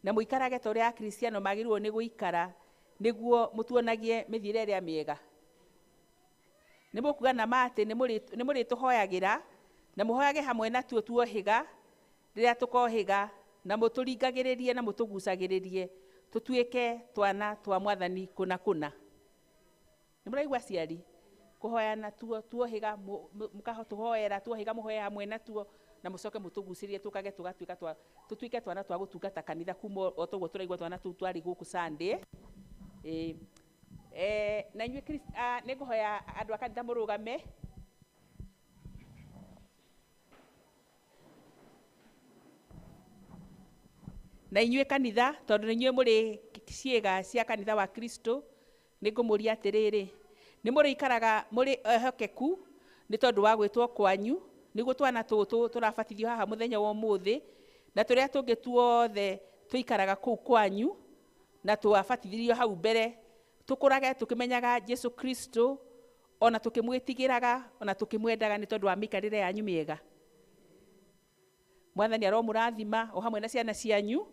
na mũikarage ta ũrĩa akristiano magĩrĩirwo nĩ gũikara nĩguo mũtuonagie mĩthiĩre ĩrĩa mĩega? Nĩ mũkuga nama atĩ nĩ mũrĩtũhoyagĩra na mũhoyage hamwe na tuo tuohĩga rĩrĩa tũkohĩga na mũtũringagĩrĩrie na mũtũgucagĩrĩrie tũtuĩke twana twa Mwathani kũna kũna. Nĩ mũraigua aciari? Kũhoyana tuo tuohĩga, mũkatũhoera tuohĩga mũhoye hamwe na tuo na mũcoke mũtũgucĩrĩrie tũkage tũtuĩke twana twa gũtungata kanitha kuma o toguo tũraigua twana tũu twarĩ gũkũ Sunday. Na inyuĩ nĩ ngũhoya andũ a kanitha mũrũgame na inyuĩ kanitha tondũ inyuĩ mũrĩ ciĩga cia kanitha wa Kristo nĩngũmũria atĩrĩrĩ nĩ mũrĩikaraga mũrĩ ehokeku nĩ tondũ wa gwĩtwo kwanyu nĩguo twana tũtũ tũrabatithio haha mũthenya wa ũmũthĩ na tũrĩa tũngĩ tuothe tũikaraga kũu kwanyu na twabatithirio hau mbere tũkũrage tũkĩmenyaga Jesu Kristo ona tũkĩmwĩtigĩraga ona tũkĩmwendaga nĩ tondũ wa mĩikarĩre yanyu mĩega. Mwathani aromũrathima o hamwe na ciana cianyu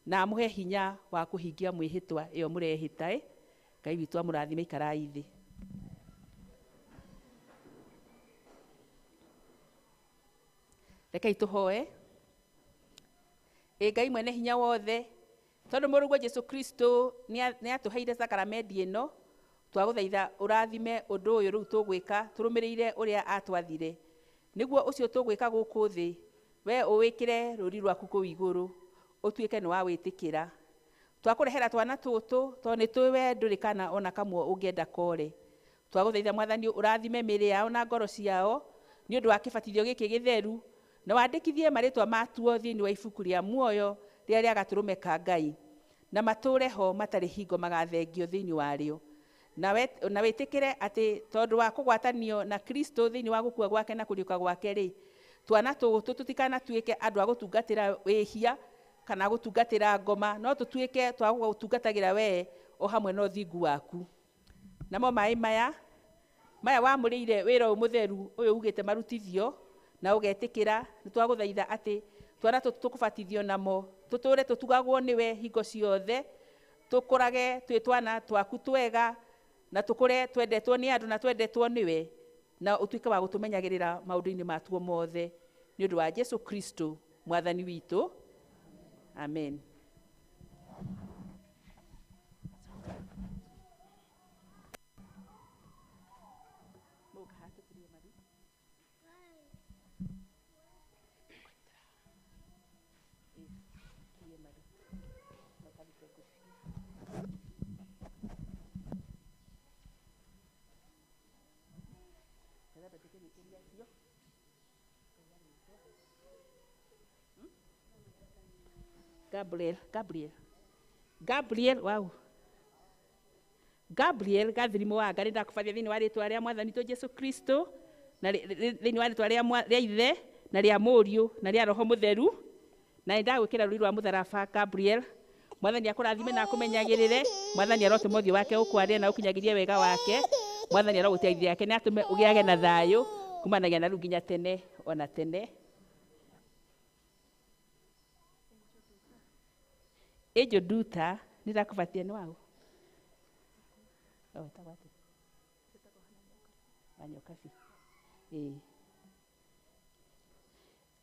na amũhe hinya wa kũhingia mwĩhĩtwa ĩyo mũrehĩta. Ngai witũ amũrathime, ikarai thĩ. Rekei tũhoe. Ngai mwene hinya wothe, tondũ mũrũguo Jesu Kristo nĩ atũheire sakramendi ĩno, twagũthaitha ũrathime ũndũ ũyũ rĩu tũgwĩka tũrũmĩrĩire ũrĩa atwathire, nĩguo ũcio tũgwĩka gũkũ thĩ we ũwĩkĩre rũri rwaku kũu igũrũ ũtuĩke nĩ wa wĩtĩkĩra. Twakũrehera twana tũtũ tondũ nĩ tũĩ ndũrĩ kana ona kamwe ũngĩenda kore. Twagũthaitha Mwathani ũrathime mĩĩrĩ yao na ngoro ciao nĩ ũndũ wa kĩbatithio gĩkĩ gĩtheru, na wandĩkithie marĩtwa matuo thĩinĩ wa ibuku rĩa muoyo rĩrĩa rĩa Gatũrũme ka Ngai, na matũre ho matarĩ hingo magathengio thĩinĩ warĩo. Na wĩtĩkĩre atĩ tondũ wa kũgwatanio na Kristo thĩinĩ wa gũkua gwake na kũriũka gwake rĩ, twana tũtũ tũtikanatuĩke andũ a gũtungatĩra wĩhia kana gũtungatĩra ngoma, no tũtuĩke twa gũtungatagĩra we o hamwe na ũthingu waku. Namo maĩ maya wamũrĩire wĩra ũyũ mũtheru ũyũ ugĩte marutithio na ũgetĩkĩra, nĩ twagũthaitha atĩ twana tũtũ tũkũbatithio namo tũtũre tũtugagwo nĩwe hingo ciothe, tũkũrage twĩ twana twaku twega na tũkũre twendetwo nĩ andũ na twendetwo nĩwe, na ũtuĩke wa gũtũmenyagĩrĩra maũndũ-inĩ matuo mothe nĩ ũndũ wa Jesu Kristo Mwathani witũ. Amen. Gabriel, wow. Gabriel gathirimo wa Ngai ndakubathia thĩinĩ wa rĩtwa rĩa Mwathani witũ Jesu Kristo na thĩinĩ wa rĩtwa rĩa Ithe na rĩa Mũriũ na rĩa Roho Mũtheru, na ndagwĩkĩra rũri rwa mũtharaba. Gabriel, Mwathani akũrathime na akũmenyagĩrĩre, Mwathani arotũma ũthiũ wake ũkwarie na ũkinyagirie wega wake, Mwathani arogũteithia yake na atũme ũgĩage na thayũ kumanagia na rĩu nginya tene ona tene. Ejo duta nĩndakũbatia nĩ waũ? Tawati. Wanyokabi.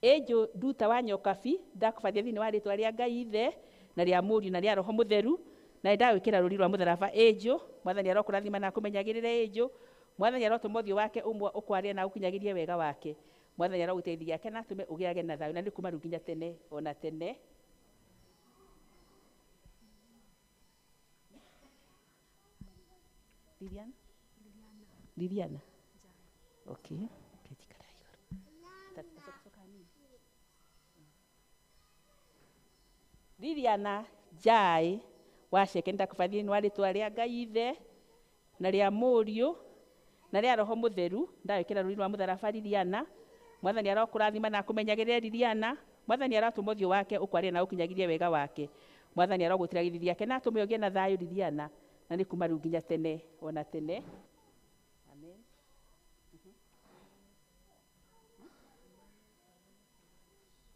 Ejo duta wanyokabi ndakũbatia thĩinĩ wa rĩtwa rĩa Ngai Ithe na rĩa Mũriũ na rĩa Roho Mũtheru, na ndagwĩkĩra rũri rwa mũtharaba. Ejo, Mwathani arokũrathima na akũmenyagĩrĩre. Ejo, Mwathani arotũma ũthiũ wake ũmwe ũkwarie na ũkinyagirie wega wake, Mwathani arogũteithia yake na atũme ũgĩage na thayũ na nĩ kuma rĩu nginya tene ona tene. Liliana. Okay. Liliana Jai waceke ndakũbathia thĩinĩ wa rĩtwa rĩa Ngai Ithe na rĩa Mũriũ na rĩa Roho Mũtheru, ndagwĩkĩra rũri rwa mũtharaba. Liliana, Mwathani arokũrathima na akũmenyagĩrĩre. Liliana, Mwathani arotũma ũthiũ wake ũkwarie na ũkinyagirie wega wake, Mwathani arogũtiragĩria yake na atũme ũgĩe na thayũ. Liliana, na nĩ kuma rĩu nginya tene ona tene. Amen.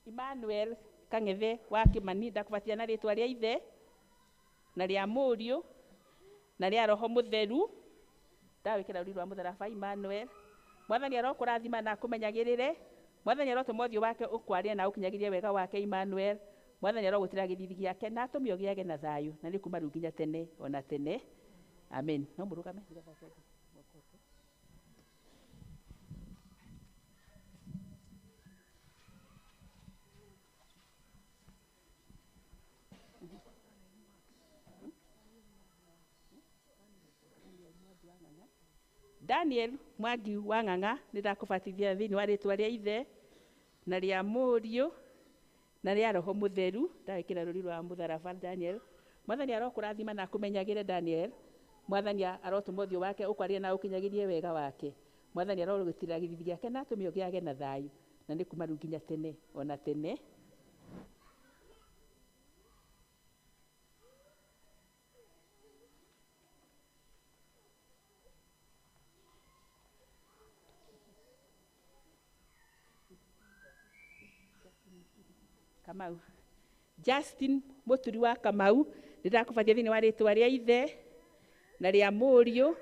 Emmanuel Kang'ethe wa Kĩmani ndakũbatia na rĩtwa rĩa Ithe na rĩa Mũriũ na rĩa Roho Mũtheru, ndagwĩkĩra rũri rwa mũtharaba. Emmanuel, Mwathani arokũrathima na akũmenyagĩrĩre, Mwathani arotũma ũthiũ wake ũkwarie na ũkinyagirie wega wake. Emmanuel, Mwathani arogũtiragĩria yake na atũme ũgĩage na thayũ na nĩ kuma rĩu nginya tene ona tene. Amen. No mũrũgame. Daniel Mwangi wa Ng'ang'a nĩndakũbatithia thĩinĩ wa rĩtwa rĩa Ithe na rĩa Mũriũ na rĩa roho mũtheru ndagĩkĩra rũri rwa mũtharaba Daniel. Mwathani arokũrathima na akũmenyagĩre Daniel. Mwathani arotũma ũthiũ wake ũkwarie na ũkinyagĩrie wega wake. Mwathani arogũtiragĩrithia gĩake na atũme ũgĩage na thayũ, na nĩ kuma rĩu nginya tene ona tene. Kamau. Justin mũturi wa Kamau, ndĩrakũbatia thĩinĩ wa rĩtwa rĩa Ithe na rĩa Mũriũ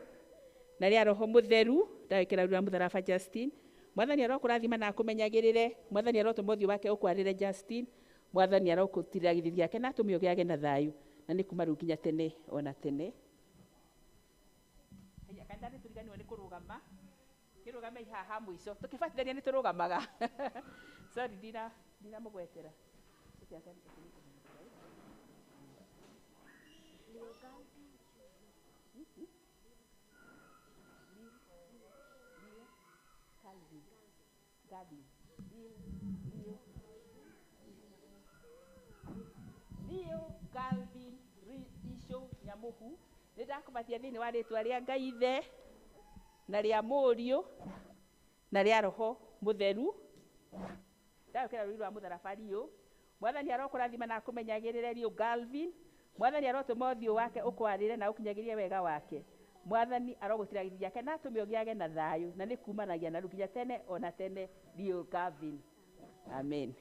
na rĩa Roho Mũtheru, ndagĩkĩra rũri rwa mũtharaba Justin. Mwathani arokũrathima na akũmenyagĩrĩre. Mwathani arotũma ũthiũ wake ũkwarĩre Justin. Mwathani arogũtiragĩrithia gĩake na atũme ũgĩage na thayũ, na nĩ kuma rĩu nginya tene ona tene. Kanitha nĩ tũriganĩirwo nĩ kũrũgama. Kĩrũgame haha mũico. Tũkĩbatithania nĩ tũrũgamaga. Sorry, ndinamũgwetera. Galvin Isho Nyamuhu, nĩndakũbatia thĩinĩ wa rĩtwa rĩa Ngai Ithe na rĩa Mũriũ na rĩa Roho Mũtheru, ndagĩkĩra rũri rwa mũtharaba Riũ. Mwathani arokũrathima na akũmenyagĩrĩre Riũ Galvin. Mwathani arotũma ũthiũ wake ũkwarĩre na ũkinyagĩrie wega wake. Mwathani arogũtiragĩrithia gĩake na atũme ũgĩage na thayũ, na nĩ kumanagia na rĩu nginya tene ona tene. Riũ Galvin. Amen.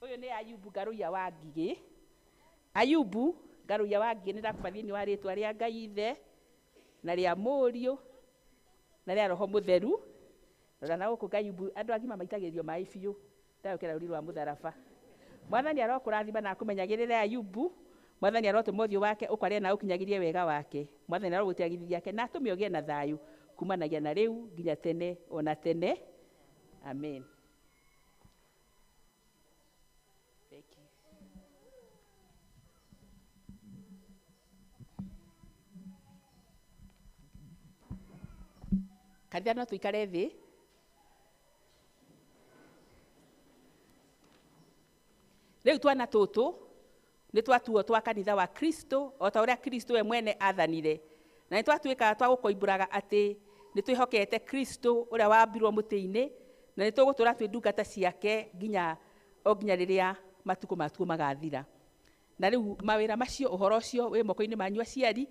Ũyũ nĩ Ayubu Ngaruya wa Ngigĩ. Ayubu Ngaruya wa Ngigĩ, nĩndakũbatia thĩinĩ wa rĩtwa rĩa Ngai Ithe na rĩa Mũriũ na rĩa Roho Mũtheru. Rora na gũkũ Ayubu andũ agima maitagĩrĩrio maĩ biũ, ndagĩkĩra rũri rwa mũtharaba. Mwathani arokũrathima na akũmenyagĩrĩre Ayubu. Mwathani arotũma ũthiũ wake ũkwarie na ũkinyagĩrie wega wake. Mwathani arogũtiragĩrithia gĩake na atũme ũgĩe na thayũ, kumanagia na rĩu nginya tene ona tene. Amen. Kanitha no tũikare thĩ. Rĩu twana tũtũ nĩ twatuo twa kanitha wa Kristo, o ta ũrĩa Kristo we mwene athanire, na nĩ twatuĩkaga twa gũkoimbũraga atĩ nĩ twĩhokete Kristo ũrĩa wambirwo mũtĩ-inĩ, na nĩ tũgũtũra twĩ ndungata ciake nginya rĩrĩa matukũ matuo magathira. Na rĩu mawĩra macio, ũhoro ũcio wĩ moko-inĩ manyu aciari,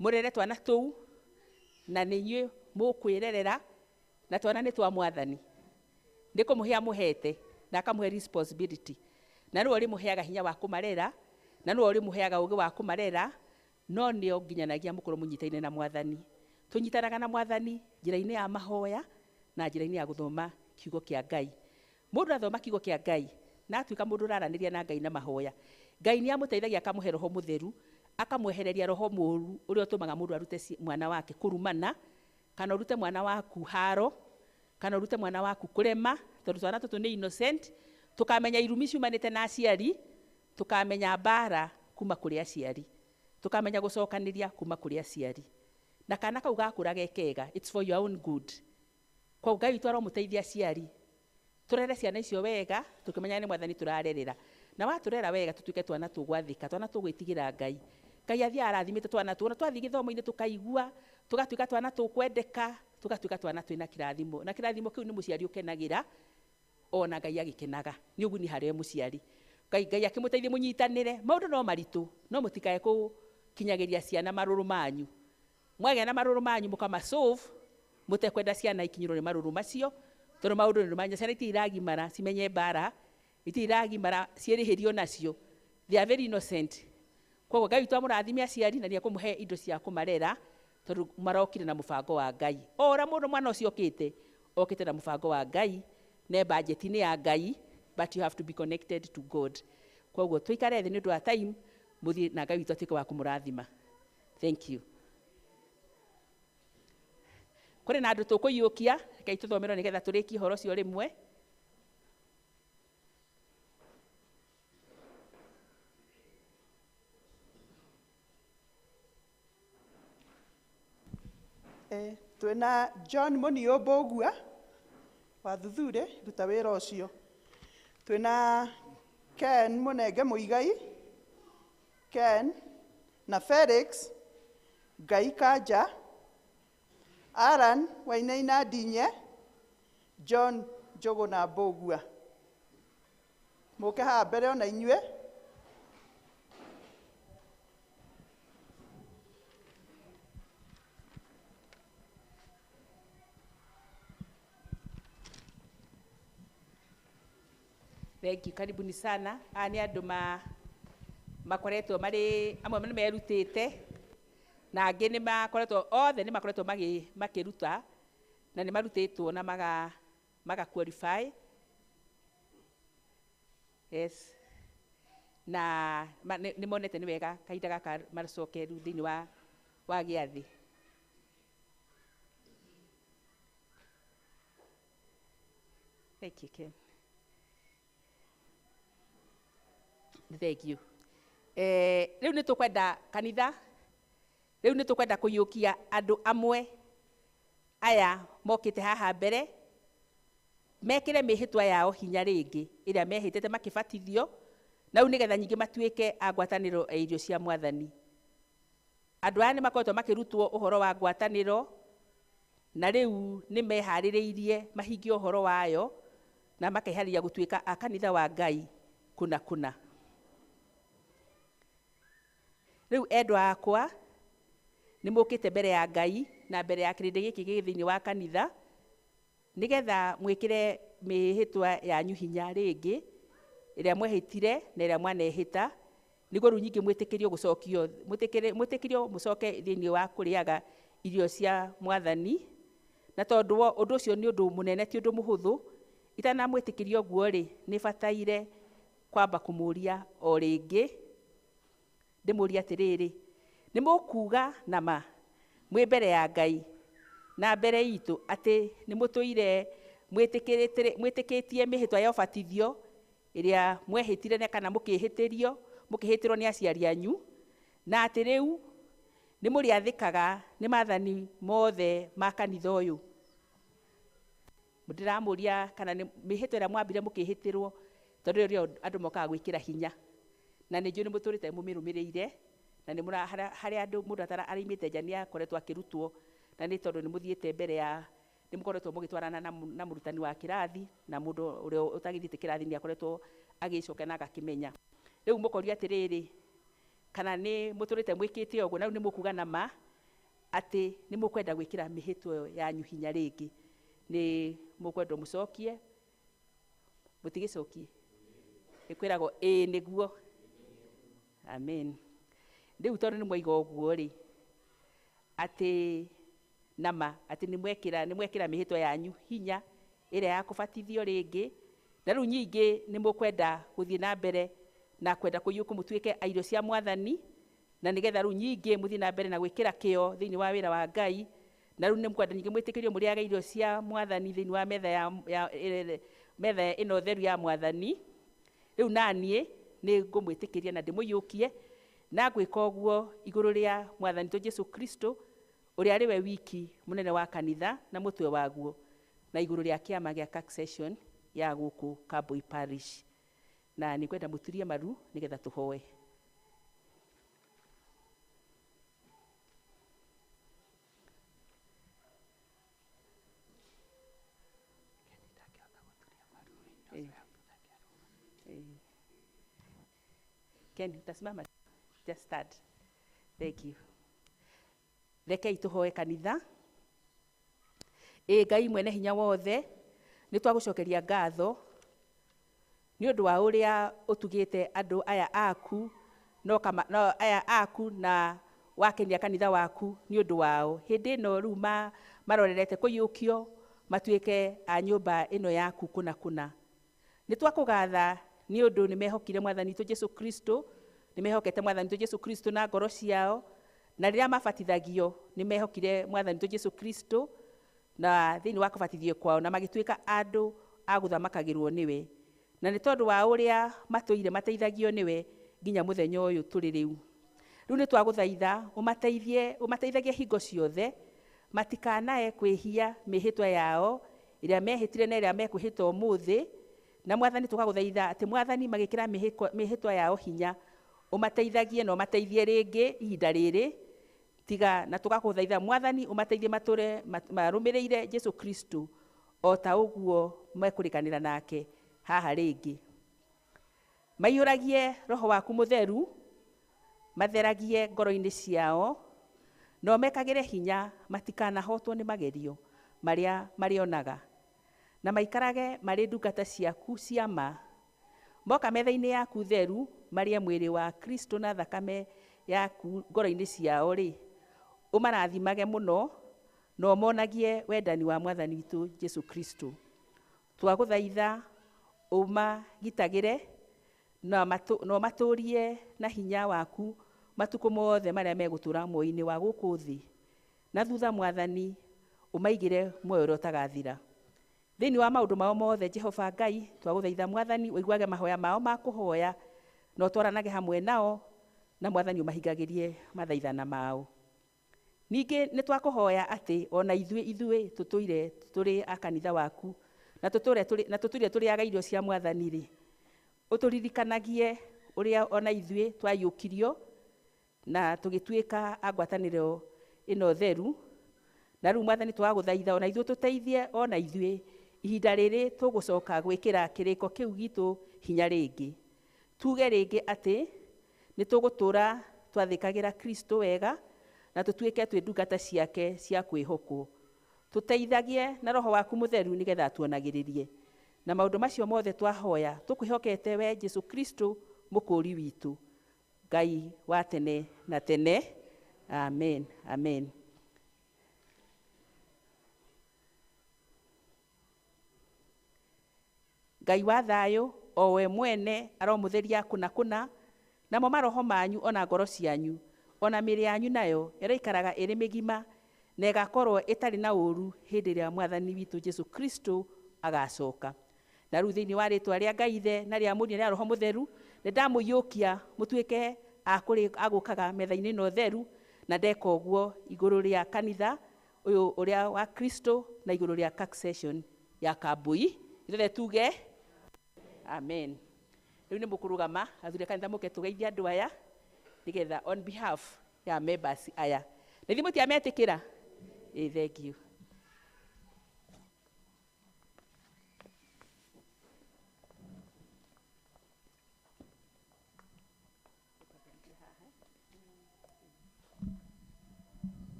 mũrere twana tũu, na nĩ inyuĩ mũkwĩrerera, na twana nĩ twa Mwathani. Nĩ kũmũhe amũhete na akamũhe responsibility, na nĩwe ũrĩmũheaga hinya wa kũmarera, na nĩwe ũrĩmũheaga ũũgĩ wa kũmarera, no nĩo nginyanagia mũkorwo mũnyitaine na Mwathani. Tũnyitanaga na Mwathani njĩra-inĩ ya mahoya na njĩra-inĩ ya gũthoma kiugo kĩa Ngai. Mũndũ athoma kiugo kĩa Ngai na atuĩka mũndũ ũraranĩria na Ngai na mahoya, Ngai nĩ amũteithagia akamũhe Roho Mũtheru, akamwehereria roho mũũru ũrĩa ũtũmaga mũndũ arute mwana wake kũrumana, kana ũrute mwana waku haro, kana ũrute mwana waku kũrema, tondũ twana tũtũ nĩ innocent. Tũkamenya irumi ciumanĩte na aciari, tũkamenya mbara kuma kũrĩ aciari, tũkamenya gũcokanĩria kuma kũrĩ aciari, na kana kau gakũra ge kega, it's for your own good. Kwa Ngai witũ aromũteithia aciari, tũrere ciana icio wega, tũkĩmenya nĩ Mwathani tũrarerera, na watũrera wega tũtuĩke twana tũgwathĩka, twana tũgwĩtigĩra Ngai. Ngai athiaga arathimĩte twana tũ, na twathiĩ gĩthomo-inĩ tũkaigua, tũgatuĩka twana tũkwendeka, tũgatuĩka twana twĩna kĩrathimo, na kĩrathimo kĩu nĩ mũciari ũkenagĩra, ona Ngai agĩkenaga. Nĩ ũguni harĩ mũciari. Ngai akĩmũteithia mũnyitanĩre. Maũndũ no maritũ, no mũtikae gũkinyagĩria ciana marũrũ manyu. Mwagĩa na marũrũ manyu mũkamasolve, mũtekwenda ciana ikinyĩrwo nĩ marũrũ macio, tondũ maũndũ nĩ manya. Ciana itiragimara cimenye mbara, itiragimara ciĩrĩhĩrio nacio. They are very innocent. Koguo Ngai witũ amũrathime aciari, na nĩ ekũmũhe indo cia kũmarera, tondũ marokire na mũbango wa Ngai. O ũrĩa mũndũ mwana ũcio okĩte na mũbango wa Ngai, ne budget-inĩ ya Ngai, but you have to be connected to God. Koguo tũikare thĩ nĩ ũndũ wa time, mũthiĩ na Ngai witũ atuĩke wa kũmũrathima. Thank you. Kũrĩ na andũ tũkũiyũkia, rekei tũthomerwo nĩgetha tũrĩkie ũhoro ũcio rĩmwe. Twĩna John Mũniũmbũ ũgua wa Thuthure, ruta wĩra ũcio. Twĩna Ken Mũnenge Mũigai, Ken na Felix Ngai Kanja, Alan Wainaina Ndinye, John Njogo na Mbũgua. Mũke haha mbere ona inyuĩ. Thank you, karibuni sana. Aya nĩ andũ makoretwo marĩ amwe nĩ merutĩte na angĩ nĩ makoretwo othe nĩ makoretwo makĩruta na nĩ marutĩtwo na maga qualify. Yes. Na nĩ monete nĩ wega kahinda gaka macoke rĩu thĩinĩ wa gĩathĩ. Thank you, Ken. Thank you. Rĩu nĩ tũkwenda kanitha, rĩu nĩ tũkwenda kũiyũkia andũ amwe aya mokĩte haha mbere mekĩre mĩhĩtwa yao hinya rĩngĩ ĩrĩa mehĩtĩte makĩbatithio na rĩu nĩgetha nyingĩ matuĩke a ngwatanĩro ya irio cia Mwathani. Andũ aya nĩ makoretwo makĩrutwo ũhoro wa ngwatanĩro na rĩu nĩ meharĩrĩirie mahingie ũhoro wayo na makeharĩria gũtuĩka a kanitha wa Ngai kuna kuna. Rĩu endwa akwa nĩ mũkĩte mbere ya Ngai na mbere ya kĩrĩndĩ gĩkĩ gĩ thĩinĩ wa kanitha nĩgetha mwĩkĩre mĩhĩtwa yanyu hinya rĩngĩ ĩrĩa mwehĩtire na ĩrĩa mwanehĩta nĩguo rĩu nyingĩ mwĩtĩkĩrio gũcokio mwĩtĩkĩrio mũcoke thĩinĩ wa kũrĩaga irio cia Mwathani. Na tondũ ũndũ ũcio nĩ ũndũ mũnene ti ũndũ mũhũthũ, itanamwĩtĩkĩrio ũguo rĩ nĩ bataire kwamba kũmũria o rĩngĩ ndĩmũria atĩrĩrĩ, nĩ mũkuga nama mwĩ mbere ya Ngai na mbere itũ atĩ nĩ mũtũire mwĩtĩkĩtie mĩhĩtwa ya ũbatithio ĩrĩa mwehĩtire kana mũkĩhĩtĩrwo nĩ aciari anyu na atĩ rĩu nĩ mũrĩathĩkaga nĩ maathani mothe ma kanitha ũyũ. Ndĩramũria kana nĩ mĩhĩtwa ĩrĩa mwambire mũkĩhĩtĩrwo tondũ rĩo andũ mokaga gwĩkĩra hinya na nĩ njũĩ nĩ mũtũrĩte mũmĩrũmĩrĩire na nĩ harĩa andũ mũndũ araimĩte nja nĩ akoretwo akĩrutwo na nĩ tondũ nĩ mũthiĩte mbere ya nĩ mũkoretwo mũgĩtwarana na mũrutani wa kĩrathi na mũndũ ũrĩa ũtagĩthiĩte kĩrathi nĩ akoretwo agĩcoka na agakĩmenya. Rĩu mũkoria atĩrĩrĩ kana nĩ mũtũrĩte mwĩkĩte ũguo na rĩu nĩ mũkuga nama atĩ nĩ mũkwenda gwĩkĩra mĩhĩtwa yanyu hinya rĩngĩ. Nĩ mũkwenda mũcokie mũtigĩcokie ĩkwĩragwo ĩĩ nĩguo. Amen. Rĩu tondũ nĩ mwaiga ũguo rĩ atĩ nama atĩ nĩ mwekĩra mĩhĩtwa yanyu hinya ĩrĩa ya kũbatithio rĩngĩ na rĩu nyingĩ nĩ mũkwenda gũthiĩ na mbere na kwenda kũiyũka mũtuĩke a irio cia Mwathani na nĩgetha rĩu nyingĩ mũthiĩ na mbere na gwĩkĩra kĩo thĩinĩ wa wĩra wa Ngai na rĩu nĩ mũkwenda nyingĩ mwĩtĩkĩrio mũrĩage irio cia Mwathani thĩinĩ wa metha ĩno theru ya Mwathani. Rĩu naniĩ nĩ ngũmwĩtĩkĩria na ndĩmũiyũkie na gwĩka ũguo igũrũ rĩa Mwathani witũ Jesũ Kristo ũrĩa arĩ we wiki mũnene wa kanitha na mũtwe waguo na igũrũ rĩa kĩama gĩa Succession ya gũkũ Kambui Parish. Na nĩ kwenda mũturie maru nĩgetha tũhoe. Ken, utasimama? Just start. Thank you. Rekei tũhoe kanitha. Ngai mwene hinya wothe nĩ twagũcokeria ngatho nĩ ũndũ wa ũrĩa ũtugĩte andũ aya aku na wakenia kanitha waku nĩ ũndũ wao. Hĩndĩ ĩno rĩu marorerete kũiyũkio matuĩke a nyũmba ĩno yaku kuna kuna. Nĩ twakũgatha nĩ ũndũ nĩ mehokire Mwathani witũ Jesũ Kristo, nĩ mehokete Mwathani witũ Jesũ Kristo na ngoro ciao na rĩrĩa mabatithagio nĩ mehokire Mwathani witũ Jesũ Kristo na thĩinĩ wa kũbatithio kwao na magĩtuĩka andũ a gũthamakagĩrwo nĩwe. Na nĩ tondũ wa ũrĩa matũire mateithagio nĩwe nginya mũthenya ũyũ tũrĩ rĩu. Rĩu nĩ twagũthaitha ũmateithagie hingo ciothe matikanae kwĩhia mĩhĩtwa yao ĩrĩa mehĩtire na ĩrĩa mekwĩhĩta ũmũthĩ, na Mwathani tũgagũthaitha atĩ Mwathani magĩkĩra mĩhĩtwa yao hinya, ũmateithagie na ũmateithie rĩngĩ ihinda rĩrĩ, tiga na tũgakũthaitha Mwathani ũmateithie matũre marũmĩrĩire Jesu Kristo o ta ũguo mekũrĩkanĩra nake haha rĩngĩ. Maiyũragie Roho waku mũtheru, matheragie ngoro-inĩ ciao, na ũmekagĩre hinya matikanahotwo nĩ magerio marĩa marĩonaga, na maikarage marĩ ndungata ciaku cia ma. Moka metha-inĩ yaku theru marĩe mwĩrĩ wa Kristo na thakame yaku ngoro-inĩ ciao rĩ, ũmarathimage mũno na ũmonagie wendani wa Mwathani witũ Jesu Kristo. Twagũthaitha ũmagitagĩre na ũmatũrie na hinya waku matukũ mothe marĩa megũtũra muoyo-inĩ wa gũkũ thĩ, na thutha Mwathani ũmaigĩre muoyo ũrĩa ũtagathira. Thĩinĩ wa maũndũ mao mothe, Jehova Ngai, twagũthaitha Mwathani ũiguage mahoya mao ma kũhoya na ũtwaranage hamwe nao, na Mwathani ũmahingagĩrie mathaithana mao. Ningĩ nĩ twakũhoya atĩ ona ithuĩ tũtũire tũrĩ a kanitha waku na tũtũire tũrĩ aga irio cia Mwathani rĩ, ũtũririkanagie ũrĩa ona ithuĩ twayũkirio na tũgĩtuĩka a ngwatanĩro ĩno theru, na rĩu Mwathani twagũthaitha ona ithuĩ tũteithie ona ithuĩ ihinda rĩrĩ tũgũcoka gwĩkĩra kĩrĩko kĩu gitũ hinya rĩngĩ. Tuge rĩngĩ atĩ nĩ tũgũtũra twathĩkagĩra Kristo wega na tũtuĩke twĩ ndungata ciake cia kwĩhokwo. Tũteithagie na Roho waku mũtheru nĩgetha tuonagĩrĩrie. Na maũndũ macio mothe twahoya tũkwĩhokete we Jesu Kristo mũkũũri witũ, Ngai wa tene na tene. Amen. Amen. Ngai wa thayũ o we mwene aromũtheria kũna namo maroho manyu ona ngoro cianyu ona mĩĩrĩ yanyu nayo ĩraikaraga ĩrĩ mĩgima na ĩgakorwo ĩtarĩ na ũũru hĩndĩ ĩrĩa Mwathani witũ Jesu Kristo agacoka. Na rĩu thĩinĩ wa rĩĩtwa rĩa Ngai ithe na rĩa Mũriũ na rĩa Roho mũtheru, nĩ ndamũiyũkia mũtuĩke agũkaga metha-inĩ ĩno theru, na ndeka ũguo igũrũ rĩa kanitha ũyũ ũrĩa wa Kristo na igũrũ rĩa succession ya Kambui. Ithuothe tuge amen. Rĩu nĩ mũkũrũgama athure kanitha mũke tũgeithie andũ aya nĩgetha on behalf ya members aya. Na ithuĩ mũtiametĩkĩra? Thank you.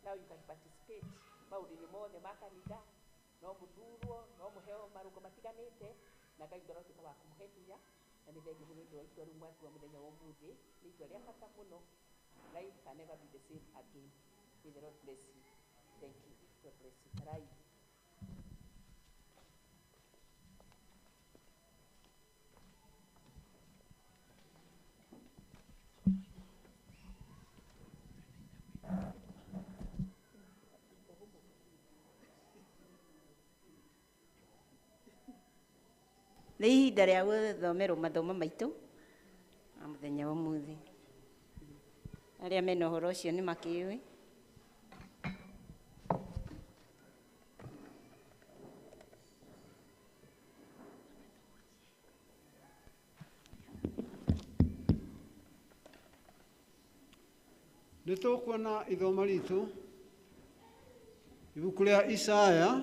Now you can participate maũndũ-inĩ mothe ma kanitha, no mũthurwo, no mũheo marũngo matiganĩte, na Ngai ndaratuĩka wa kũmũhe hinya, na nĩ thengiũ mũno nĩ ũndũ wa itua rĩu mwatua mũthenya wa ũmũthĩ, nĩ itua rĩa bata mũno. Life can never be the same again. May the Lord bless you. Thank you. God bless you. Right. Nĩ ihinda rĩa gũthomerwo mathomo maitũ ma mũthenya wa ũmũthĩ. Arĩa mena ũhoro ũcio nĩ makĩũĩ. Nĩ tũkuona ithomo ritũ ibuku rĩa Isaia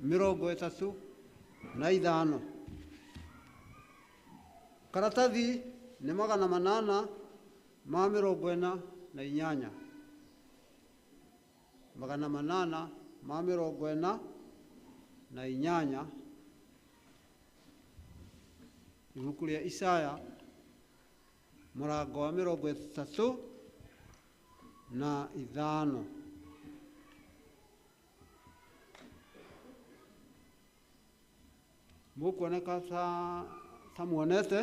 35. Karatathi nĩ 848. 848. Ibuku rĩa Isaia mũrango wa 35. Mũkuoneka ta muonete,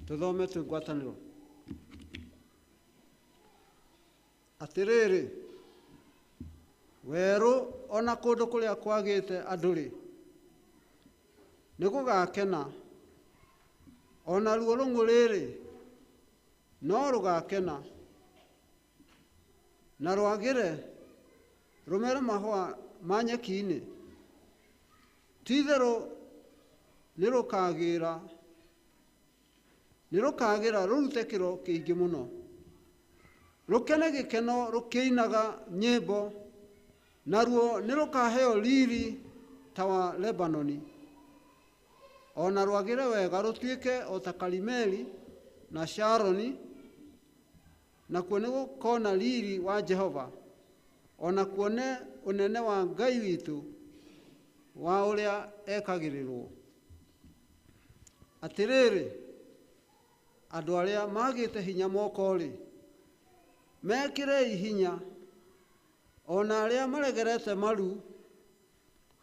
tũthome twĩ ngwatanĩro. Atĩrĩrĩ, werũ ona kũndũ kũrĩa kwagĩte andũ-rĩ, nĩ gũgakena, ona ruo rũng'ũrĩ-rĩ, no rũgakena, na rwagĩre rũmere mahũa ma nyeki-inĩ. Ti-itherũ nĩ rũkagĩra rũrute kĩro kĩingĩ mũno, rũkene gĩkeno rũkĩinaga nyĩmbo, naruo nĩ rũkaheo riri ta wa Lebanoni. Ona rwagĩre wega rũtuĩke o ta Karimeli na Sharoni, nakuo nĩ gũkona riri wa Jehova, ona kuone ũnene wa Ngai witũ wa ũrĩa ekagĩrĩrwo. Atĩrĩrĩ, andũ arĩa magĩte hinya moko-rĩ, mekĩrei hinya, ona arĩa maregerete maru,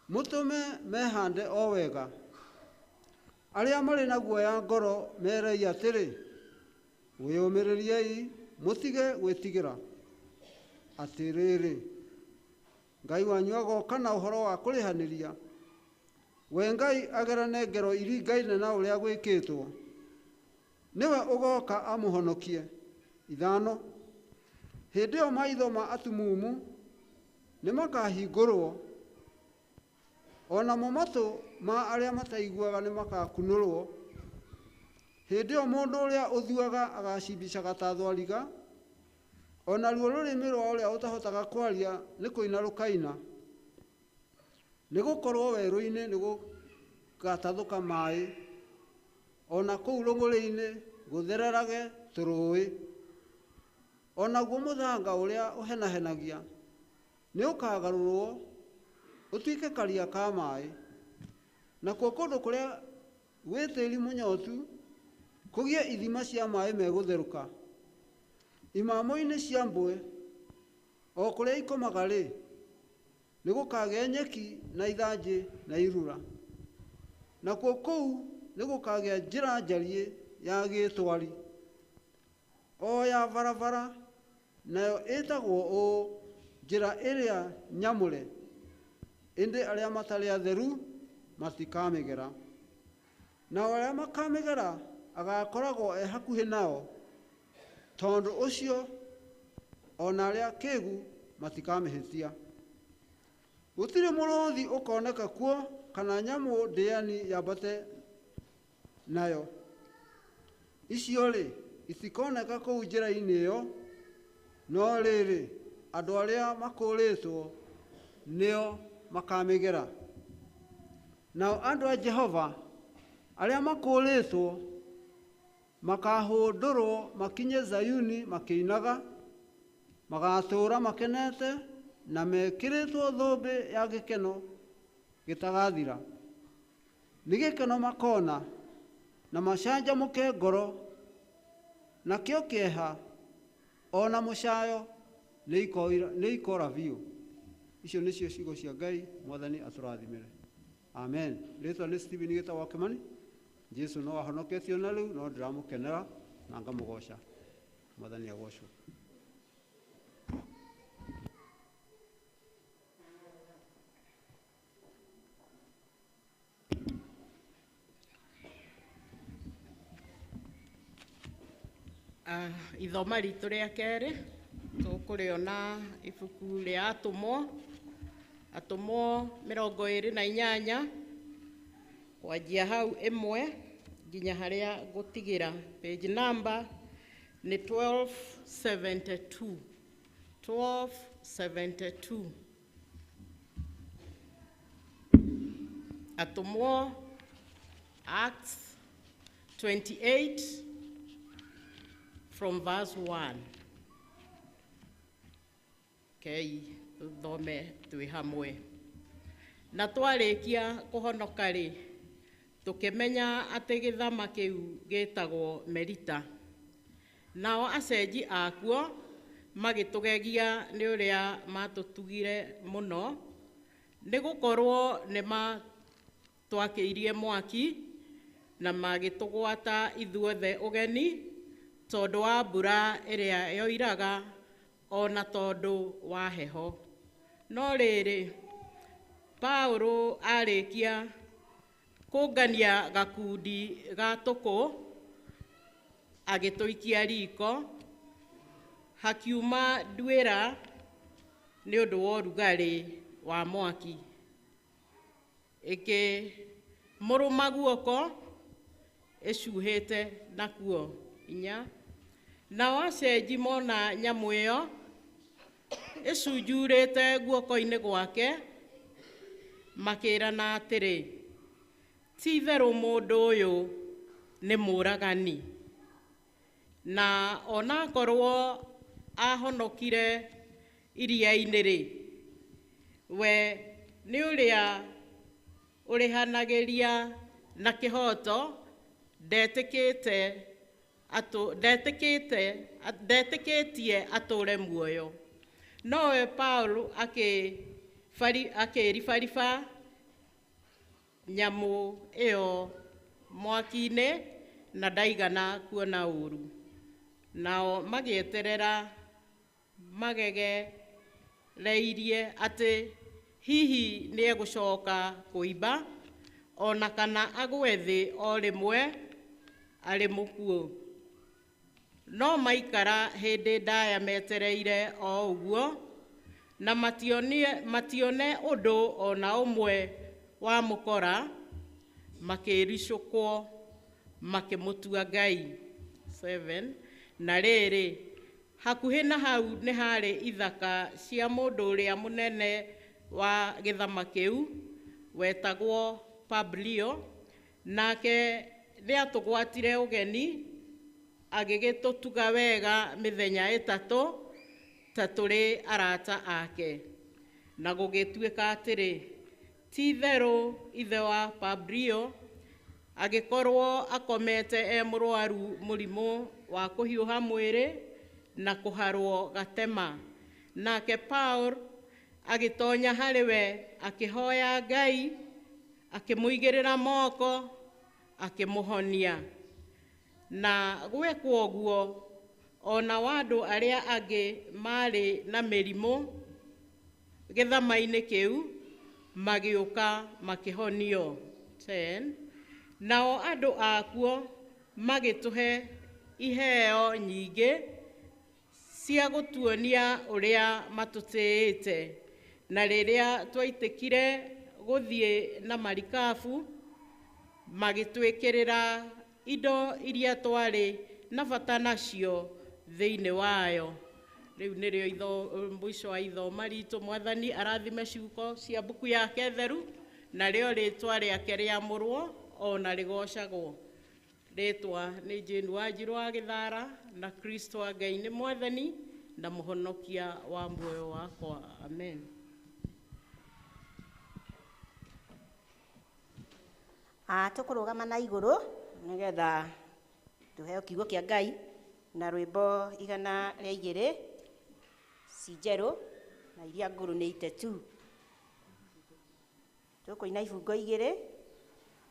mũtũme mehande o wega. Arĩa marĩ na guoya ngoro merei atĩrĩ, wĩyũmĩrĩriei, mũtige gwĩtigĩra. Atĩrĩrĩ, Ngai wanyu agoka na ũhoro wa kũrĩhanĩria. We Ngai agerane ngero iringaine na ũrĩa gwĩkĩtwo. Nĩwe ũgoka amũhonokie. 5. Hĩndĩ ĩyo maitho ma atumumu nĩ makahingũrwo, onamo matũ ma arĩa mataiguaga nĩ makakunũrwo. Hĩndĩ ĩyo mũndũ ũrĩa ũthuaga agacimbicaga ta thwariga, ona ruo rũrĩmĩ rwa ũrĩa ũtahotaga kwaria nĩ kũina rũkaina. Nĩ gũkorwo werũ-inĩ nĩ gũgatathũka maaĩ, ona kũu rũng'ũrĩ-inĩ gũthererage tũrũĩ. Onaguo mũthanga ũrĩa ũhenahenagia nĩ ũkagarũrwo ũtuĩke karia ka maaĩ. Nakuo kũndũ kũrĩa gwĩ tĩĩri mũnyotu kũgĩe ithima cia maaĩ megũtherũka. Imamo-inĩ cia mbwe o kũrĩa ikomaga-rĩ, nĩ gũkagĩa nyeki na ithanjĩ na irura. Nakuo kũu nĩ gũkagĩa njĩra njariĩ ya gĩtwari, o ya barabara, nayo ĩtagwo ũũ, njĩra ĩrĩa nyamũre, ĩndĩ arĩa matarĩ atheru matikamĩgera. Nao arĩa makamĩgera agakoragwo e hakuhĩ nao, tondũ ũcio ona arĩa kĩĩgu matikamĩhĩtia. Gũtirĩ mũrũũthi ũkoneka kuo kana nyamũ ndĩani yambate nayo. Icio-rĩ itikoneka kũu njĩra-inĩ ĩyo, no rĩrĩ andũ arĩa makũũrĩtwo nĩo makamĩgera. Nao andũ a Jehova arĩa makũũrĩtwo makahũndũrwo makinye Zayuni makĩinaga, magatũũra makenete na mekĩrĩtwo thũmbĩ ya gĩkeno gĩtagathira. Nĩ gĩkeno makona na macanjamũke ngoro, nakĩo kĩeha ona mũcayo nĩ ikora biũ. Icio nĩcio ciugo cia Ngai. Mwathani atũrathimĩre. Amen. Rĩtwa nĩ Stephen Gĩtagwo Kĩmani. Jesu no ahonoketio na rĩu, no ndĩramũkenera na ngamũgoca. Mwathani agocwo. Ithoma ritũ rĩa kerĩ tũkũrĩona ibuku rĩa atũmwo 28 kwanjia hau 1 nginya harĩa gũtigĩra. Page number nĩ 1272. Atũmwo, Acts 28 from verse 1. Kei, thome twĩ hamwe. Na twarĩkia kũhonoka-rĩ, tũkĩmenya atĩ gĩthama kĩu gĩtagwo Merita. Nao acenji akuo magĩtũgegia nĩ ũrĩa matũtugire mũno, nĩ gũkorwo nĩ matwakĩirie mwaki na magĩtũgwata ithuothe ũgeni tondũ wa mbura ĩrĩa yoiraga ona tondũ wa heho. No rĩrĩ, Paũlũ arĩkia kũngania gakundi ga tũkũ, agĩtũikia riko, hakiuma nduĩra nĩ ũndũ wa ũrugarĩ wa mwaki. Ĩkĩmũrũma guoko, ĩcuhĩte nakuo hinya. Nao acenji mona nyamũ ĩyo ĩcunjurĩte guoko-inĩ gwake, makĩrana atĩrĩ, ti-itherũ mũndũ ũyũ nĩ mũũragani. Na ona akorwo ahonokire iria-inĩ-rĩ, we nĩ ũrĩa ũrĩhanagĩria na kĩhoto, ndetĩkĩtie atũũre muoyo. Nowe Paũlũ akĩribariba nyamũ ĩyo mwaki-inĩ na ndaigana kuona ũũru. Nao magĩeterera magegereirie atĩ hihi nĩ egũcoka kũimba, ona kana agwe thĩ o rĩmwe arĩ mũkuũ. No maikara hĩndĩ ndaya metereire o ũguo, na matione ũndũ ona ũmwe wa mũkora, makĩricũkwo makĩmũtua Ngai. 7. Na rĩrĩ, hakuhĩ na hau nĩ harĩ ithaka cia mũndũ ũrĩa mũnene wa gĩthama kĩu, wetagwo Publio, nake nĩ atũgwatire ũgeni, agĩgĩtũtuga wega mĩthenya ĩtatũ, ta tũrĩ arata ake. Na gũgĩtuĩka atĩrĩ, ti-itherũ ithe wa Publio agĩkorwo akomete mũrwaru mũrimũ wa kũhiũha mwĩrĩ na kũharwo gatema. Nake Paũlũ agĩtonya harĩ we, akĩhoya Ngai, akĩmũigĩrĩra moko, akĩmũhonia. Na gwekwo ũguo, ona wa andũ arĩa angĩ marĩ na mĩrimũ gĩthama-inĩ kĩu magĩũka makĩhonio. 10. Nao andũ akuo magĩtũhe iheo nyingĩ cia gũtuonia ũrĩa matũtĩĩte. Na rĩrĩa twaitĩkire gũthiĩ na marikabu, magĩtwĩkĩrĩra indo iria twarĩ na bata nacio thĩinĩ wayo. Rĩu nĩrĩo mũico wa ithoma ritũ. Mwathani arathime ciugo cia mbuku yake theru, narĩo rĩtwa rĩake rĩamũrwo ona rĩgocagwo. Rĩtwa nĩ Jane Wanjirũ wa Gĩthara, na Kristo wa Ngai nĩ Mwathani na mũhonokia wa muoyo wakwa. Amen. Tũkũrũgama na igũrũ nĩgetha tũheo kiugo kĩa Ngai na rwĩmbo 102 ci njerũ na iria ngũrũ nĩ itetu. Tũkũina ibungo 2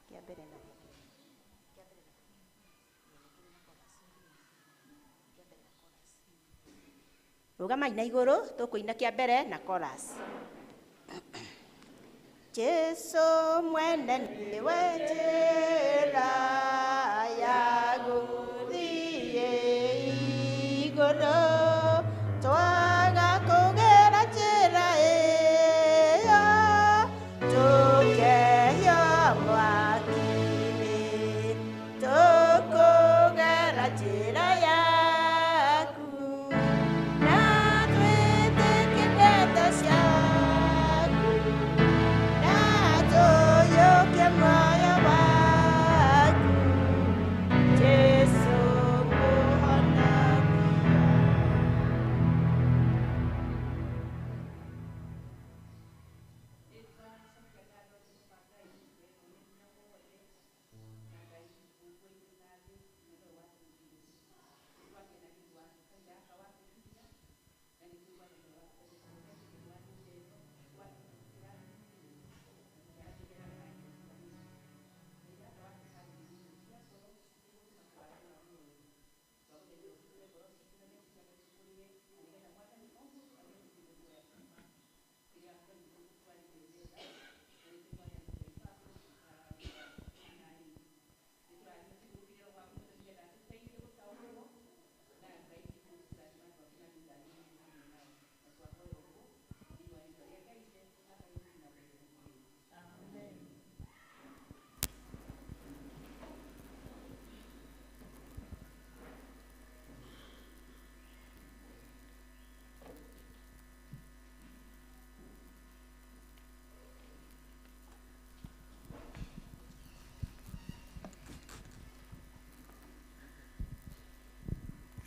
kĩa mbere na rũgamai na igũrũ, tũkũina kĩa mbere na chorus. Jesu mwene niwe njĩra ya gũthiĩ igũrũ, twaga kũgera njĩra ĩyo, tũkehio mwaki-inĩ, tũkũgera njĩra yaku, na twĩtĩkĩre ndeto ciaku, na tũyũke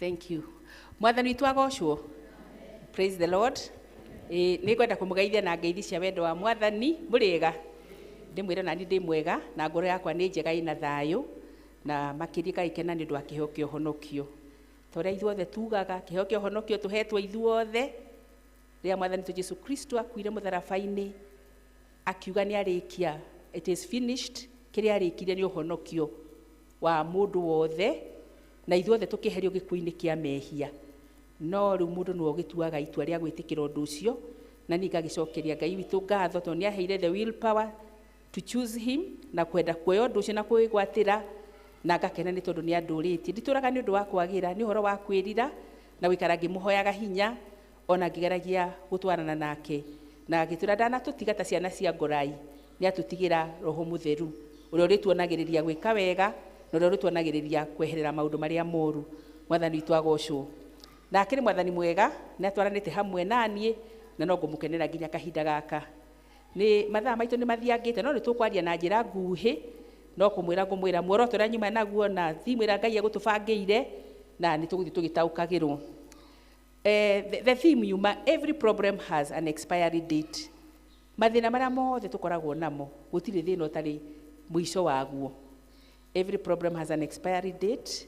Thank you. Mwathani witũ agocwo. Praise the Lord. Nĩ ngwenda kũmũgeithia na ngeithi cia wendo wa Mwathani. Mũrĩega. Ndĩmwĩre nani ndĩ mwega na ngoro yakwa nĩ njega ina thayũ na makĩria gaikena nĩ ũndũ wa kĩheo kĩa ũhonokio. Ta ũrĩa ithuothe tugaga kĩheo kĩa ũhonokio tũhetwo ithuothe rĩrĩa Mwathani witũ Jesu Kristo akuire mũtharaba-inĩ akiuga nĩ arĩkia, it is finished. Kĩrĩa arĩkire nĩ ũhonokio wa mũndũ wothe na ithuothe tũkĩeherio gĩkuũ-inĩ kĩa mehia. No rĩu mũndũ nĩwe ũgĩtuaga itua rĩa gwĩtĩkĩra ũndũ ũcio na niĩ ngagĩcokeria Ngai witũ ngatho tondũ nĩ aheire the will power to choose him na kwenda kuoya ũndũ ũcio na kwĩgwatĩra na ngakena nĩ tondũ nĩ andũrĩtie. Nditũraga nĩ ũndũ wa kwagĩra, nĩ ũhoro wa kwĩrira na gũikara ngĩmũhoyaga hinya ona ngĩgeragia gũtwarana nake na ngĩtwĩra ndanatũtiga ta ciana cia ngorai, nĩ atũtigĩra Roho Mũtheru ũrĩa ũrĩtuonagĩrĩria gwĩka wega na ũrĩa ũrĩtuonagĩrĩria kweherera maũndũ marĩa moru. Mwathani witũ agocwo. Na akĩrĩ Mwathani mwega nĩ atwaranĩte hamwe naniĩ na no ngũmũkenera nginya kahinda gaka. Nĩ mathaa maitũ nĩ mathiangĩte no nĩ tũkwaria na njĩra nguhĩ, no ngũmwĩra muoroto ũrĩa nyuma naguo na thimũ ĩrĩa Ngai egũtũbangĩire na nĩ tũgũthiĩ tũgĩtaũkagĩrwo. The theme yuma, every problem has an expiry date. Mathĩna marĩa mothe tũkoragwo namo gũtirĩ thĩna ũtarĩ mũico waguo. Every problem has an expiry date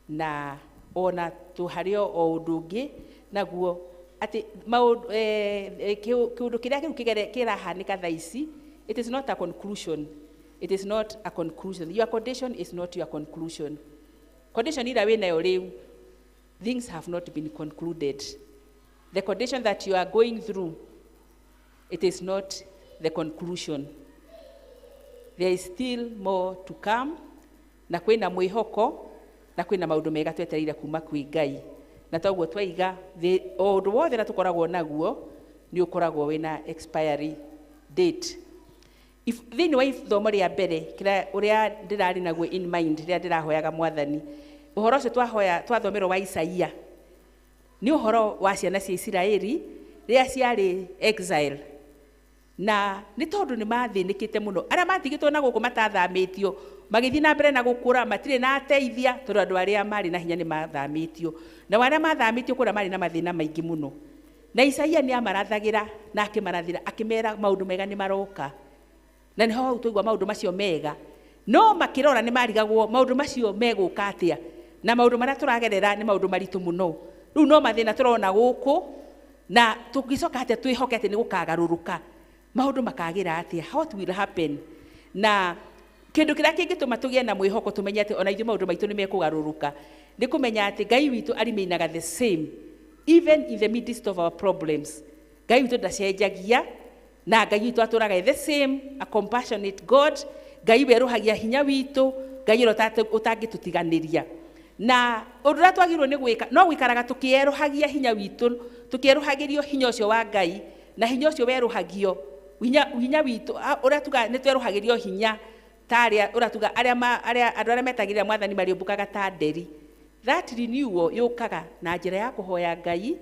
na ona tũharĩo o ũndũ ũngĩ naguo atĩ kĩũndũ kĩrĩa kĩu kĩrahanĩka thaa ici, it is not a conclusion. It is not a conclusion. Your condition is not your conclusion. Condition ĩrĩa wĩnayo rĩu, things have not been concluded. The condition that you are going through, it is not the conclusion. There is still more to come. Na kwĩna mwĩhoko na kwĩna maũndũ mega twetereire kuma kwĩ Ngai. Na toguo twaiga o ũndũ wothe na tũkoragwo naguo nĩ ũkoragwo wĩna expiry date. Thĩinĩ wa ithomo rĩa mbere ũrĩa ndĩrarĩ naguo in mind rĩrĩa ndĩrahoyaga Mwathani, ũhoro ũcio twathomerwo wa Isaia nĩ ũhoro wa ciana cia Isiraeli rĩrĩa ciarĩ exile. Na nĩ tondũ nĩ mathĩnĩkĩte mũno, arĩa matigĩtwo na gũkũ matathamĩtio magĩthiĩ na mbere na gũkũra matirĩ na ateithia tondũ andũ arĩa marĩ na hinya nĩ mathamĩtio na arĩa mathamĩtio kũrĩa marĩ na mathĩna maingĩ mũno. Na Isaia nĩ amarathagĩra na akĩmarathĩra akĩmera maũndũ mega nĩ maroka. Na nĩ ho tũigua maũndũ macio mega, no makĩrora nĩ marigagwo maũndũ macio megũka atĩa na maũndũ marĩa tũragerera nĩ maũndũ maritũ mũno. Rĩu no mathĩna tũrona gũkũ na tũgĩcoka atĩa twĩhoke atĩ nĩ gũkagarũrũka, maũndũ makagĩra atĩa, what will happen. Na kĩndũ kĩrĩa kĩngĩtũma tũgĩe na mwĩhoko tũmenye atĩ ona ithuĩ maũndũ maitũ nĩ mekũgarũrũka nĩ kũmenya atĩ Ngai witũ arimeinaga the same even in the midst of our problems. Ngai witũ ndacenjagia na Ngai witũ atũraga the same, a compassionate God. Ngai werũhagia hinya witũ, Ngai ũrĩa ũtangĩtũtiganĩria. Na ũndũ ũrĩa twagĩrĩirwo nĩ gwĩka no gũikaraga tũkĩerũhagia hinya witũ, tũkĩerũhagĩrio hinya ũcio wa Ngai na hinya ũcio werũhagio hinya witũ ũrĩa tuga nĩ twerũhagĩrio hinya tarĩa ũratuga andũ arĩa metagĩrĩra Mwathani mariũmbũkaga ta nderi. That renewal yũkaga na njĩra ya kũhoya Ngai,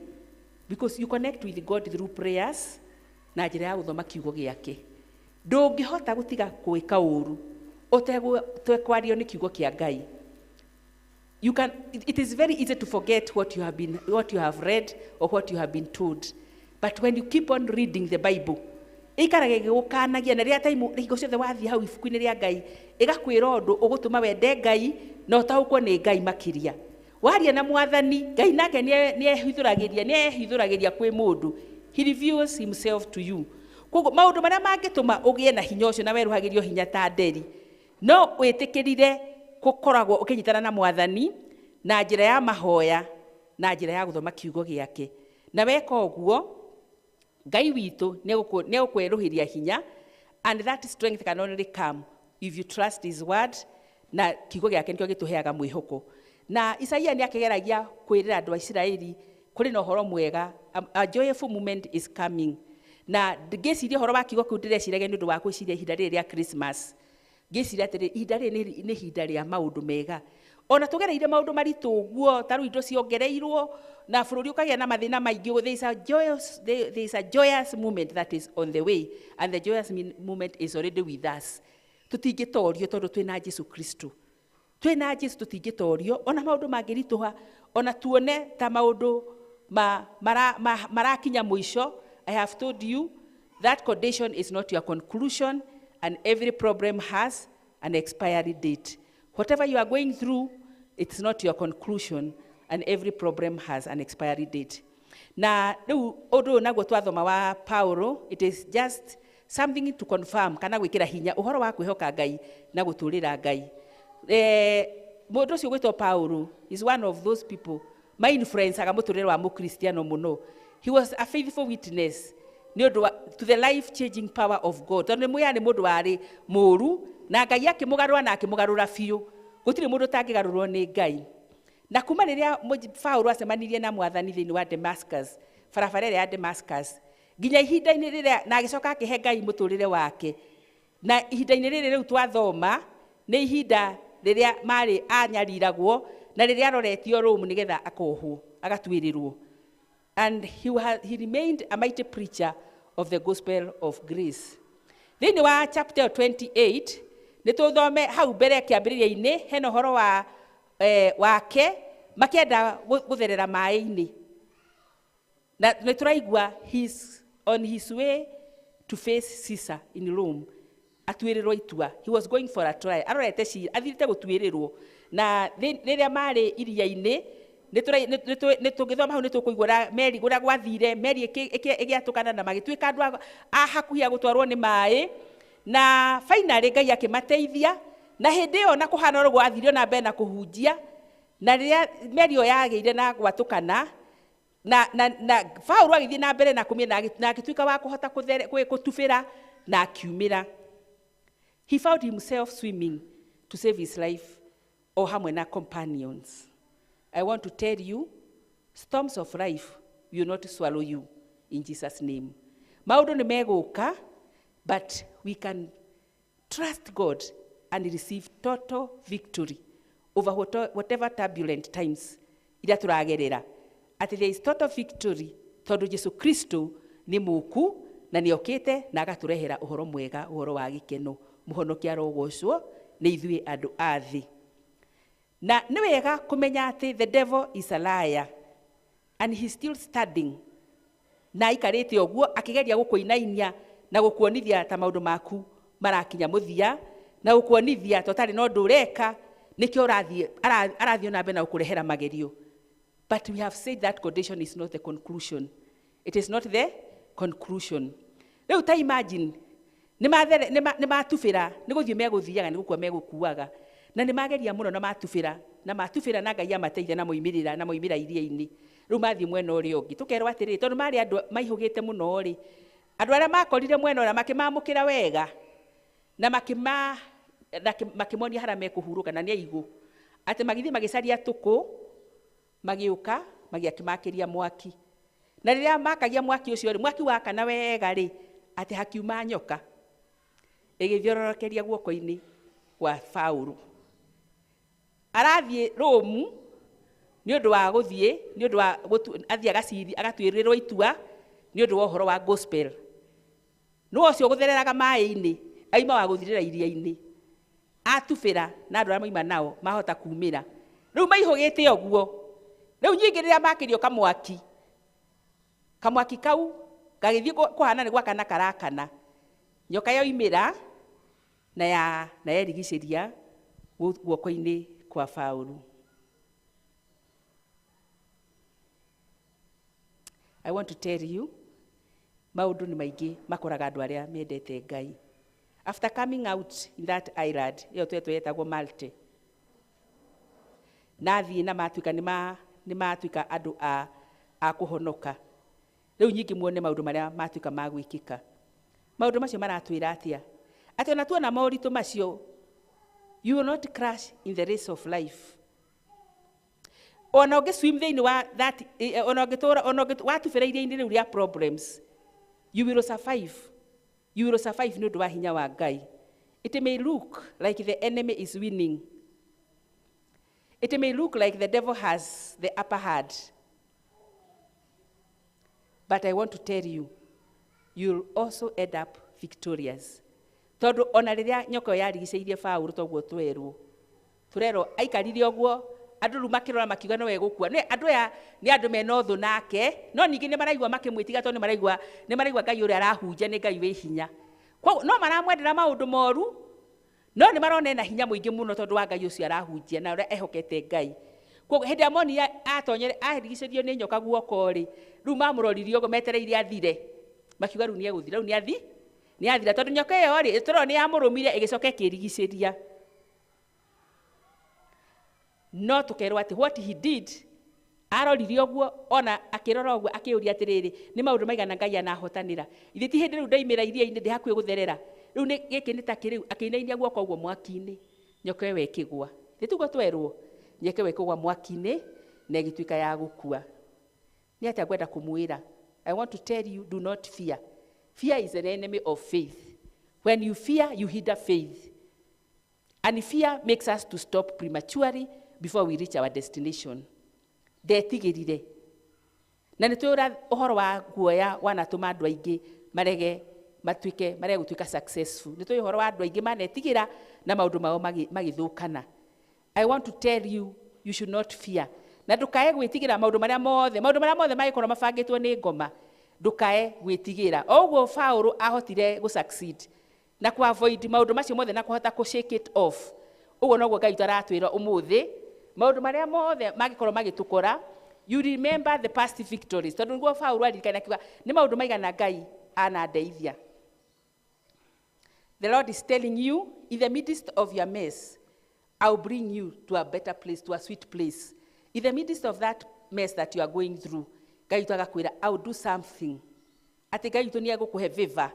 because you connect with God through prayers na njĩra ya gũthoma kiugo gĩake. Ndũngĩhota gũtiga gwĩka ũũru ũtekwario nĩ kiugo kĩa Ngai. It is very easy to forget what you have read or what you have been told. But when you keep on reading the Bible, ĩikaraga ĩgĩgũkanagia na rĩrĩa hingo ciothe wathiĩ hau ibuku-inĩ rĩa Ngai ĩgakwĩra ũndũ ũgũtũma wende Ngai na ũtaũkwo nĩ Ngai makĩria. Waria na Mwathani, Ngai nake nĩehithũragĩria kwĩ mũndũ. He reveals himself to you. Koguo maũndũ marĩa mangĩtũma ũgĩe na hinya ũcio na werũhagĩrio hinya ta nderi, no wĩtĩkĩrire gũkoragwo ũkĩnyitana na Mwathani na njĩra ya mahoya na njĩra ya gũthoma kiugo gĩake. Na weka ũguo Ngai witũ nĩegũkwerũhĩria hinya, and that strength can only come if you trust his word, na kiugo gĩake nĩkĩo gĩtũheaga mwĩhoko. Na Isaia nĩ akĩgeragia kwĩrĩra andũ a Isiraeli kũrĩ na ũhoro mwega, a joyful moment is coming. Na ngĩciria ũhoro wa kiugo kĩu ndĩreciragia nĩ ũndũ wa gwĩciria ihinda rĩrĩ rĩa Christmas. Ngĩciria atĩrĩ ihinda rĩrĩ nĩ ihinda rĩa maũndũ mega. Ona tũgereire maũndũ maritũ ũguo, ta rĩu indo ciongereirwo na bũrũri ũkagĩa na mathĩna maingĩ. There is a joyous moment that is on the way, and the joyous moment is already with us. Tũtingĩtorio tondũ twĩna Jesu Kristo. twĩna Jesu tũtingĩtorio, ona maũndũ mangĩritũha, ona tuone ta maũndũ marakinya mũico. I have told you that condition is not your conclusion, and every problem has an expiry date. Whatever you are going through, it's not your conclusion, and every problem has an expiry date. Na rĩu ũndũ naguo twathoma wa Paulo, it is just something to confirm, kana gwĩkĩra hinya ũhoro wa kwĩhoka Ngai na gũtũũrĩra Ngai. Mũndũ ũcio gwĩtwo Paulo is one of those people my influence aga mũtũũrĩre wa mũkristiano mũno. He was a faithful witness to the life-changing power of God. Tondũ nĩ mũndũ warĩ mũũru, na Ngai akĩmũgarũra na akĩmũgarũra biũ. Gũtirĩ mũndũ ũtangĩgarũrwo nĩ Ngai. Na kuma rĩrĩa Paulo acemanirie na Mwathani thĩinĩ wa Damascus, barabara ĩrĩa ya Damascus, nginya ihinda-inĩ rĩrĩa na agĩcoka akĩhe Ngai mũtũũrĩre wake. Na ihinda-inĩ rĩrĩ rĩu twathoma nĩ ihinda rĩrĩa marĩ anyariragwo na rĩrĩa aroretio Rome nĩgetha akohwo, agatuĩrĩrwo. And he remained a mighty preacher of the gospel of grace. Thĩinĩ wa chapter 28, nĩ tũthome hau mbere kĩambĩrĩria-inĩ hena ũhoro wake makĩenda gũtherera maĩ-inĩ. Na nĩ tũraigua he's on his way to face Caesar in Rome. Atuĩrĩrwo itua. He was going for a trial. Arorete cira, athirĩte gũtuĩrĩrwo. Na rĩrĩa marĩ iria-inĩ, nĩ tũgĩthoma hau nĩ tũkũigua meri ũrĩa gwathire, meri ĩgĩatũkana na magĩtuĩka andũ a hakuhĩ a gũtwarwo nĩ maĩ. Na finally Ngai akĩmateithia, na hĩndĩ ĩyo na kũhana ũguo athirio na mbere na kũhunjia, na rĩrĩa meri ĩyo yagĩire na gwatũkana, na Paulo agĩthiĩ na mbere na kũmia na agĩtuĩka wa kũhota gũtubĩra na akiumĩra. He found himself swimming to save his life, o hamwe na companions. I want to tell you, storms of life will not swallow you in Jesus' name. Maũndũ nĩ megũka, but we can trust God and receive total victory over whatever turbulent times iria tũragerera. At there is total victory tondũ Jesu Kristo nĩ mũku na nĩ okĩte na agatũrehera ũhoro mwega, ũhoro wa gĩkeno. Mũhonokia arogocwo nĩ ithuĩ andũ a thĩ. Na nĩ wega kũmenya atĩ the devil is a liar and he's still standing. Na aikarĩte ũguo akĩgeria gũkũinainia na gũkuonithia ta maũndũ maku marakinya mũthia, na gũkuonithia tũtarĩ na ũndũ ũreka, nĩkĩo arathiĩ na mbere na gũkũrehera magerio. But we have said that condition is not the conclusion. It is not the conclusion. Rĩu ta imagine, nĩ matubĩra, nĩ gũthiĩ megũthiaga, nĩ gũkua megũkuaga. Na nĩ mageria mũno na matubĩra na Ngai amateithia na moimĩra iria-inĩ. Rĩu mathiĩ mwena ũrĩa ũngĩ. Tũkerwo atĩrĩrĩ, tondũ marĩ andũ maihũgĩte mũno-rĩ, andũ arĩa makorire mwena ũrĩa makĩmamũkĩra wega na makĩmonia harĩa mekũhurũka na nĩ aigũ. Atĩ magĩthiĩ magĩcaria tũkũ, magĩũka, magĩakĩmakĩria mwaki. Na rĩrĩa makagia mwaki ũcio-rĩ, mwaki wakana wega-rĩ, atĩ hakiuma nyoka ĩgĩthiororokeria guoko-inĩ wa Paulo. Arathiĩ Rome nĩ ũndũ wa gũthiĩ, nĩ ũndũ wa athiĩ agatuĩrĩrwo itua nĩ ũndũ wa ũhoro wa gospel. Nĩ ũcio gũthereraga maĩ-inĩ, aima wa gũthirĩra iria-inĩ. Atubĩra na andũ arĩa maima nao mahota kumĩra. Rĩu maihũgĩte ũguo. Rĩu nyingĩ rĩrĩa makĩrio kamwaki kau gagĩthiĩ kũhana nĩ gwakana karakana. Nyoka yoimĩra na yerigicĩria guoko-inĩ kwa Paulo. I want to tell you, maũndũ nĩ maingĩ makoraga andũ arĩa mendete Ngai. After coming out in that island, ĩyo twetagwo Malta, nathiĩ na matuĩka nĩ matuĩka andũ a kũhonoka. Rĩu nyingĩ muone maũndũ marĩa matuĩka ma gwĩkĩka. Maũndũ macio maratwĩra atĩa? Atĩ ona tuona moritũ macio, you will not crash in the race of life. Ona ũngĩswim thĩinĩ wa that, ona watubĩra iria-inĩ rĩu rĩa problems, you will survive. You will survive nĩ ũndũ wa hinya wa Ngai. It may look like the enemy is winning. It may look like the devil has the upper hand. But I want to tell you, you'll also end up victorious. Tondũ ona rĩrĩa nyoka yarigicĩirie Paulo toguo twerwo turero aikarire ũguo andũ rĩu makĩrora makiuga nowe gũkua andũ aya nĩ andũ mena ũthũ nake no ningĩ nĩ maraigua makĩmwĩtiga tondũ nĩ maraigua Ngai ũrĩa arahunjia nĩ Ngai wĩ hinya no maramwendera maũndũ moru no nĩ marona ena hinya mũingĩ mũno tondũ wa Ngai ũcio arahunjia na ũrĩa ehokete Ngai koguo hĩndĩ ĩrĩa monire atonyere ahirigicĩrio nĩ nyoka guoko rĩ rĩu mamũroririe ũguo metereire athire makiuga rĩu nĩ egũthira rĩu nĩ athira tondũ nyoka ĩyo rĩ tũrona nĩ yamũrũmire ĩgĩcoka ĩkĩrigicĩria no tũkerwo atĩ what he did aroririe ũguo ona akĩrora ũguo akĩũria atĩrĩrĩ nĩ maũndũ maigana Ngai anahotanĩra ithe ti hĩndĩ rĩu ndaimĩra iria-inĩ ndĩ hakuhĩ gũtherera rĩu gĩkĩ nĩ ta kĩrĩu akĩinainia guoko ũguo mwaki-inĩ nyoka ĩyo ĩkĩgwa nĩ tugo twerwo nyoka ĩyo ĩkĩgwa mwaki-inĩ na ĩgĩtuĩka ya gũkua nĩ atĩa ngwenda kũmwĩra I want to tell you do not fear. Fear is an enemy of faith. When you fear you hinder faith and fear makes us to stop prematurely before we reach our destination. Ndetigĩrire na nĩ twĩra ũhoro wa guoya wanatũma andũ aingĩ marege gũtuĩka successful nĩ twĩ ũhoro wa andũ aingĩ manetigĩra na maũndũ mao magĩthũkana. I want to tell you you should not fear na ndũkae gwĩtigĩra maũndũ marĩa mothe magĩkorwo mabangĩtwo nĩ ngoma ndũkae gwĩtigĩra ũguo Paũlũ ahotire gũsucceed na avoid maũndũ macio mothe na kũhota shake it off ũguo noguo Ngai taratwĩra ũmũthĩ maũndũ marĩa mothe magĩkorwo magĩtũkora you remember the past victories tondũ nĩguo Paũlũ aririkana akiuga nĩ maũndũ maigana Ngai anandeithia. The Lord is telling you in the midst of your mess I'll bring you to a better place, to a sweet place. In the midst of that mess that you are going through Ngai agakwĩra I'll do something atĩ Ngai nĩ egũkũhe favor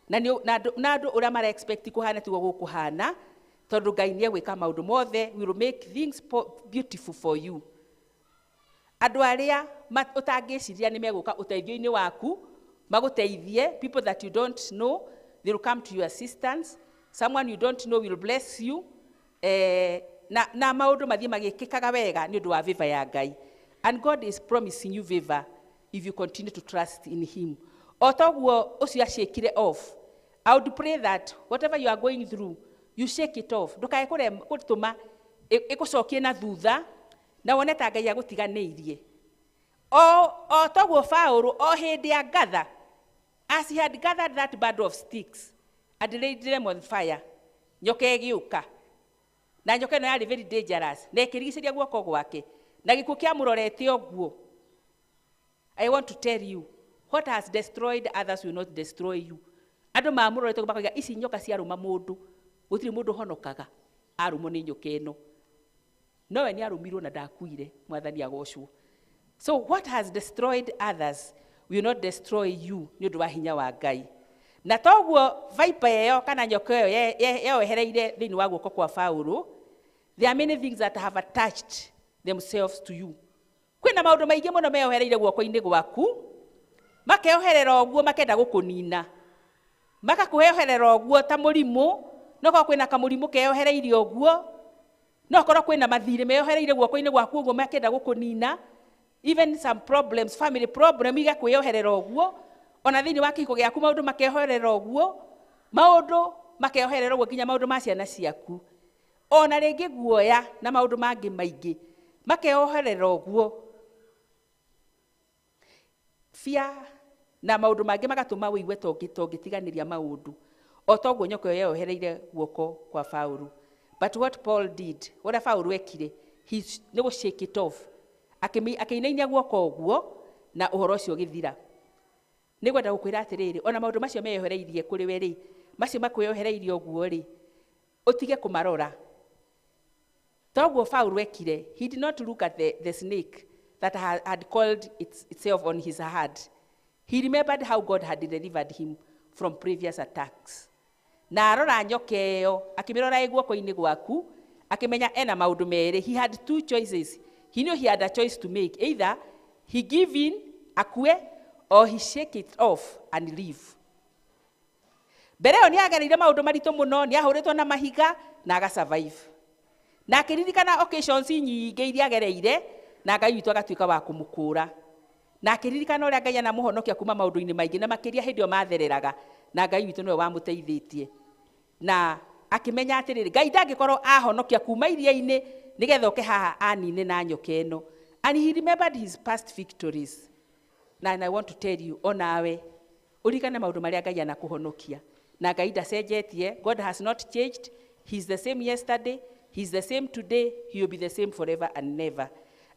na andũ ũrĩa mara expect kũhana tiguo gũkũhana tondũ Ngai nĩ egwĩka maũndũ mothe will make things beautiful for you. Andũ arĩa ũtangĩciria nĩ megũka ũteithio-inĩ waku magũteithie people that you don't know they will come to your assistance someone you don't know will bless you na maũndũ mathiĩ magĩkĩkaga wega nĩ ũndũ wa favor ya Ngai and God is promising you favor if you continue to trust in him. O toguo ũcio ashakire off I would pray that whatever you are going through you shake it off ndũkae gũtũma ĩkũcokie na thutha na wone ta Ngai agũtiganĩirie o toguo Paũlũ o hĩndĩ ya gather as he had gathered that bundle of sticks and laid them on fire nyoka ĩgĩũka na nyoka ĩno yarĩ very dangerous na ĩkĩrigicĩria guoko gwake na gĩkuũ kĩamũrorete ũguo. I want to tell you what has destroyed others will not destroy you. Andũ mamũrorete makoiga ici nyoka ciarũma mũndũ gũtirĩ mũndũ honokaga arũmwo nĩ nyoka ĩno nowe nĩ arũmirwo na ndakuire mwathani agocwo. So what has destroyed others will not destroy you nĩ ũndũ wa hinya wa Ngai. Na toguo viper ĩyo kana nyoka ĩyo yehereire thĩinĩ wa guoko kwa Paũlũ there are many things that have attached themselves to you. Kwĩna maũndũ maingĩ mũno meyohereire guoko-inĩ gwaku makeyoherera ũguo makenda gũkũnina makakũheyoherera ũguo ta mũrimũ no korwo kwĩna kamũrimũ keyohereire ũguo no korwo kwĩna mathirĩ meyohereire guoko-inĩ gwaku ũguo makenda gũkũnina even some problems family problem igakwĩyoherera ũguo ona thĩinĩ wa kĩhiko gĩaku maũndũ makeyoherera ũguo maũndũ makeyoherera ũguo nginya maũndũ ma ciana ciaku ona rĩngĩ guoya na maũndũ mangĩ maingĩ makeyoherera ũguo fear na maũndũ mangĩ magatũma wĩigue tongĩtiganĩria maũndũ o toguo nyoka ĩyo yeyohereire guoko kwa Paũlũ. But what Paul did ũrĩa Paũlũ ekire nĩ gũ shake it off akĩinainia guoko ũguo na ũhoro ũcio ũgĩthira. Nĩ gwenda gũkwĩra atĩrĩrĩ ona maũndũ macio meyohereirie kũrĩ we rĩ macio makwĩyohereirie ũguo rĩ ũtige kũmarora. Toguo Paũlũ ekire he did not look at the snake that had called itself on his heart. He remembered how God had delivered him from previous attacks. Na arora nyoka ĩyo akĩmĩrora guoko-inĩ gwaku akĩmenya ena maũndũ merĩ. He had two choices. He knew he had a choice to make. Either he give in akue or he shake it off and leave. Mbere ĩyo nĩ agereire maũndũ maritũ mũno nĩ ahũrĩtwo na mahiga na agasurvive. Na akĩririkana occasions nyingĩ iria agereire na Ngai witũ agatuĩka wa kũmũkũra. Na akĩririkana ũrĩa Ngai anamũhonokia kuma maũndũ-inĩ maingĩ na makĩria hĩndĩ ĩyo mathereraga na Ngai witũ nĩwe wamũteithĩtie. Na akimenya atĩrĩrĩ Ngai ndangĩkorwo ahonokia kuma iria-inĩ nĩgetha oke haha anine na nyoka ĩno. And he remembered his past victories. And I want to tell you, onawe ũrikane maũndũ marĩa Ngai anakũhonokia. Na Ngai ndacenjetie. God has not changed. He's the same yesterday. He's the same today. He will be the same forever and never.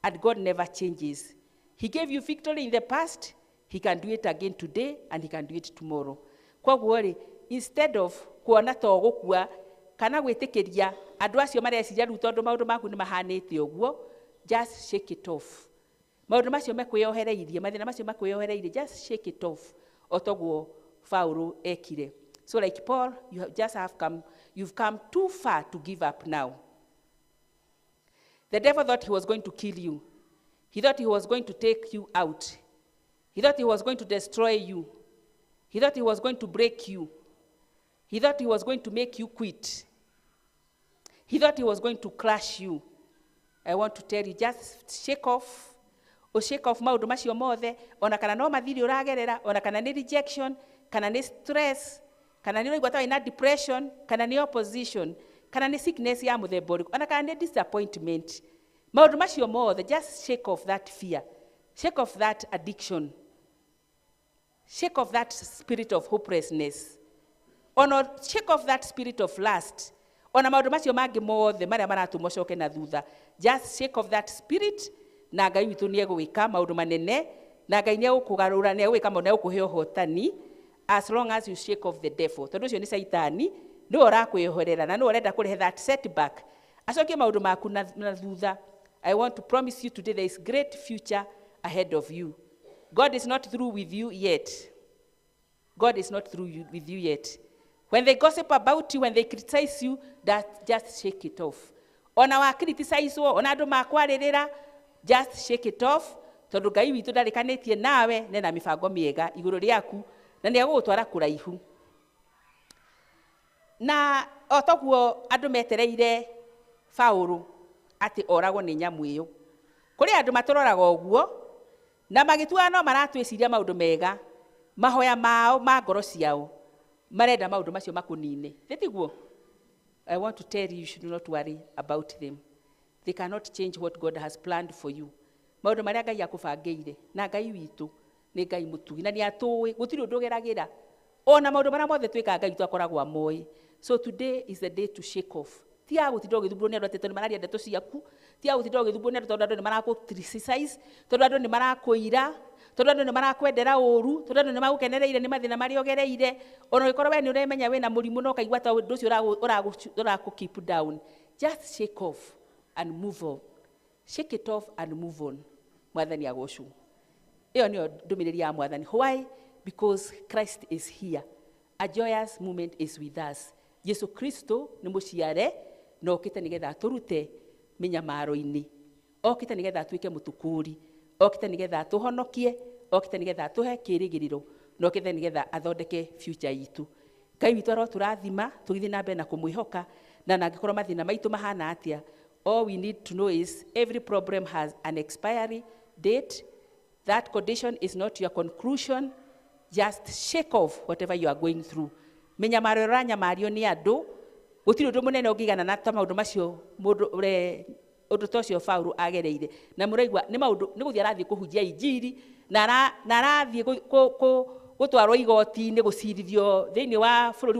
And God never changes. He gave you victory in the past. He can do it again today, and he can do it tomorrow. Koguo rĩ, instead of kuona to gũkua kana gwĩtĩkĩria andũ acio mareciria rĩu tondũ maũndũ maku nĩ mahanĩte ũguo, just shake it off. Maũndũ macio mekwĩyohereirie, mathĩna macio mekwĩyohereirie, just shake it off. Otoguo Paulo ekire. So like Paul, you've come too far to give up now. The devil thought he was going to kill you. He thought he was going to take you out. He thought he was going to destroy you. He thought he was going to break you. He thought he was going to make you quit. He thought he was going to crush you. I want to tell you, just shake off. O shake off maũndũ macio mothe, ona kana no mathiri ũragerera, ona kana nĩ rejection, kana nĩ stress, kana nĩ ũraigua ta wĩna depression, kana nĩ opposition, kana nĩ sickness ya mũthemba ũrĩkũ, ona kana nĩ disappointment. Maũndũ macio mothe, just shake off that fear. Shake off that addiction. Shake off that spirit of hopelessness. Ona shake off that spirit of lust. Ona maũndũ macio mangĩ mothe marĩa maratũmocoke na thutha. Just shake off that spirit. Na Ngai witũ nĩ egwĩka maũndũ manene. Na Ngai nĩ egũkũgarũra, nĩ egwĩka maũndũ, nĩ egũkũhe ũhotani. As long as you shake off the devil. Tondũ ũcio nĩ Saitani. Nĩwe ũrakwĩyoherera na nĩwe ũrenda kũrehe that setback. Acokie maũndũ maku na thutha. I want to promise you today there is great future ahead of you. God is not through with you yet. God is not through with you yet. When they gossip about you, when they criticize you, just shake it off. Ona wa criticize wo, ona andũ makwarĩrĩra, just shake it off. Tondũ Ngai witũ ndarĩkanĩtie nawe nena mĩbango mĩega igũrũ rĩaku na nĩ egũgũtwara kũraihu. Na otoguo andũ metereire Paulo atĩ oragwo nĩ nyamũ ĩyo. Kũrĩ andũ matũroraga ũguo na magĩtuaga no maratwĩciria maũndũ mega, mahoya mao ma ngoro ciao marenda maũndũ macio makũnine. Tiguo? I want to tell you, you should not worry about them. They cannot change what God has planned for you. Maũndũ marĩa Ngai akũbangĩire na Ngai witũ nĩ Ngai mũtugi na nĩ atũĩ, gũtirĩ ũndũ ũgeragĩra. Ona maũndũ marĩa mothe twĩkaga Ngai witũ akoragwo amoĩ. So today is the day to shake off. Tia gũtinda ũgĩthumbũrwo nĩ andũ atĩ tondũ nĩ mararia ndeto ciaku, tia gũtinda ũgĩthumbũrwo nĩ andũ tondũ andũ nĩ marakũ-criticize, tondũ andũ nĩ marakũira, tondũ andũ nĩ marakwendera ũũru, tondũ andũ nĩ magũkenereire nĩ mathĩna marĩa ũgereire, ona ũgĩkorwo we nĩ ũremenya wĩna mũrimũ na ũkaigua ta ũndũ ũcio ũrakũ-keep down. Just shake off and move on. Shake it off and move on. Mwathani agocwo. Ĩyo nĩyo ndũmĩrĩri ya Mwathani. Why? Because Christ is here. A joyous moment is with us. Yesu Kristo nĩ mũciare na okĩte nĩgetha atũrute mĩnyamaro-inĩ. Okĩte nĩgetha atuĩke mũtũkũri. Okĩte nĩgetha atũhonokie. Okĩte nĩgetha atũhe kĩĩrĩgĩrĩro. Na okĩte nĩgetha athondeke future itũ. Ngai witũ arotũrathima tũgĩthiĩ na mbere na kũmwĩhoka na angĩkorwo mathĩna maitũ mahana atĩa. All we need to know is every problem has an expiry date. That condition is not your conclusion. Just shake off whatever you are going through. Mĩnyamaro ũranyamario nĩ andũ, gũtirĩ ũndũ mũnene ũngĩigana na ta maũndũ macio ũndũ ta ũcio Paulo agereire. Na mũraigua nĩ maũndũ nĩ gũthiĩ arathiĩ kũhunjia injiri na arathiĩ gũtwarwo igoti-inĩ gũcirithio thĩinĩ wa bũrũri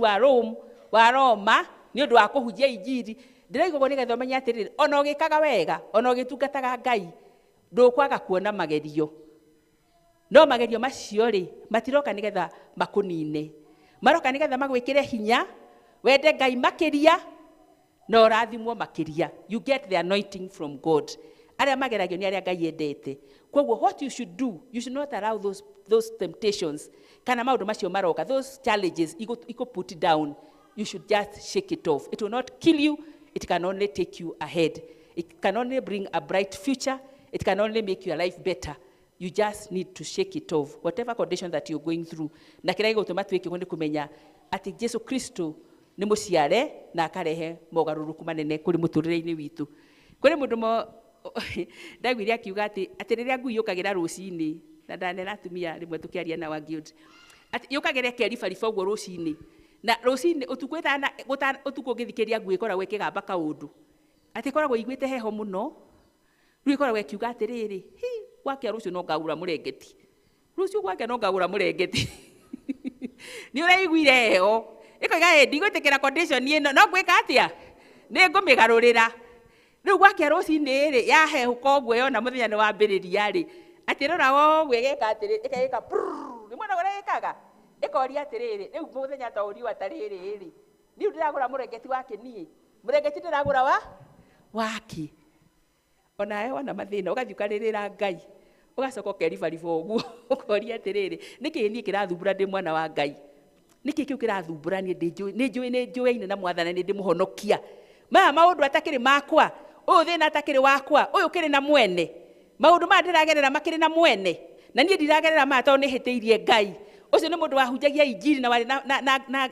wa Roma nĩ ũndũ wa kũhunjia injiri. Ndĩraigua nĩgetha ũmenye atĩrĩrĩ, ona ũgĩkaga wega, ona ũgĩtungataga Ngai, ndũkwaga kuona magerio. No magerio macio rĩ, matiroka nĩgetha makũnine. Maroka nĩgetha magwĩkĩre hinya, wende Ngai makĩria, na ũrathimwo makĩria. You get the anointing from God. Arĩa mageragio nĩ arĩa Ngai endete. Koguo what you should do, you should not allow those temptations, kana maũndũ macio maroka, those challenges, you put down. You should just shake it off. It will not kill you. It can only take you ahead. It can only bring a bright future. It can only make your life better. You just need to shake it off, whatever condition that you're going through. Na kĩrĩa gĩgũtũma twĩke nĩ kũmenya atĩ Jesu Kristo nĩ mũciare na akarehe mogarũrũku manene kũrĩ mũtũrĩre-inĩ witũ. Kũrĩ mũndũ ndaiguire akiuga atĩ rĩrĩa ngui yũkagĩra rũcinĩ, na ndanera atumia rĩmwe tũkĩaria na Wangiũndĩ, atĩ yũkagĩra ĩkeribariba ũguo rũcinĩ, na rũcinĩ ũtukũ ũtukũ ũngĩthikĩria ngui ĩkoragwo ĩkĩgamba kaũndũ atĩ ĩkoragwo iguĩte heho mũno, rĩu ĩkoragwo ĩkiuga atĩrĩrĩ, gwakĩa rũciũ no ngagũra mũrengeti, rũciũ gwakĩa no ngagũra mũrengeti. Nĩ ũraiguire heho ĩkoiga ndigwĩtĩkĩra condition ĩno, no ngwĩka atĩa, nĩ ngũmĩgarũrĩra. Rĩu gwakĩa rũcinĩ rĩ yahehũka ũguo yona mũthenya nĩ wambĩrĩria rĩ, atĩ rora woguo ĩgeka atĩrĩrĩ, ĩkagĩka nĩ mwena ũrĩa ĩkaga, ĩkoria atĩrĩrĩ, rĩu mũthenya ta ũriũ atarĩrĩ rĩ, niĩ ndĩragũra mũrengeti wake niĩ, mũrengeti ndĩragũra wake. Onawe wona mathĩna ũgathiĩ ũkarĩrĩra Ngai, ũgacoka ũkeribariba ũguo ũkoria atĩrĩrĩ, nĩkĩ niĩ kĩrathumbũra ndĩ mwana wa Ngai, nĩkĩ kĩu kĩrathumbũra niĩ nĩ njũĩ na Mwathani nĩ ndĩmũhonokia. Maya maũndũ atakĩrĩ makwa, ũyũ thĩna atakĩrĩ wakwa, ũyũ kĩrĩ na mwene, maũndũ maya ndĩragerera makĩrĩ na mwene, na niĩ ndiragerera maya tondũ nĩhĩtĩirie Ngai. Ũcio nĩ mũndũ wahunjagia injiri na warĩ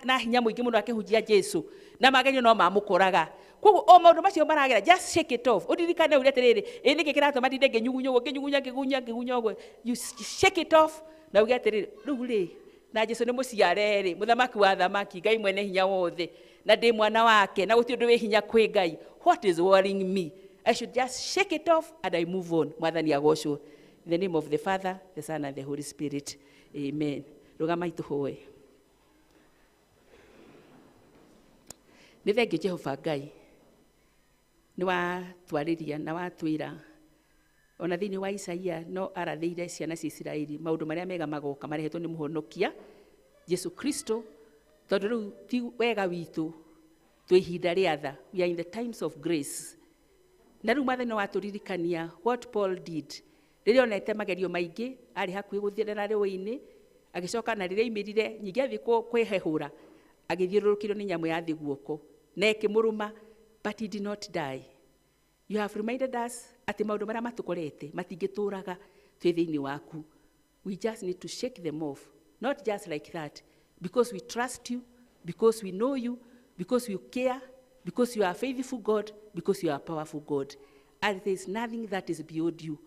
na hinya mũingĩ mũno akĩhunjia Jesu, na magerio no mamũkũraga. Koguo o maũndũ macio maragera, just shake it off. Ũririkane ũrĩa atĩrĩrĩ, nĩkĩ kĩratũma ndinde ngĩnyugunya ũguo, you shake it off na uge atĩrĩrĩ, rĩu rĩ na Jesu nĩ mũciare rĩ, mũthamaki wa thamaki, Ngai mwene hinya wothe, na ndĩ mwana wake, na gũtirĩ ũndũ wĩ hinya kwĩ Ngai. What is worrying me? I should just shake it off and I move on. Mwathani agocwo. In the name of the Father, the Son and the Holy Spirit. Amen. Rũgama itũhoe. Nĩ thengiũ Jehova Ngai, nĩ watwarĩria na watwĩra ona thĩinĩ wa Isaia no arathĩire ciana cia Isiraeli maũndũ marĩa mega magoka marehetwo nĩ mũhonokia Jesu Kristo, tondũ rĩu ti wega witũ twĩ ihinda rĩa tha, we are in the times of grace. Na rĩu Mwathani watũririkania what Paul did rĩrĩa onete magerio maingĩ arĩ hakuhĩ gũthirĩra rũĩ-inĩ, agĩcoka na rĩrĩa imirire nyingĩ athiĩ kwĩhehũra, agĩthiũrũrũkĩrio nĩ nyamũ ya thĩ guoko na ĩkĩmũrũma, but he did not die. You have reminded us atĩ maũndũ marĩa matũkorete matingĩtũraga twĩ thĩinĩ waku. We just need to shake them off, not just like that, because we trust you, because we know you, because you care, because you are a faithful God, because you are a powerful God. And there is nothing that is beyond you.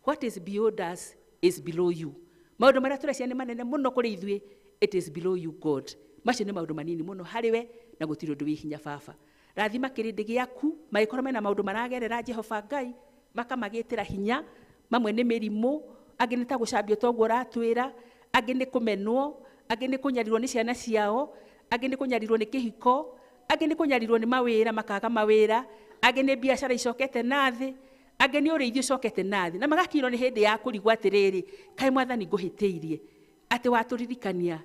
What is beyond us is below you. Maũndũ marĩa tũrecia nĩ manene mũno kũrĩ ithuĩ, it is below you God. Macio nĩ maũndũ manini mũno harĩ we na gũtirĩ ũndũ wĩ hinya Baba. Rathima kĩrĩndĩ gĩaku, mangĩkorwo mena maũndũ maragerera Jehova Ngai, makamagĩtĩra hinya, mamwe nĩ mĩrimũ, angĩ nĩ ta gũcambio toguo ũratwĩra, angĩ nĩ kũmenwo, angĩ nĩ kũnyarirwo nĩ ciana ciao, angĩ nĩ kũnyarirwo nĩ kĩhiko, angĩ nĩ kũnyarirwo nĩ mawĩra makaga mawĩra, angĩ nĩ biacara icokete na thĩ, angĩ nĩ ũrĩithio ũcokete na thĩ, na magakinyĩrwo nĩ hĩndĩ ya kũrigwo atĩrĩrĩ, kaĩ Mwathani ngũhĩtĩirie, atĩ watũririkania.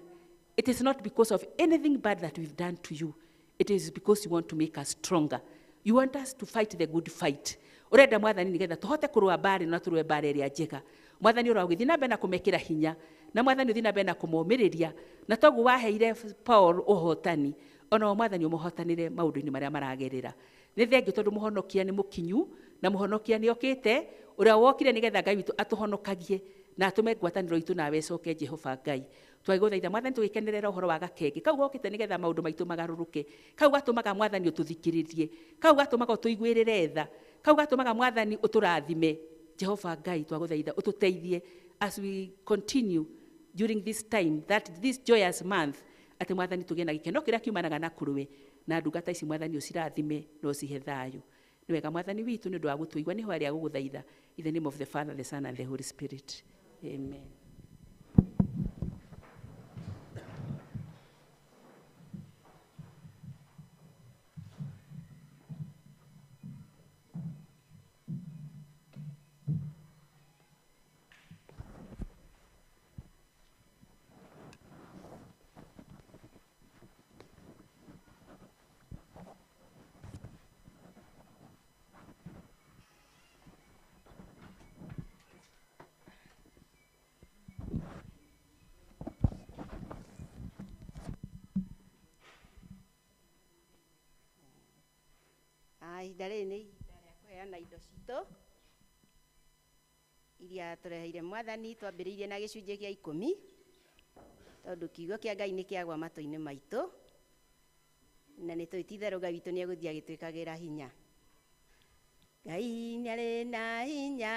It is not because of anything bad that we've done to you. It is because you want to make us stronger. You want us to fight the good fight. Urenda Mwathani nigetha tuhote kũrũa mbara na tũrũe mbara ĩrĩa njega. Mwathani ũragũthiĩ na mbere na kũmekĩra hinya, na Mwathani ũthiĩ na mbere na kũmomĩrĩria, na toguo waheire Paul ũhotani, ona Mwathani ũmũhotanĩre maũndũ-inĩ marĩa maragerera. Nĩ thengiũ tondũ mũhonokia nĩ mũkinyu, na mũhonokia nĩ okĩte, ũrĩa wokire nigetha Ngai witũ atũhonokagie na atũme ngwatanĩro itũ nawe ĩcoke Jehova Ngai. Twagũthaitha Mwathani tũgĩkenerera ũhoro wa gakenge kau gokĩte nigetha maũndũ maitũ magarũrũke, kau gatũmaga Mwathani ũtũthikĩrĩrie, kau gatũmaga ũtũiguĩrĩre tha, kau gatũmaga Mwathani ũtũrathime. Jehova Ngai twagũthaitha ũtũteithie as we continue during this time, this joyous month, atĩ Mwathani tũgĩe na gĩkeno kĩrĩa kiumanaga na kũrũwe, na ndungata ici Mwathani ũcirathime na ũcihe thayũ. Nĩ wega Mwathani witũ nĩ ũndũ wa gũtũigua, nĩ harĩa gũgũthaitha, in the name of the Father, the Son and the Holy Spirit. Amen. Ihinda rĩrĩ nĩ ihinda rĩa kũheana indo citũ iria tũreheire Mwathani, twambĩrĩirie na gĩcunjĩ gĩa 10, tondũ kiugo kĩa Ngai nĩ kĩagwa matũ-inĩ maitũ, na nĩ tũĩ ti itherũ Ngai witũ nĩ egũthiĩ agĩtwĩkagĩra hinya. Ngai nĩarĩ na hinya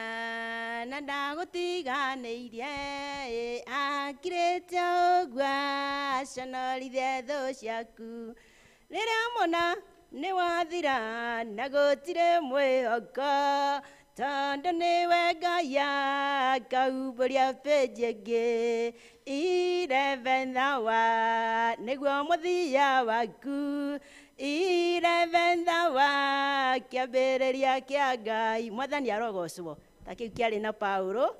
na ndagũtiganĩirie, akirĩte ũguo aconorithie thũ ciaku. Rĩrĩa mona nĩ wathira na gũtirĩ mwĩhoko, tondũ nĩwe Ngai akahumbũria pĩnji ĩngĩ. 11th hour nĩguo mũthia waku, 11th hour kĩambĩrĩria kĩa Ngai. Mwathani arogocwo. Ta kĩu kĩarĩ na Paulo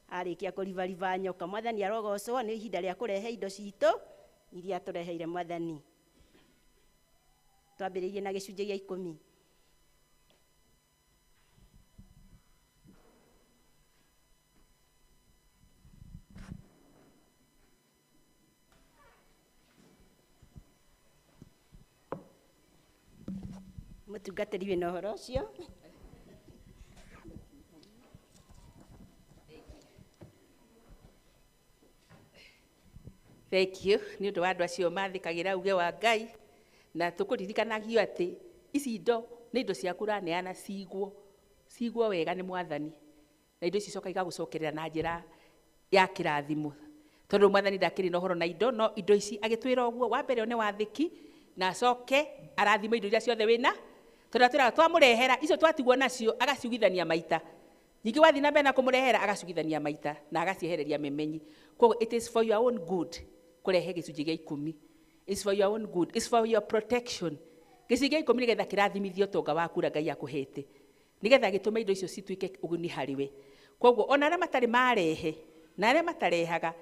arĩkia kũribariba nyoka. Mwathani arogocwo. Nĩ ihinda rĩa kũrehe indo citũ iria tũreheire Mwathani. Twambĩrĩirie na gĩcunjĩ gĩa 10. Mũtungatĩri wĩna ũhoro ũcio. Thank you. Nĩ ũndũ wa andũ acio mathikagĩra uge wa Ngai, na tũkũririkanagio atĩ ici indo nĩ indo ciaku ũraneana cigwo wega nĩ Mwathani, na indo ici icoka igagũcokerera na njĩra ya kĩrathimo, tondũ Mwathani ndakĩrĩ na ũhoro na indo, no indo ici agĩtwĩra ũguo. Wa mbere one wathĩki na acoke arathime indo iria ciothe wĩna, tondũ atwĩraga twamũrehera icio twatigwo nacio agaciugithania maita. Ningĩ wathiĩ na mbere na kũmũrehera agaciugithania maita na agaciehereria memenyi. Koguo it is for your own good kũrehe gĩcunjĩ gĩa 10. It's for your own good. It's for your protection. Gĩcunjĩ gĩa 10 nĩgetha kĩrathimithio ũtonga waku ũrĩa Ngai akũhete, nĩgetha gĩtũme indo icio cituĩke ũguni harĩwe. Koguo ona arĩa matarĩ marehe na arĩa matarehaga,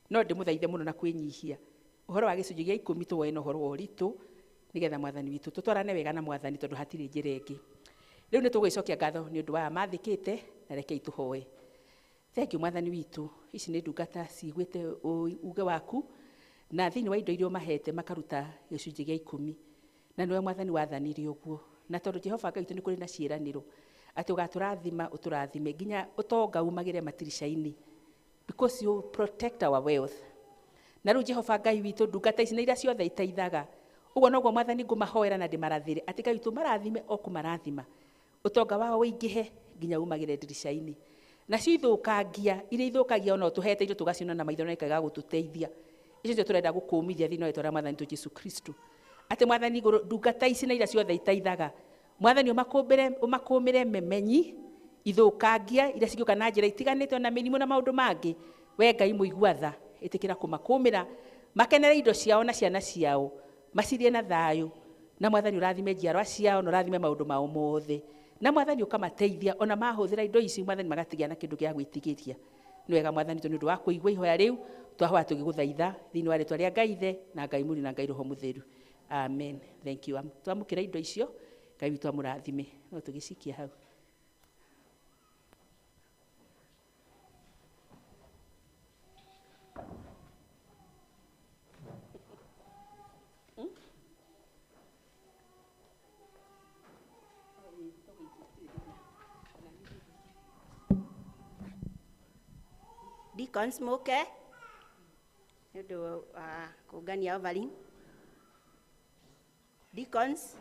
no ndĩmũthaithe mũno na kwĩnyihia. Ũhoro wa gĩcunjĩ gĩa 10 tũwoe na ũhoro wa ũritũ, nĩgetha Mwathani witũ tũtwarane wega na Mwathani, tondũ hatirĩ njĩra ĩngĩ. Rĩu nĩ tũgũcokia ngatho nĩ ũndũ wa mathĩkĩte, na rekei tũhoe. Thank you Mwathani witũ. Ici nĩ ndungata ciguĩte uge waku, na thĩinĩ wa indo iria ũmahete makaruta gĩcunjĩ gĩa 10, na nĩwe Mwathani wathanire ũguo. Na tondũ Jehova Ngai witũ nĩ kũrĩ na ciĩranĩro atĩ ũgatũrathima ũtũrathime nginya ũtonga umagĩre matirica-inĩ, because you protect our wealth. Na rĩu Jehova Ngai witũ, ndungata ici nĩ iria ciothe iteithaga. Ũguo noguo Mwathani ngũmahoera na ndĩmarathĩre atĩ Ngai witũ marathime o kũmarathima, ũtonga wao wĩingĩhe nginya umagĩre ndirica-inĩ. Nacio ithũkangia iria ithũkagia ona ũtũhete indo tũgaciona na maitho na ikaga gũtũteithia, icio nĩcio tũrenda gũkũmithia thĩinĩ wa rĩĩtwa rĩa Mwathani Jesũ Kristo. Atĩ Mwathani ndungata ici na iria ciothe iteithaga, Mwathani ũmakũmĩre memenyi, ithũkangia iria cingĩũka na njĩra itiganĩte ona mĩrimũ na maũndũ mangĩ. We Ngai mũigua tha, ĩtĩkĩra kũmakũmĩra, makenere indo ciao na ciana ciao, macirie na thayũ. Na Mwathani ũrathime njiarwa ciao, na ũrathime maũndũ mao mothe. Na Mwathani ũkamateithia ona mahũthĩra indo ici, Mwathani magatigĩa na kĩndũ gĩa gwĩtigĩria. Nĩ wega Mwathani tondũ nĩ ũndũ wa kũigua ihoya rĩu, twahoya tũgĩgũthaitha thĩinĩ wa rĩĩtwa rĩa Ngai Ithe na Ngai Mũriũ na Ngai Roho Mũtheru. Amen. Thank you. Twamũkĩra indo icio, Ngai witũ amũrathime. No tũgĩcikia hau. Deacons mũke nĩ ũndũ wa kũngania offering. Deacons.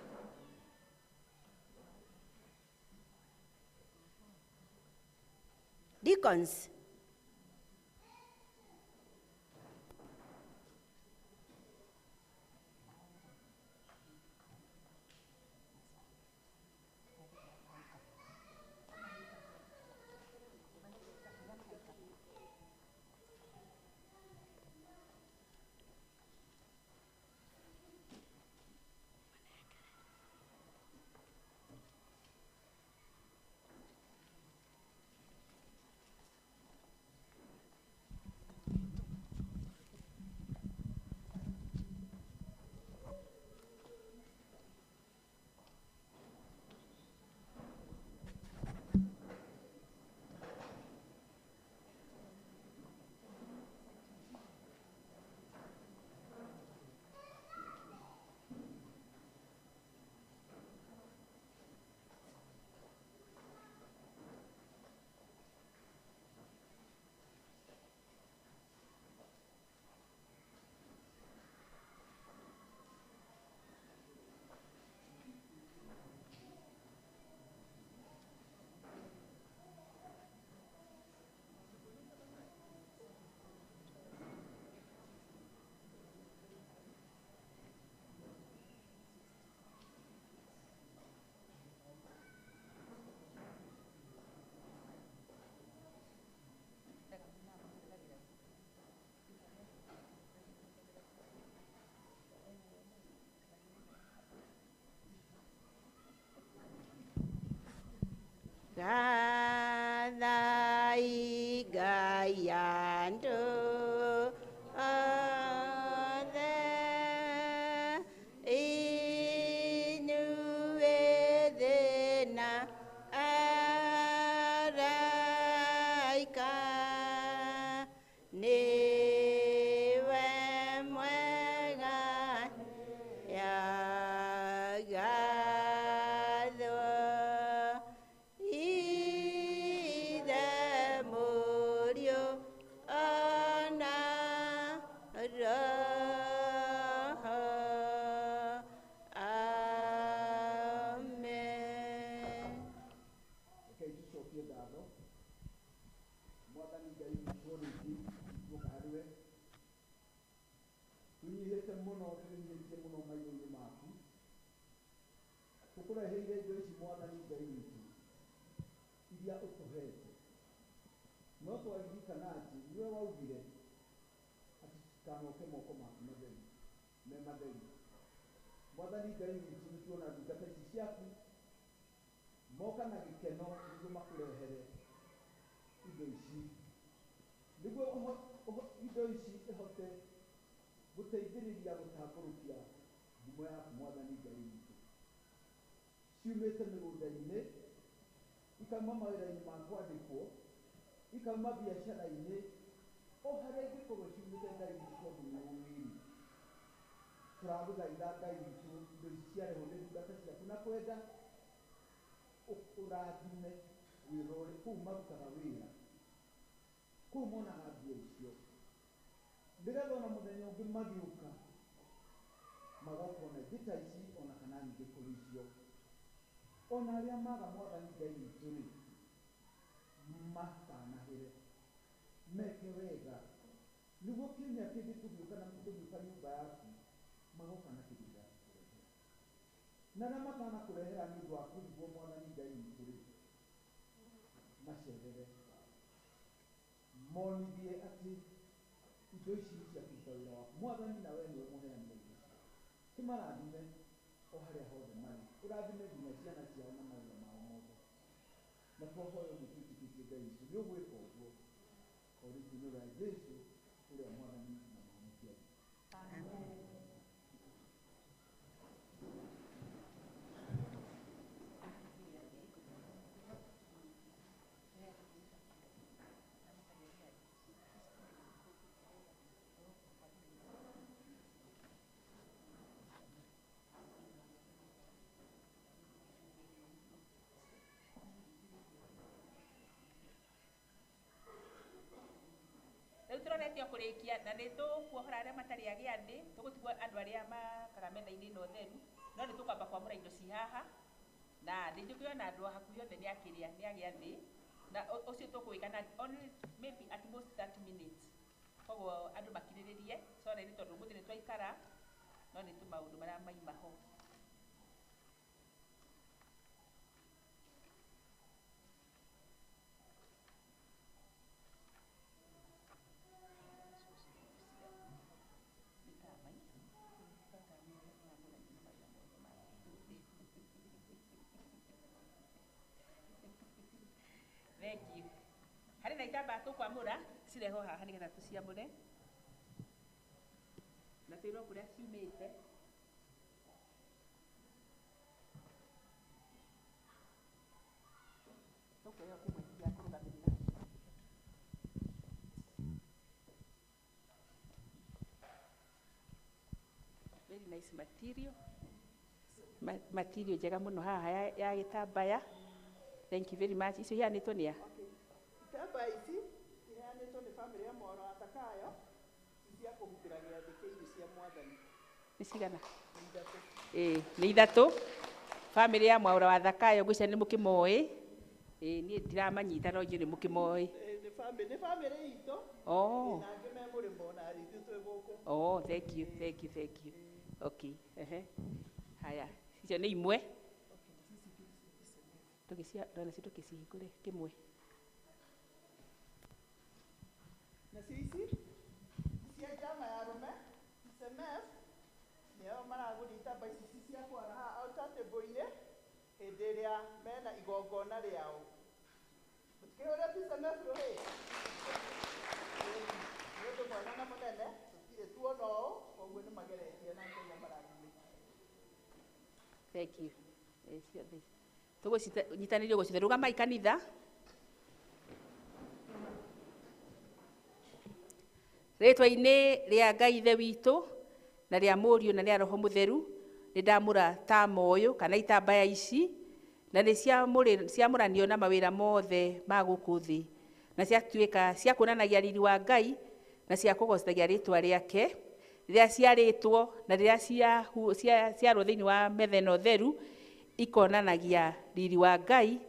Deacons. gathai Ngai andũ othe inyuĩ thĩna araika niwe mwega yagathwo ithe mũriũ ona roho amen. Rekei tũcokie ngatho Mwathani Ngai witũ rĩngĩ guoka harĩwe tũnyihĩte mũno tũnyihĩtie mũno maitho-inĩ maku tũkũreheire indo ici Mwathani Ngai witũ iria ũtũhete no twaririkana atĩ nĩwe waugire atĩ tũkanoke moko maku matheru me matheru. Mwathani Ngai witũ nĩtuona ndungata ici ciaku moka na gĩkeno nĩguo makũrehere indo ici nĩguo indo ici ihote gũteithĩrĩria gũtambũrũkia ngumo yaku Mwathani Ngai witũ. Ciumĩte mĩgũnda-inĩ ikauma mawĩra-inĩ ma kwandĩkwo ikauma biacara-inĩ o harĩa ingĩkorwo ciumĩte Ngai witũ tondũ nĩ ũwĩri. Tũragũthaitha Ngai witũ indo ici ciarehwo nĩ ndungata ciaku na kwenda ũrathime wĩra ũrĩ kũu marutaga wĩra kũu monaga mbia icio nĩgetha ona mũthenya ũngĩ magĩũka magoka ona ingĩ ta ici ona kana nyingĩ kũrĩ icio ona arĩa maga Mwathani Ngai witũ-rĩ makanahĩre meke wega nĩguo kiumia kĩngĩ tũgĩũka na tũgĩũka nyũmba yaku magoka na kĩndũ gĩa kũrehera na arĩa matanakũrehera nĩ ũndũ wa kũrigwo Mwathani Ngai witũ-rĩ macerere monithie atĩ indo ici nĩ cia kũruta wĩra waku Mwathani nawe nĩwe mũheani wa indo ici kĩmarathime o harĩa hothe marĩ ũrathime nginya ciana ciao na mawĩra mao mothe na twahoya ũguo twĩtĩkĩtie Ngai witũ nĩ ũgwĩka ũguo o rĩngĩ-inĩ rĩa Jesũ ũrĩa Mwathani na Mũhonokia witũ. Amen. Rĩu tũronetio kũrĩkia na nĩ tũkuohora arĩa matarĩ a gĩathĩ tũgũtigwo andũ arĩa makaga metha-inĩ ĩno theru no nĩ tũkwamba kwamũra indo ci haha na nĩ njũkĩona andũ hakuhĩ othe nĩ a gĩathĩ na ũcio tũkũwĩka na only maybe at most 30 minutes koguo andũ makirĩrĩrie sorry nĩ tondũ mũthĩ nĩ twaikara no nĩ tũmaũndũ marĩa maima ho. Thank you. Harĩ na itambaya tũkwamũra cireho haha nĩgetha tũciamũre na twĩrwo kũrĩa ciumĩte. Tũkũheo kĩmwe gĩa kũrũgamĩrĩra. Very nice material. Material njega mũno haha ya gĩtambaya. Thank you very much. Icio iheanĩtwo nĩ a? Itambaya ici iheanĩtwo nĩ bamĩrĩ ya Mwaũra wa Takayo cia kũhutĩra gĩathĩ kĩa irio cia Mwathani. Nĩ cigana? Nĩ ithatũ. Bamĩrĩ ya Mwaũra wa Takayo ngwĩciria nĩ mũkĩmoĩ. Niĩ ndiramanyita no njuĩ nĩ mũkĩmoĩ. Nĩ bamĩrĩ itũ. Na angĩ me mũrĩmo na ithuĩ twĩ gũkũ. Oh, thank you. Okay. Haya, icio nĩ imwe. Tũkĩcihingũre kĩmwe. Na ici cia njama ya arũme SMF nĩo maragũria itambaya ici cia kwara haha altar table-inĩ hĩndĩ ĩrĩa mena igongona rĩao Kĩũria pceakambuichurch hĩ. Nĩ ũndũ mwega na mũnene, tũtirĩ tuona ũũ, koguo nĩ mageretie na Ngai amarathime. Thank you. Tũgũnyitanĩrio gũcithe. Rũgamai kanitha. Rĩtwa-inĩ rĩa Ngai Ithe witũ na rĩa Mũriũ na rĩa Roho Mũtheru, nĩ ndamũra tama ũyũ kana itambaya ici, na nĩ ciamũranio na mawĩra mothe ma gũkũ thĩ, na ciatuĩka cia kuonanagia riri wa Ngai na cia kũgocithagia rĩtwa rĩake rĩrĩa ciarĩtwo na rĩrĩa ciarwo thĩinĩ wa metha ĩno theru, ikonanagia riri wa Ngai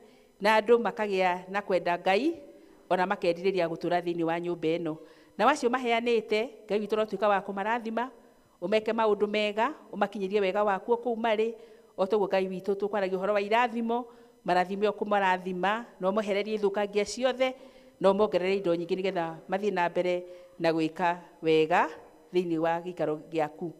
na andũ makagĩa na kwenda Ngai ona makerirĩria gũtũra thĩinĩ wa nyũmba ĩno. Na wacio maheanĩte, Ngai witũ rotuĩka wa kũmarathima, ũmeke maũndũ mega, ũmakinyĩrie wega waku kũu marĩ, o toguo Ngai witũ tũkwaragia ũhoro wa irathimo, marathime o kũmarathima, na ũmũhererie ithũkangia ciothe, na ũmongerere indo nyingĩ nĩgetha mathiĩ na mbere na gwĩka wega thĩinĩ wa gĩikaro gĩaku.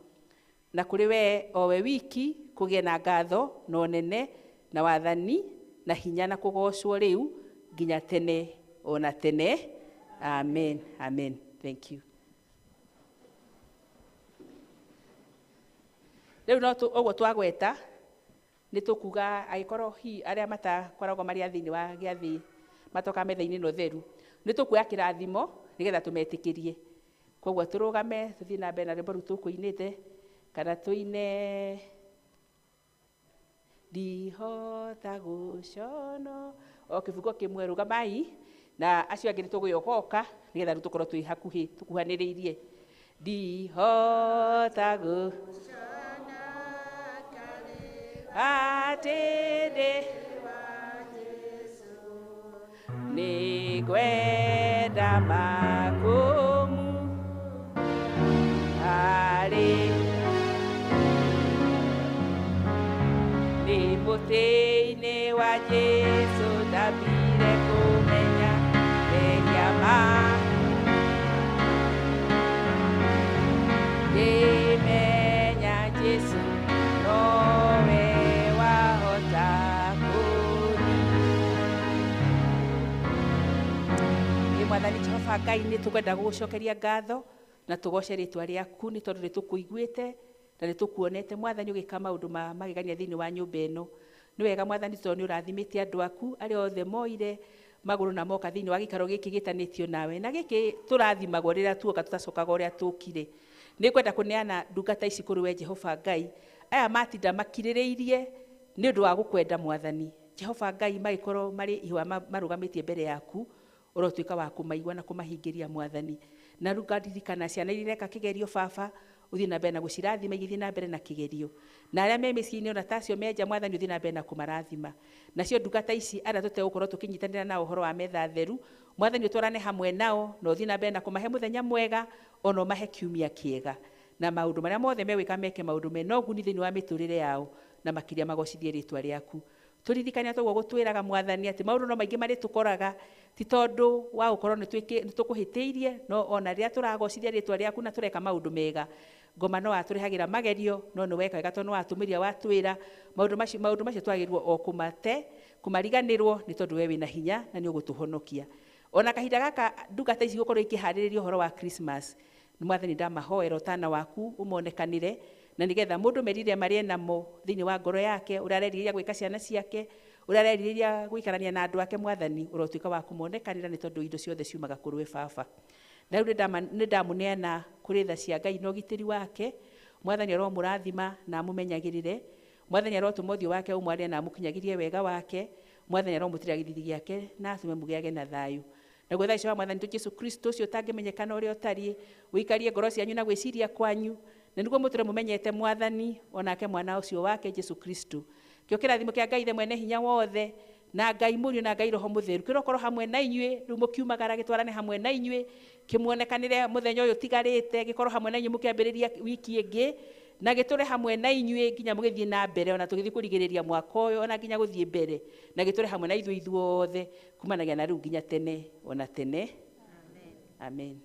Na kũrĩ we o we wiki kũgĩe na ngatho na ũnene na wathani na hinya na kũgocwo rĩu nginya tene ona tene. Amen. Amen. Thank you. Rĩu no ũguo twagweta nĩ tũkuga agĩkorwo arĩa matakoragwo marĩ thĩinĩ wa gĩathĩ matoka metha-inĩ ĩno theru, nĩ tũkuoya kĩrathimo nĩgetha tũmetĩkĩrie. Koguo tũrũgame tũthiĩ na mbere na rwĩmbo rũu tũkũinĩte, kana tũine ndihota gũcono o kĩbungo kĩmwe. Rũgamai na acio angĩ nĩ tũgũgĩogoka nĩgetha rĩu tũkorwo twĩ hakuhĩ tũkuhanĩrĩirie. Ndihota gũcona atĩrĩ nĩ ngwenda makũmu harĩ nĩ mũtĩ-inĩ wa Jesũ ndambire kũmenya menya ngĩmenya Jesũ nowe wahota kũniina. Mwathani Jehova Ngai, nĩ tũkwenda gũgũcokeria ngatho na tũgoce rĩtwa rĩaku nĩ tondũ nĩ tũkũiguĩte na nĩ tũkuonete Mwathani ũgĩka maũndũ ma magegania thĩinĩ wa nyũmba ĩno. Nĩ wega Mwathani tondũ nĩ ũrathimĩte andũ aku arĩa othe moire magũrũ na moka thĩinĩ wa gĩikaro gĩkĩ gĩtanĩtio nawe, na gĩkĩ tũrathimagwo rĩrĩa tuoka tũtacokaga ũrĩa tũkire. Nĩ kwenda kũneana ndungata ici kũrĩ we Jehova Ngai, aya matinda makirĩrĩirie nĩ ũndũ wa gũkwenda Mwathani Jehova Ngai, magĩkorwo marĩ ihũa marũgamĩtie mbere yaku, ũrotuĩka wa kũmaigua na kũmahingĩria Mwathani. Na rĩu ngaririkana ciana iria ireka kĩgerio Baba, ũthiĩ na mbere na gũcirathima igĩthiĩ na mbere na kĩgerio, na arĩa me mĩciĩ-inĩ ona tacio menja Mwathani ũthiĩ na mbere na kũmarathima. Nacio ndungata ici arĩa tũtegũkorwo tũkĩnyitanĩra na ũhoro wa metha theru, Mwathani ũtwarane hamwe nao na ũthiĩ na mbere na kũmahe mũthenya mwega ona ũmahe kiumia kĩega, na maũndũ marĩa mothe megwĩka meke maũndũ mena ũguni thĩinĩ wa mĩtũrĩre yao, na makĩria magocithie rĩtwa rĩaku. Tũririkania toguo gũtwĩraga Mwathani atĩ maũndũ no maingĩ marĩ tũkoraga ti tondũ wa gũkorwo nĩ tũkũhĩtĩirie, no ona rĩrĩa tũragocithia rĩtwa rĩaku na tũreka maũndũ mega, ngoma no watũrehagĩra magerio, no nĩ weka wega tondũ nĩ watũmĩria watwĩra maũndũ macio twagĩrĩirwo o kũmariganĩrwo nĩ tondũ we wĩna hinya na nĩ ũgũtũhonokia. Ona kahinda gaka ndungata ici gũkorwo ikĩharĩrĩria ũhoro wa Christmas, nĩ Mwathani ndamahoera ũtana waku ũmonekanĩre, na nĩgetha mũndũ merire marĩa namo thĩinĩ wa ngoro yake, ũrĩa arerirĩria gwĩka ciana ciake, ũrĩa arerirĩria gũikarania na andũ ake, Mwathani ũrotuĩka wa kũmonekanĩra nĩ tondũ indo ciothe ciumaga kũrĩ we Baba. Na rĩu nĩ ndamũneana kũrĩ tha cia Ngai na ũgitĩri wake. Mwathani aromũrathima na amũmenyagĩrĩre, Mwathani arotũma ũthiũ wake ũmwarĩre na amũkinyagĩrie wega wake, Mwathani aromũtĩra gĩthithi gĩake na atũme mũgĩage na thayũ. Naguo thaa icio wa Mwathani Jesũ Kristo ũcio ũtangĩmenyekana ũrĩa ũtariĩ, ũikarie ngoro cianyu na gwĩciria kwanyu, na nĩguo mũtũre mũmenyete Mwathani onake mwana ũcio wake Jesũ Kristo. Kĩo kĩrathimo kĩa Ngai Ithe mwene hinya wothe na Ngai Mũriũ na Ngai Roho Mũtheru kĩrokorwo hamwe na inyuĩ, rĩu mũkiumagara gĩtwarane hamwe na inyuĩ, kĩmuonekanĩre mũthenya ũyũ tigarĩte, gĩkorwo hamwe na inyuĩ mũkĩambĩrĩria wiki ĩngĩ, na gĩtũre hamwe na inyuĩ nginya mũgĩthiĩ na mbere, ona tũgĩthiĩ kũrigĩrĩria mwaka ũyũ ona nginya gũthiĩ mbere, na gĩtũre hamwe na ithuĩ ithuothe kumanagia na rĩu nginya tene ona tene. Amen. Amen.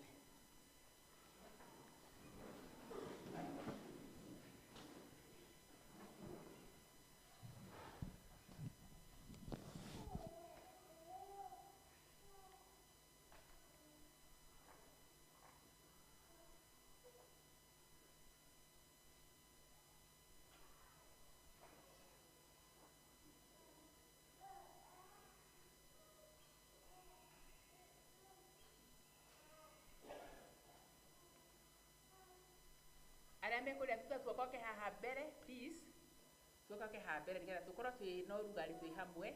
arĩa mekũrĩa tuokoke haha mbere please, tuokoke haha mbere nĩgetha tũkorwo twĩ na ũrugarĩ twĩ hamwe,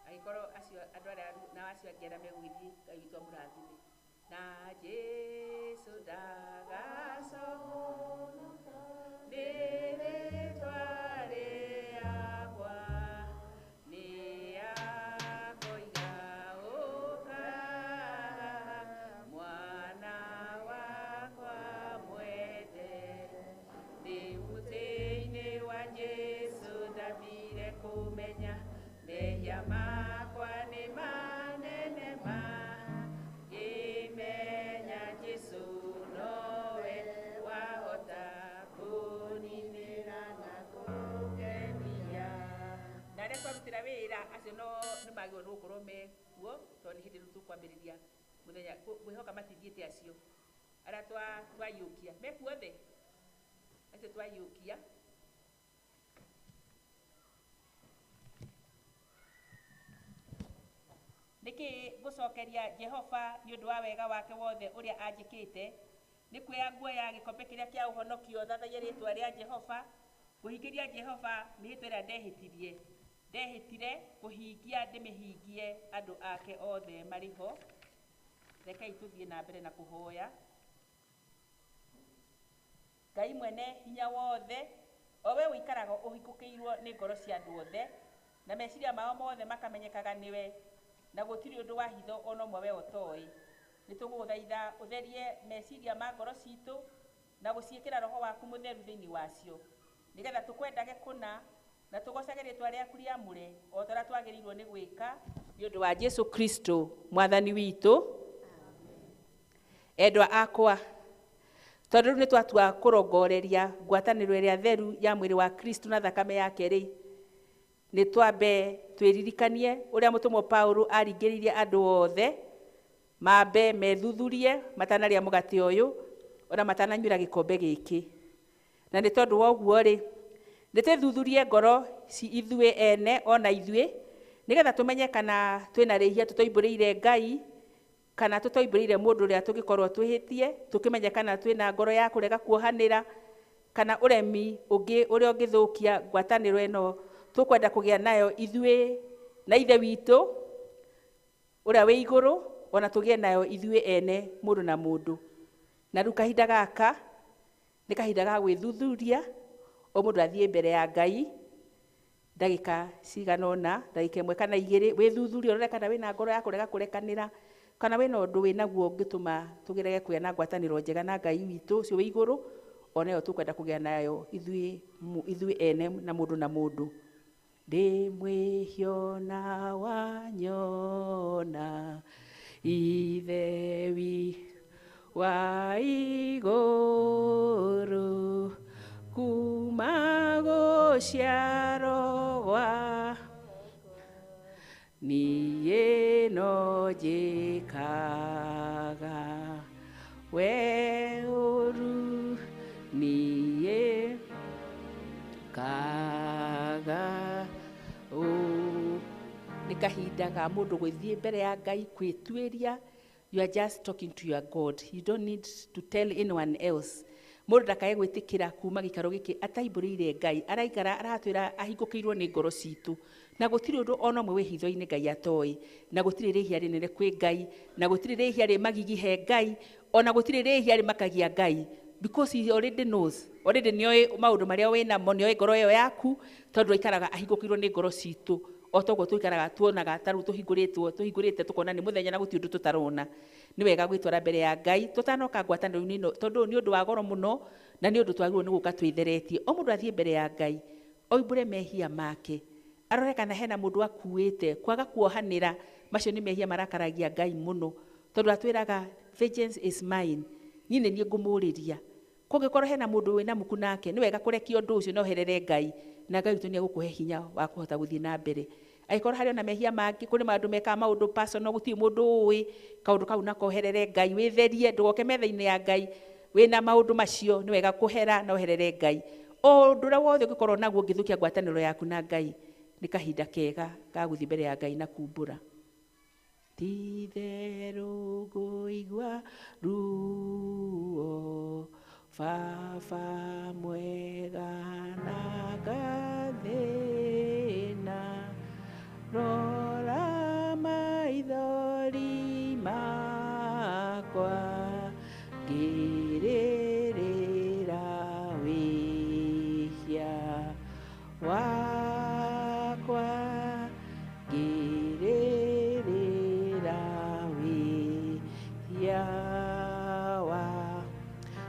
agĩkorwo acio andũ arĩa nao acio angĩ arĩa megũgĩthiĩ Ngai witũ amũrathime. Na Jesu ndagaconoka nĩ rĩĩtwa rĩakwa, nĩ akũiga ũkaga mwana wakwa mwende. Rĩu mũtĩ-inĩ wa Jesu ndambire kũmenya mehia makwa nĩ manene ma. Ngĩmenya Jesu nowe wahota kũninĩra na kũngenia. Na arĩa twarutĩra wĩra acio no nĩmagĩrĩirwo gũkorwo mekuo, tondũ nĩ hĩndĩ rĩu tũkwambĩrĩria mũthenya, ngwĩhoka matithiĩte acio arĩa twayũkia mekuo othe acio twayũkia. Nĩkĩ gũcokeria Jehova nĩ ũndũ wa wega wake wothe ũrĩa anjĩkĩte, nĩ kuoya nguoya gĩkombe kĩrĩa kĩa ũhonokio thathaia rĩĩtwa rĩa Jehova, kũhingĩria Jehova mĩhĩtwa ĩrĩa ndehĩtire kũhingia ndĩmĩhingie andũ ake othe marĩ ho. Rekei tũthiĩ na mbere na kũhoya. Ngai mwene hinya wothe, o we ũikaraga ũhingũkĩirwo nĩ ngoro cia andũ othe, na meciria mao mothe makamenyekaga nĩwe, na gũtirĩ ũndũ wa hitho ona ũmwe we ũtoĩ. Nĩ tũgũgũthaitha ũtherie meciria ma ngoro citũ na gũciĩkĩra roho waku mũtheru thĩinĩ wacio, nĩgetha tũkwendage kũna na tũgocage rĩĩtwa rĩaku rĩamũre o ta ũrĩa twagĩrĩirwo nĩ gwĩka nĩ ũndũ wa Jesu Kristo mwathani witũ. Endwa akwa, tondũ rĩu nĩ twatua kũrongoreria ngwatanĩro ĩrĩa theru ya mwĩrĩ wa Kristo na thakame yake rĩ, nĩ twambe twĩririkanie ũrĩa mũtũmwo Paulo aringĩrĩirie andũ othe mambe methuthurie matanarĩa mũgate ũyũ ona matananyuĩra gĩkombe gĩkĩ. Na nĩ tondũ wa ũguo rĩ, nĩ twĩthuthurie ngoro ci ithuĩ ene ona ithuĩ, nĩgetha tũmenye kana twĩna rĩhia tũtoimbũrĩire Ngai kana tũtoimbũrĩire mũndũ ũrĩa tũngĩkorwo twĩhĩtie, tũkĩmenya kana twĩna ngoro ya kũrega kuohanĩra kana ũremi ũngĩ ũrĩa ũngĩthũkia ngwatanĩro ĩno tũkwenda kũgĩa nayo ithuĩ na ithe witũ ũrĩa wĩ igũrũ, ona tũgĩe nayo ithuĩ ene mũndũ na mũndũ. Na rĩu kahinda gaka nĩ kahinda ga gwĩthuthuria, o mũndũ athiĩ mbere ya Ngai ndagĩka cigana ũna, ndagĩka ĩmwe kana igĩrĩ, wĩthuthurie ũrore kana wĩna ngoro ya kũrega kũrekanĩra, kana wĩna ũndũ wĩnaguo ũngĩtũma tũgerege kũgĩa na ngwatanĩro njega na Ngai witũ ũcio wĩ igũrũ, ona yo tũkwenda kũgĩa nayo ithuĩ ene na mũndũ na mũndũ. Ndĩ mwĩhiona wanyona ithe wa igũrũ, kuma gũciarwo gwa niĩ no njĩkaga we ũru, niĩ kaga nĩ kahinda ga mũndũ gwĩthiĩ mbere ya Ngai kwĩtuĩria. You are just talking to your God. You don't need to tell anyone else. Mũndũ ndakae gwĩtĩkĩra kuma gĩikaro gĩkĩ ataimbũrĩire Ngai, araikara aratwĩra ahingũkĩirwo nĩ ngoro citũ, na gũtirĩ ũndũ ona ũmwe wĩ hitho-inĩ Ngai atoĩ, na gũtirĩ rĩhia rĩnene kwĩ Ngai, na gũtirĩ rĩhia rĩmagigihe Ngai, ona gũtirĩ rĩhia rĩmakagia Ngai, because he already knows, already nĩoĩ maũndũ marĩa wĩ namo, nĩoĩ ngoro ĩyo yaku, tondũ aikaraga ahingũkĩirwo nĩ ngoro citũ. O toguo tũikaraga tuonaga tarĩu tũhingũrĩte tũkona nĩ mũthenya na gũtirĩ ũndũ tũtarona. Nĩ wega gwĩtwara mbere ya Ngai tũtanoka ngwatanĩro-inĩ ĩno, tondũ nĩ ũndũ wa goro mũno na nĩ ũndũ twagĩrĩirwo nĩ gũka twĩtheretie. O mũndũ athiĩ mbere ya Ngai oimbũre mehia make, arore kana hena mũndũ akuĩte, kwaga kuohanĩra. Macio nĩ mehia marakaragia Ngai mũno, tondũ atwĩraga vengeance is mine, niĩ nĩ niĩ ngũmũũrĩria. Kũngĩkorwo hena mũndũ wĩna muku nake, nĩ wega kũrekia ũndũ ũcio na ũherere Ngai, na Ngai witũ nĩ egũkũhe hinya wa kũhota gũthiĩ na mbere. Angĩkorwo harĩ ona mehia mangĩ, kũrĩ maũndũ mekaga maũndũ personal, gũtirĩ mũndũ ũĩ, kaũndũ kau nako ũherere Ngai, wĩtherie, ndũgoke metha-inĩ ya Ngai wĩna maũndũ macio. Nĩ wega kũhera na ũherere Ngai. O ũndũ ũrĩa wothe ũngĩkorwo naguo ũngĩthũkia ngwatanĩro yaku na Ngai, nĩ kahinda kega ga gũthiĩ mbere ya Ngai na kumbũra. Ti-itherũ ngũigua ruo Baba mwega na gathĩna, rora maithori makwa, ngĩrĩrĩra wĩhia wakwa, ngĩrĩrĩra wĩhia wa.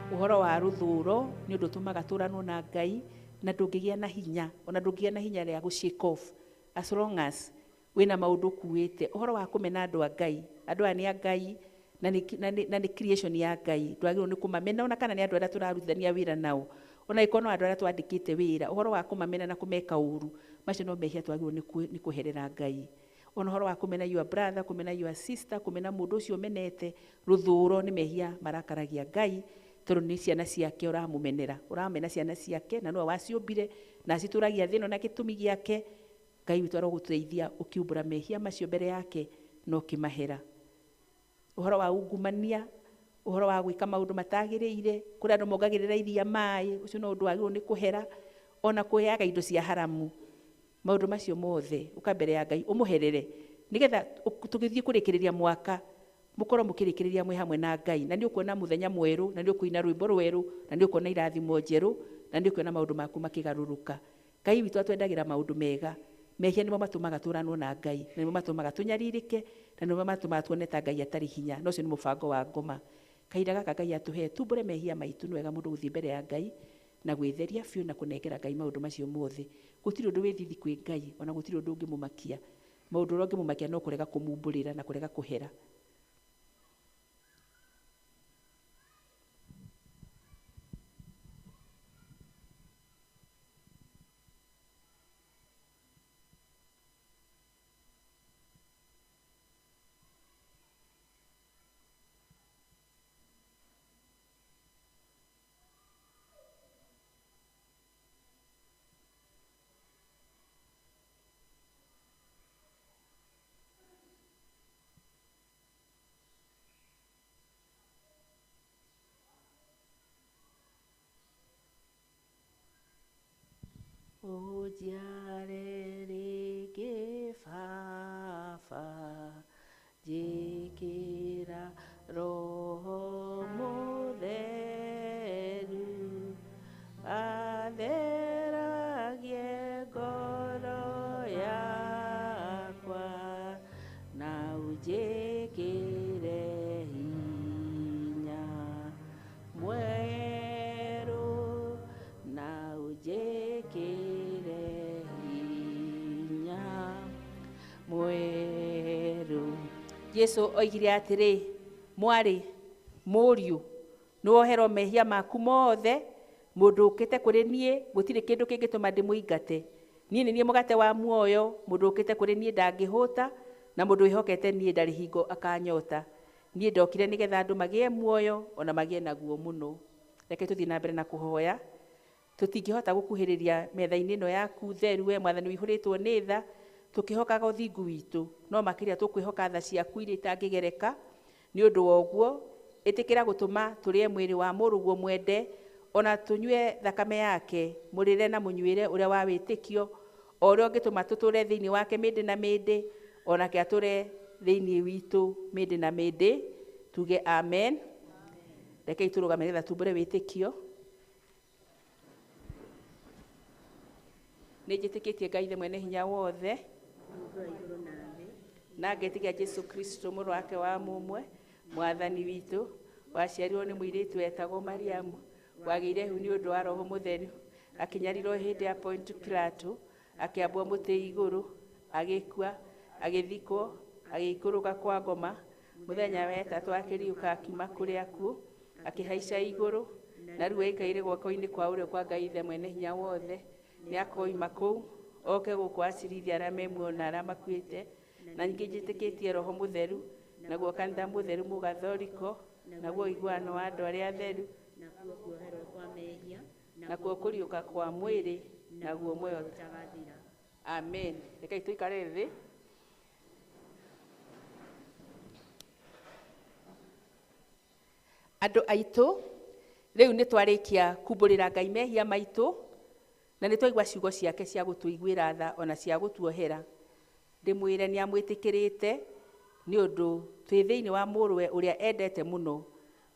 Ũhoro wa rũthũũro nĩ ũndũ ũtũmaga tũranwo na Ngai, na ndũngĩgĩa na hinya, ona ndũngĩgĩa na hinya rĩa gũ-shake off as long as wĩna maũndũ ũkuĩte. Ũhoro wa kũmena andũ a Ngai, andũ aya nĩ a Ngai na nĩ creation ya Ngai, twagĩrĩirwo nĩ kũmamena ona kana nĩ andũ arĩa tũrarutithania wĩra nao, ona ĩkorwo no andũ arĩa twandĩkĩte wĩra. Ũhoro wa kũmamena na kũmeka ũũru, macio no mehia twagĩrĩirwo nĩ kũherera Ngai. Ona ũhoro wa kũmena your brother, kũmena your sister, kũmena mũndũ ũcio ũmenete, rũthũũro nĩ mehia marakaragia Ngai, tondũ nĩ ciana ciake ũramũmenera, ũramena ciana ciake na nĩwe waciũmbire na acitũragia thĩ ĩno na gĩtũmi gĩake. Ngai witũ arogũteithia ũkiumbũra mehia macio mbere yake na ũkĩmahera. Ũhoro wa ungumania, ũhoro wa gwĩka maũndũ matagĩrĩire, kũrĩ andũ mongagĩrĩra iria maĩ, ũcio no ũndũ wagĩrĩirwo nĩ kũhera, ona kũheaga indo cia haramu. Maũndũ macio mothe ũka mbere ya Ngai ũmũherere, nĩgetha tũgĩthiĩ kũrĩkĩrĩria mwaka mũkorwo mũkĩrĩkĩrĩria mwĩ hamwe na Ngai, na nĩ ũkuona mũthenya mwerũ, na nĩ ũkũina rwĩmbo rwerũ, na nĩ ũkuona irathimo njerũ, na nĩ ũkuona maũndũ maku makĩgarũrũka. Ngai witũ atwendagĩra maũndũ mega. Mehia nĩmo matũmaga tũranwo na Ngai, na nĩmo matũmaga tũnyarirĩke, na nĩmo matũmaga tuone ta Ngai atarĩ hinya, no ũcio nĩ mũbango wa ngoma. Kahinda gaka Ngai atũhe tumbũre mehia maitũ, nĩ wega mũndũ gũthiĩ mbere ya Ngai na gwĩtheria biũ na kũnengera Ngai maũndũ macio mothe. Gũtirĩ ũndũ wĩ thithi kwĩ Ngai, ona gũtirĩ ũndũ ũngĩmũmakia. Maũndũ ũrĩa ũngĩmũmakia no kũrega kũmumbũrĩra na kũrega kũhera. Ũnjiare rĩngĩ Baba, njĩkĩra Roho Mũtheru, atheragie ngoro yakwa, na ũnjĩkĩre hinya mwerũ, na ũnjĩkĩre hinya mwerũ. Jesũ oigire atĩrĩ, mwarĩ, mũriũ, nĩ woherwo mehia maku mothe, mũndũ ũkĩte kũrĩ niĩ gũtirĩ kĩndũ kĩngĩtũma ndĩmũingate. Niĩ nĩ niĩ mũgate wa muoyo, mũndũ ũkĩte kũrĩ niĩ ndangĩhũta, na mũndũ wĩhokete niĩ ndarĩ hingo akanyota. Niĩ ndokire nĩgetha andũ magĩe muoyo, ona magĩe naguo mũno. Reke tũthiĩ na mbere na kũhoya. Tũtingĩhota gũkuhĩrĩria metha-inĩ ĩno yaku theru, we Mwathani wĩihũrĩtwo nĩ tha, tũkĩhokaga ũthingu witũ, no makĩria tũkwĩhoka tha ciaku iria itangĩgereka. Nĩ ũndũ wa ũguo, ĩtĩkĩra gũtũma tũrĩe mwĩrĩ wa mũrũguo mwende, ona tũnyue thakame yake, mũrĩre na mũnyuĩre ũrĩa wa wĩtĩkio, o ũrĩa ũngĩtũma tũtũre thĩinĩ wake mĩndĩ na mĩndĩ, onake atũre thĩinĩ witũ mĩndĩ na mĩndĩ. Tuge amen. Rekei tũrũgame nĩgetha tumbũre wĩtĩkio. Nĩnjĩtĩkĩtie Ngai mwene hinya wothe, na ngetĩkia Jesũ Kristo mũrũ wake wa mũmwe, Mwathani witũ, waciarirwo nĩ mũirĩtu wetagwo Mariamu, wagĩire hu nĩ ũndũ wa Roho Mũtheru, akĩnyarirwo hĩndĩ ya Pontius Pilato, akĩambwo mũtĩ igũrũ, agĩkua, agĩthikwo, agĩikũrũka kwa ngoma, mũthenya wa ĩtatũ akĩriũka akiuma kũrĩ akuũ, akĩhaica igũrũ, na rĩu aikaire guoko-inĩ kwa ũrĩo kwa Ngai Ithe mwene hinya wothe. Nĩ akoima kũu, oke gũkũ acirithia arĩa me muoyo na arĩa makuĩte, na ningĩ njĩtĩkĩtie Roho Mũtheru, naguo kanitha mũtheru mũgathoriko, naguo ũiguano wa andũ arĩa atheru, nakuo kuoherwo kwa mehia, nakuo kũriũka kwa mwĩrĩ, naguo muoyo ũtagathira. Amen. Rekei tũikare thĩ. Andũ aitũ, Rĩu nĩ twarĩkia kumbũrĩra Ngai mehia maitũ, na nĩ twaigua ciugo ciake cia gũtũiguĩra tha ona cia gũtuohera. Ndĩmwĩre nĩ amwĩtĩkĩrĩte nĩ ũndũ twĩ thĩinĩ wa mũrũwe ũrĩa endete mũno,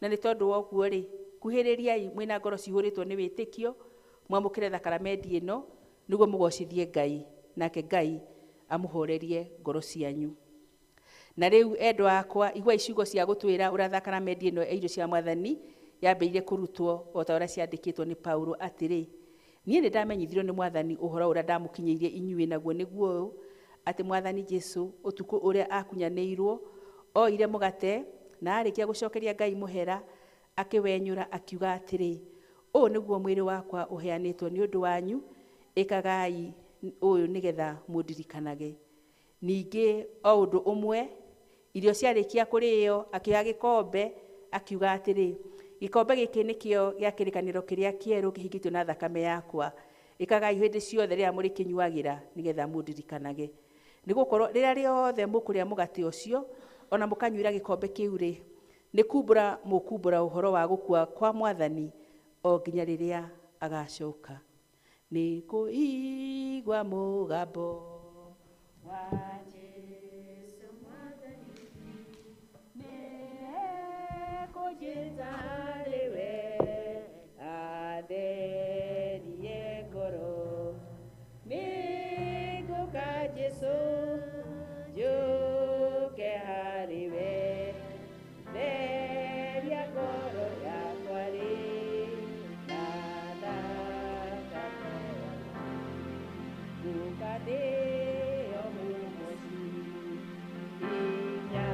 na nĩ tondũ wa ũguo rĩ, kuhĩrĩriai mwĩna ngoro cihũrĩtwo nĩ wĩtĩkio, mwamũkĩre thakramenti ĩno nĩguo mũgocithie Ngai, nake Ngai amũhorerie ngoro cianyu. Na rĩu endwa akwa, igua iciugo cia gũtwĩra ũrĩa thakramenti ĩno ya irio cia Mwathani yambĩrĩire kũrutwo o ta ũrĩa ciandĩkĩtwo nĩ Paulo atĩrĩ: niĩ nĩ ndamenyithirwo nĩ Mwathani ũhoro ũrĩa ndamũkinyĩirie inyuĩ, naguo nĩguo ũyũ, atĩ Mwathani Jesũ ũtukũ ũrĩa akunyanĩirwo oire mũgate na arĩkia gũcokeria Ngai mũhera, akĩwenyũra akiuga atĩrĩ, ũũ nĩguo mwĩrĩ wakwa ũheanĩtwo nĩ ũndũ wanyu, ĩkagai ũyũ nĩgetha mũndirikanage. Ningĩ o ũndũ ũmwe, irio ciarĩkia kũrĩo, akĩoya gĩkombe akiuga atĩrĩ, gĩkombe gĩkĩ nĩkĩo gĩa kĩrĩkanĩro kĩrĩa kĩerũ kĩhingĩtio na thakame yakwa, ĩkagai hĩndĩ ciothe rĩrĩa mũrĩkĩnyuagĩra nĩgetha mũndirikanage. Nĩgũkorwo rĩrĩa rĩothe mũkũrĩa mũgate ũcio ona mũkanyuĩra gĩkombe kĩu rĩ, nĩ kumbũra mũkumbũra ũhoro wa gũkua kwa Mwathani o nginya rĩrĩa agacoka. Nĩ kũigua mũgambo wa Jesũ Mwathani, nĩekũnjĩta rĩwe atherie ngoro. Nĩngũka Jesũ njũke harĩwe, theria ngoro yakwa rĩ na thakame ngũka ndĩo mũmoci, hinya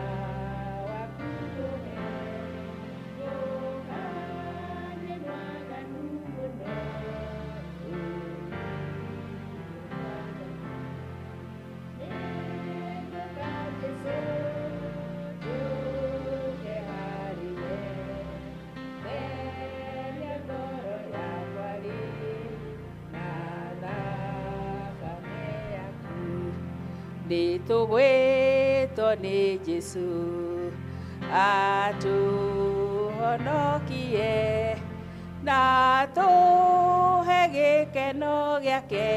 waku ndũhe, ngũka nĩ mwaganu mũno. Nĩngũka Jesũ njũke harĩwe, theria ngoro yakwa rĩ na thakame yaku. Nĩtũgwĩtwo nĩ Jesũ atũhonokie, na tũhe gĩkeno gĩake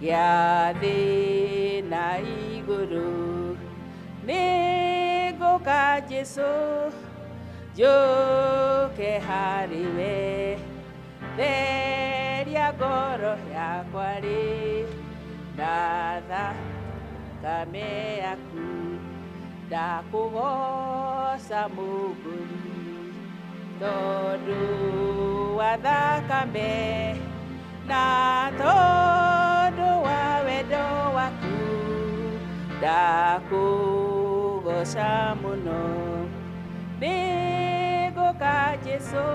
gĩa thĩ na igũrũ. Nĩngũka Jesũ njũke harĩwe, theria ngoro yakwa rĩ na thakame yaku. Ndakũgoca mũgũri tondũ wa thakame, na tondũ wa wendo waku, ndakũgoca mũno. Nĩngũka Jesũ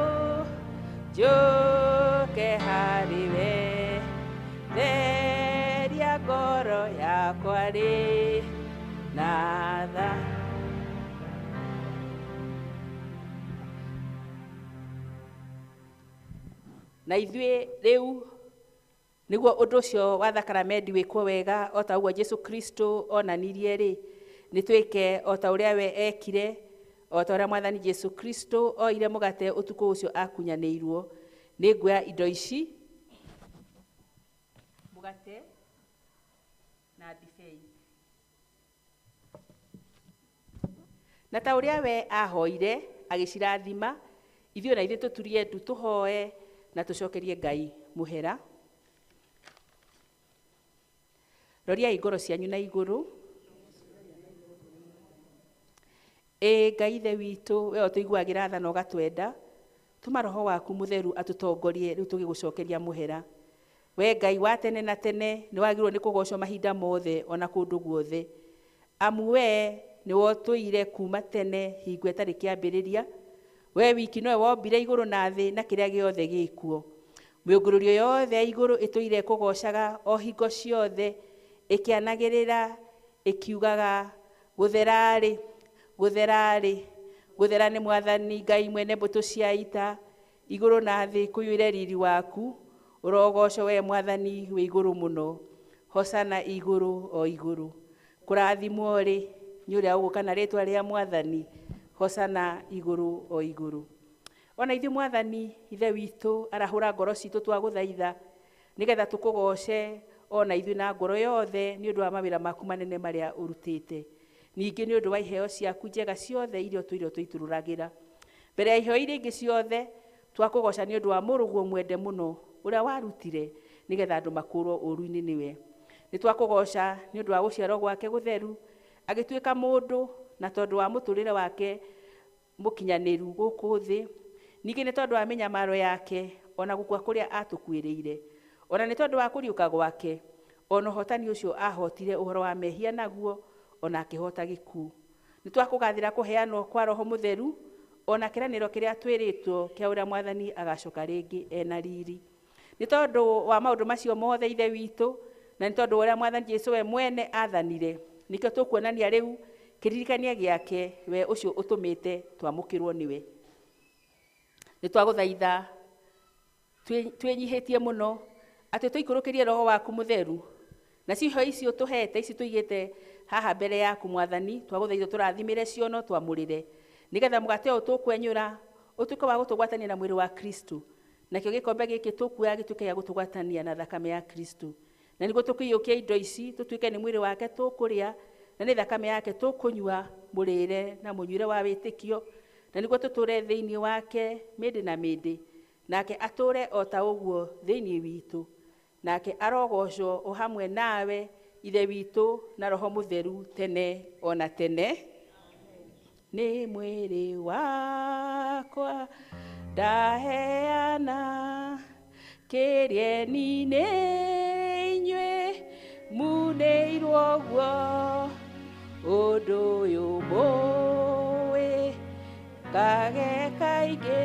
njũke harĩwe, theria ngoro yakwa rĩ na tha. Na ithuĩ rĩu nĩguo ũndũ ũcio wa thakramenti wĩkwo wega o ta ũguo Jesũ Kristo onanirie rĩ, nĩ twĩke o ta ũrĩa we ekire, o ta ũrĩa Mwathani Jesũ Kristo oire mũgate ũtukũ ũcio akunyanĩirwo. Nĩ nguoya indo ici, mũgate na ndibei, na ta ũrĩa we ahoire agĩcirathima, ithuĩ na ithuĩ tũturie ndu tũhoe na tũcokerie Ngai mũhera. Roriai ngoro cianyu na igũrũ. Ngai Ithe witũ, we ũtũiguagĩra tha na ũgatwenda, tũma Roho waku mũtheru atũtongorie rĩu tũgĩgũcokeria mũhera. We Ngai wa tene na tene, nĩ wagĩrĩirwo nĩ kũgocwo mahinda mothe ona kũndũ guothe. Amu we nĩ wotũire kuma tene hingo ĩtarĩ kĩambĩrĩria. We wiki nowe wombire igũrũ na thĩ na kĩrĩa gĩothe gĩkuo. Mĩũngũrũrio yothe ya igũrũ ĩtũire kũgocaga o hingo ciothe, ĩkĩanagĩrĩra ĩkiugaga gũtherarĩ, gũtherarĩ, gũthera nĩ Mwathani Ngai mwene mbũtũ cia ita, igũrũ na thĩ kũiyũire riri waku, ũrogocwo we Mwathani wĩ igũrũ mũno. Hosana igũrũ o igũrũ. Kũrathimwo rĩ nĩ ũrĩa ũgũka na rĩtwa rĩa Mwathani. Hosana igũrũ o igũrũ. Ona ithuĩ Mwathani ithe witũ arahũra ngoro citũ twagũthaitha nĩgetha tũkũgoce ona ithuĩ na ngoro yothe nĩ ũndũ wa mawĩra maku manene marĩa ũrutĩte. Ningĩ nĩ ũndũ wa iheo ciaku njega ciothe iria tũitũrũragĩra. Mbere ya iheo iria ingĩ ciothe twakũgoca nĩ ũndũ wa mũrũguo mwende mũno ũrĩa warutire nĩgetha andũ makũrwo ũru-inĩ nĩwe. Nĩ twakũgoca nĩ ũndũ wa gũciarwo gwake gũtheru agĩtuĩka mũndũ na tondũ wa mũtũrĩre wake mũkinyanĩru gũkũ thĩ. Ningĩ nĩ tondũ wa mĩnyamaro yake ona gũkua kũrĩa atũkuĩrĩire. Ona nĩ tondũ wa kũriũka gwake ona ũhotani ũcio ahotire ũhoro wa mehia naguo ona akĩhota gĩkuũ. Nĩ twakũgathĩra kũheanwo kwa Roho Mũtheru ona kĩranĩro kĩrĩa twĩrĩtwo kĩa ũrĩa Mwathani agacoka rĩngĩ ena riri. Nĩ tondũ wa maũndũ macio mothe ithe witũ na nĩ tondũ wa ũrĩa Mwathani Jesũ we mwene athanire, nĩkĩo tũkuonania rĩu kĩririkania gĩake we ũcio ũtũmĩte twamũkĩrwo nĩwe. Nĩ twagũthaitha twĩnyihĩtie mũno atĩ tũikũrũkĩrie Roho waku Mũtheru na ciho icio tũhete ici tũigĩte haha mbere yaku Mwathani, twagũthaitha tũrathimĩre ciono twamũrĩre nĩgetha mũgate ũyũ tũkwenyũra ũtuĩke wa gũtũgwatania na mwĩrĩ wa Kristo, nakĩo gĩkombe gĩkĩ tũkuoya gĩtuĩke gĩa gũtũgwatania na thakame ya Kristo. Na nĩguo tũkĩiyũkia indo ici tũtuĩke nĩ mwĩrĩ wake tũkũrĩa na nĩ thakame yake tũkũnyua mũrĩre na mũnyuĩre wa wĩtĩkio, na nĩguo tũtũre thĩinĩ wake mĩndĩ na mĩndĩ, nake atũre o ta ũguo thĩinĩ witũ, nake arogocwo o hamwe nawe ithe witũ na Roho Mũtheru tene ona tene. Nĩ mwĩrĩ wakwa ndaheana kĩrĩeni-inĩ inyuĩ munĩirwo guo ũndũ ũyũ mũĩ kage kaingĩ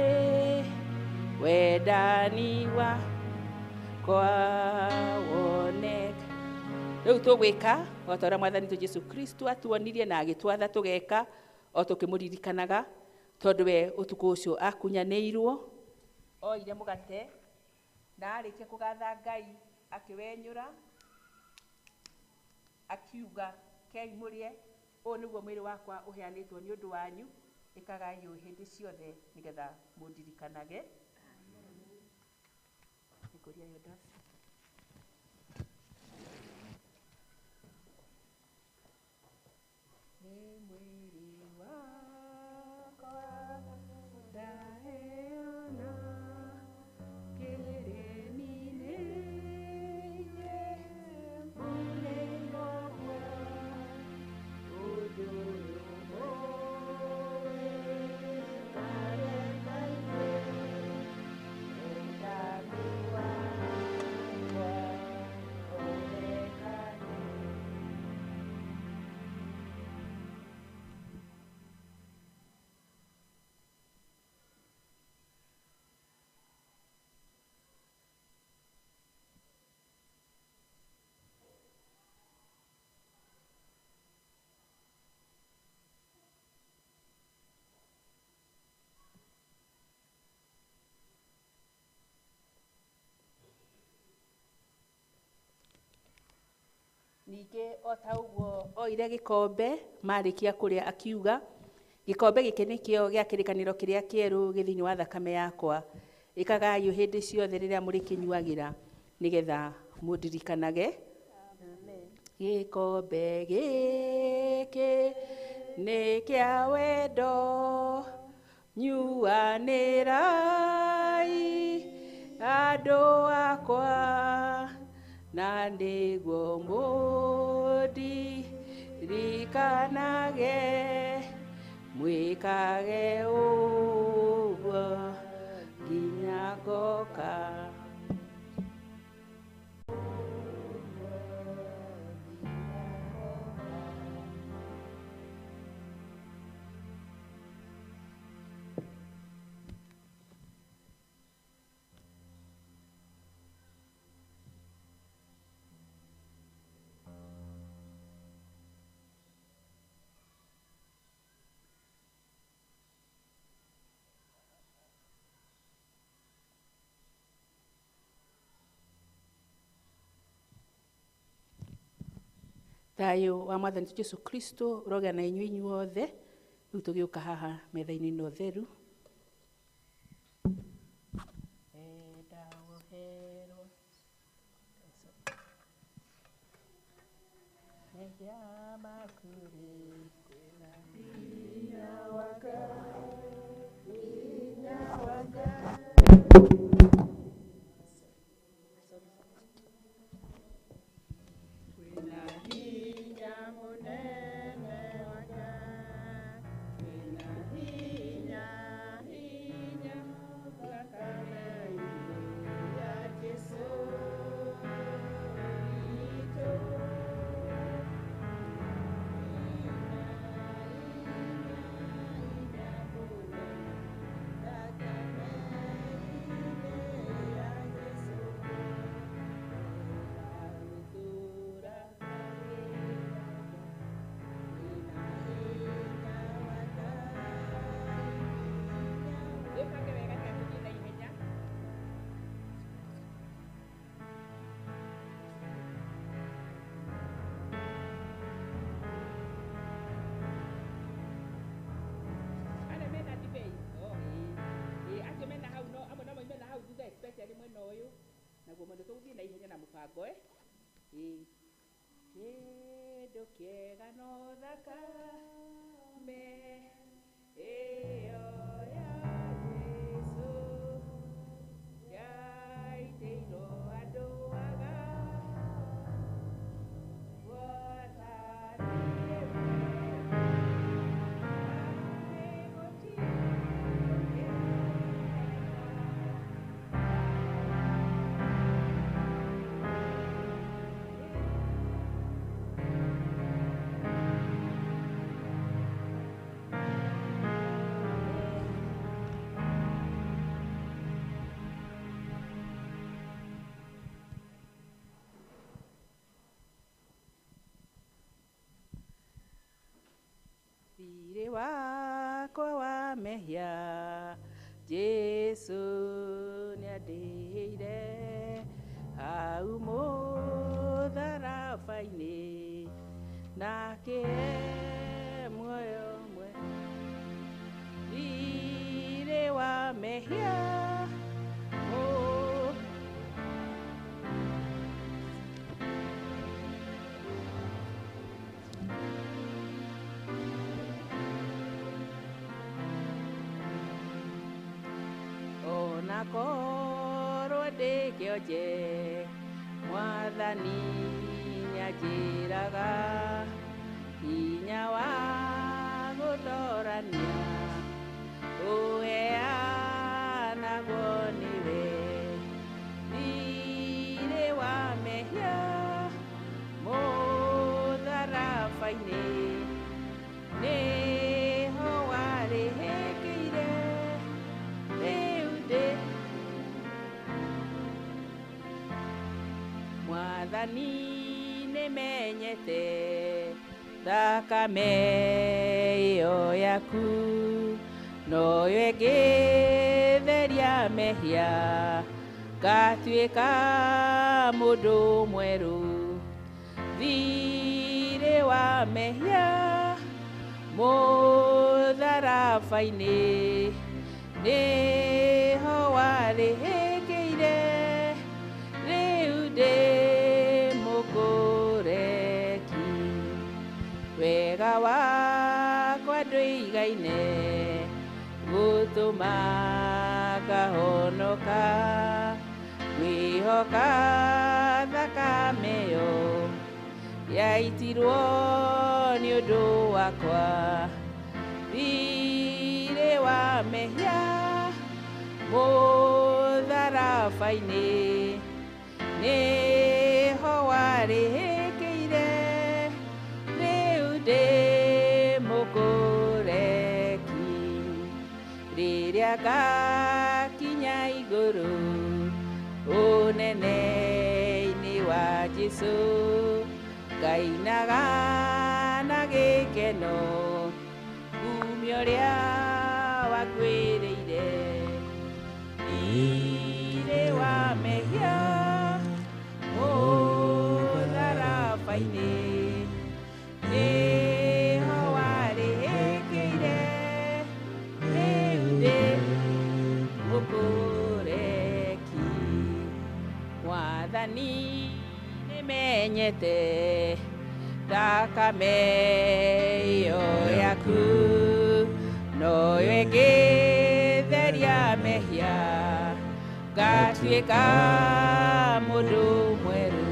wendani wakwa woneka. Rĩu tũgwĩka o ta ũrĩa Mwathani witũ Jesũ Kristo atuonirie na agĩtwatha tũgeka o tũkĩmũririkanaga, tondũ we ũtukũ ũcio akunyanĩirwo oire mũgate na arĩkia kũgatha Ngai akĩwenyũra akiuga kei mũrĩe, ũyũ nĩguo mwĩrĩ wakwa ũheanĩtwo nĩ ũndũ wanyu, ĩkagai ũũ hĩndĩ ciothe nĩgetha mũndirikanage. Nĩ mwĩrĩ wakwa ndaheana kĩrĩeni-inĩ munĩirwo guo ũndũ ũyũ mũĩ kage kaingĩ wendani wakwa wonekane. Ningĩ o ta ũguo oire gĩkombe marĩkia kũrĩa akiuga, gĩkombe gĩkĩ nĩkĩo gĩa kĩrĩkanĩro kĩrĩa kĩerũ gĩthĩinĩ wa thakame yakwa, ĩkagai hĩndĩ ciothe rĩrĩa mũrĩkĩnyuagĩra nĩgetha mũndirikanage. Gĩkombe gĩkĩ nĩ kĩa wendo, nyuanĩrai andũ akwa na nĩguo mũndirikanage, mwĩkage ũguo nginya ngoka. Thayũ wa Mwathani Jesũ Kristo ũrogĩa na inyuĩ inyuothe. Rĩu tũgĩũka haha metha-inĩ ĩno theru, especially mwena ũyũ naguo mũndũ tũgũthiĩ na ihenya na mũbango kĩndũ kĩega no thakame ĩyo ya Jesũ yaitĩirwo andũ aga thirĩ wakwa wa mehia Jesũ nĩandĩhĩire hau mũtharaba-inĩ nake muoyo mwe thirĩ wa mehia korwo ndĩkĩonje mwathani nĩanjĩraga hinya wa gũtorania ũheanagwo nĩwe thirĩ wa mehia mũtharaba-inĩ nĩho warĩhĩkĩire rĩu ndĩ mwathani nĩmenyete thakame ĩyo yaku noyo ĩngĩtheria mehia ngatuĩka mũndũ mwerũ thirĩ wa mehia mũtharaba-inĩ nĩho warĩhĩkĩire rĩu ndĩ mũkũreki wega wakwa ndũigaine gũtũma ngahonoka ngwĩhoka thakame ĩyo yaitirwo nĩ ũndũ wakwa thirĩ wa mehia mũtharaba-inĩ nĩho warĩhĩkĩire rĩu ndĩ mũkũreki rĩrĩa ngakinya igũrũ ũnene-inĩ wa Jesũ ngainaga na gĩkeno kumia ũrĩa wakwĩrĩire thirĩ wa mehia mũtharaba-inĩ nĩho warĩhĩkĩire rĩu ndĩ mũkũreki mwathani nĩmenyete thakame ĩyo yaku noyo ĩngĩtheria mehia ngatuĩka mũndũ mwerũ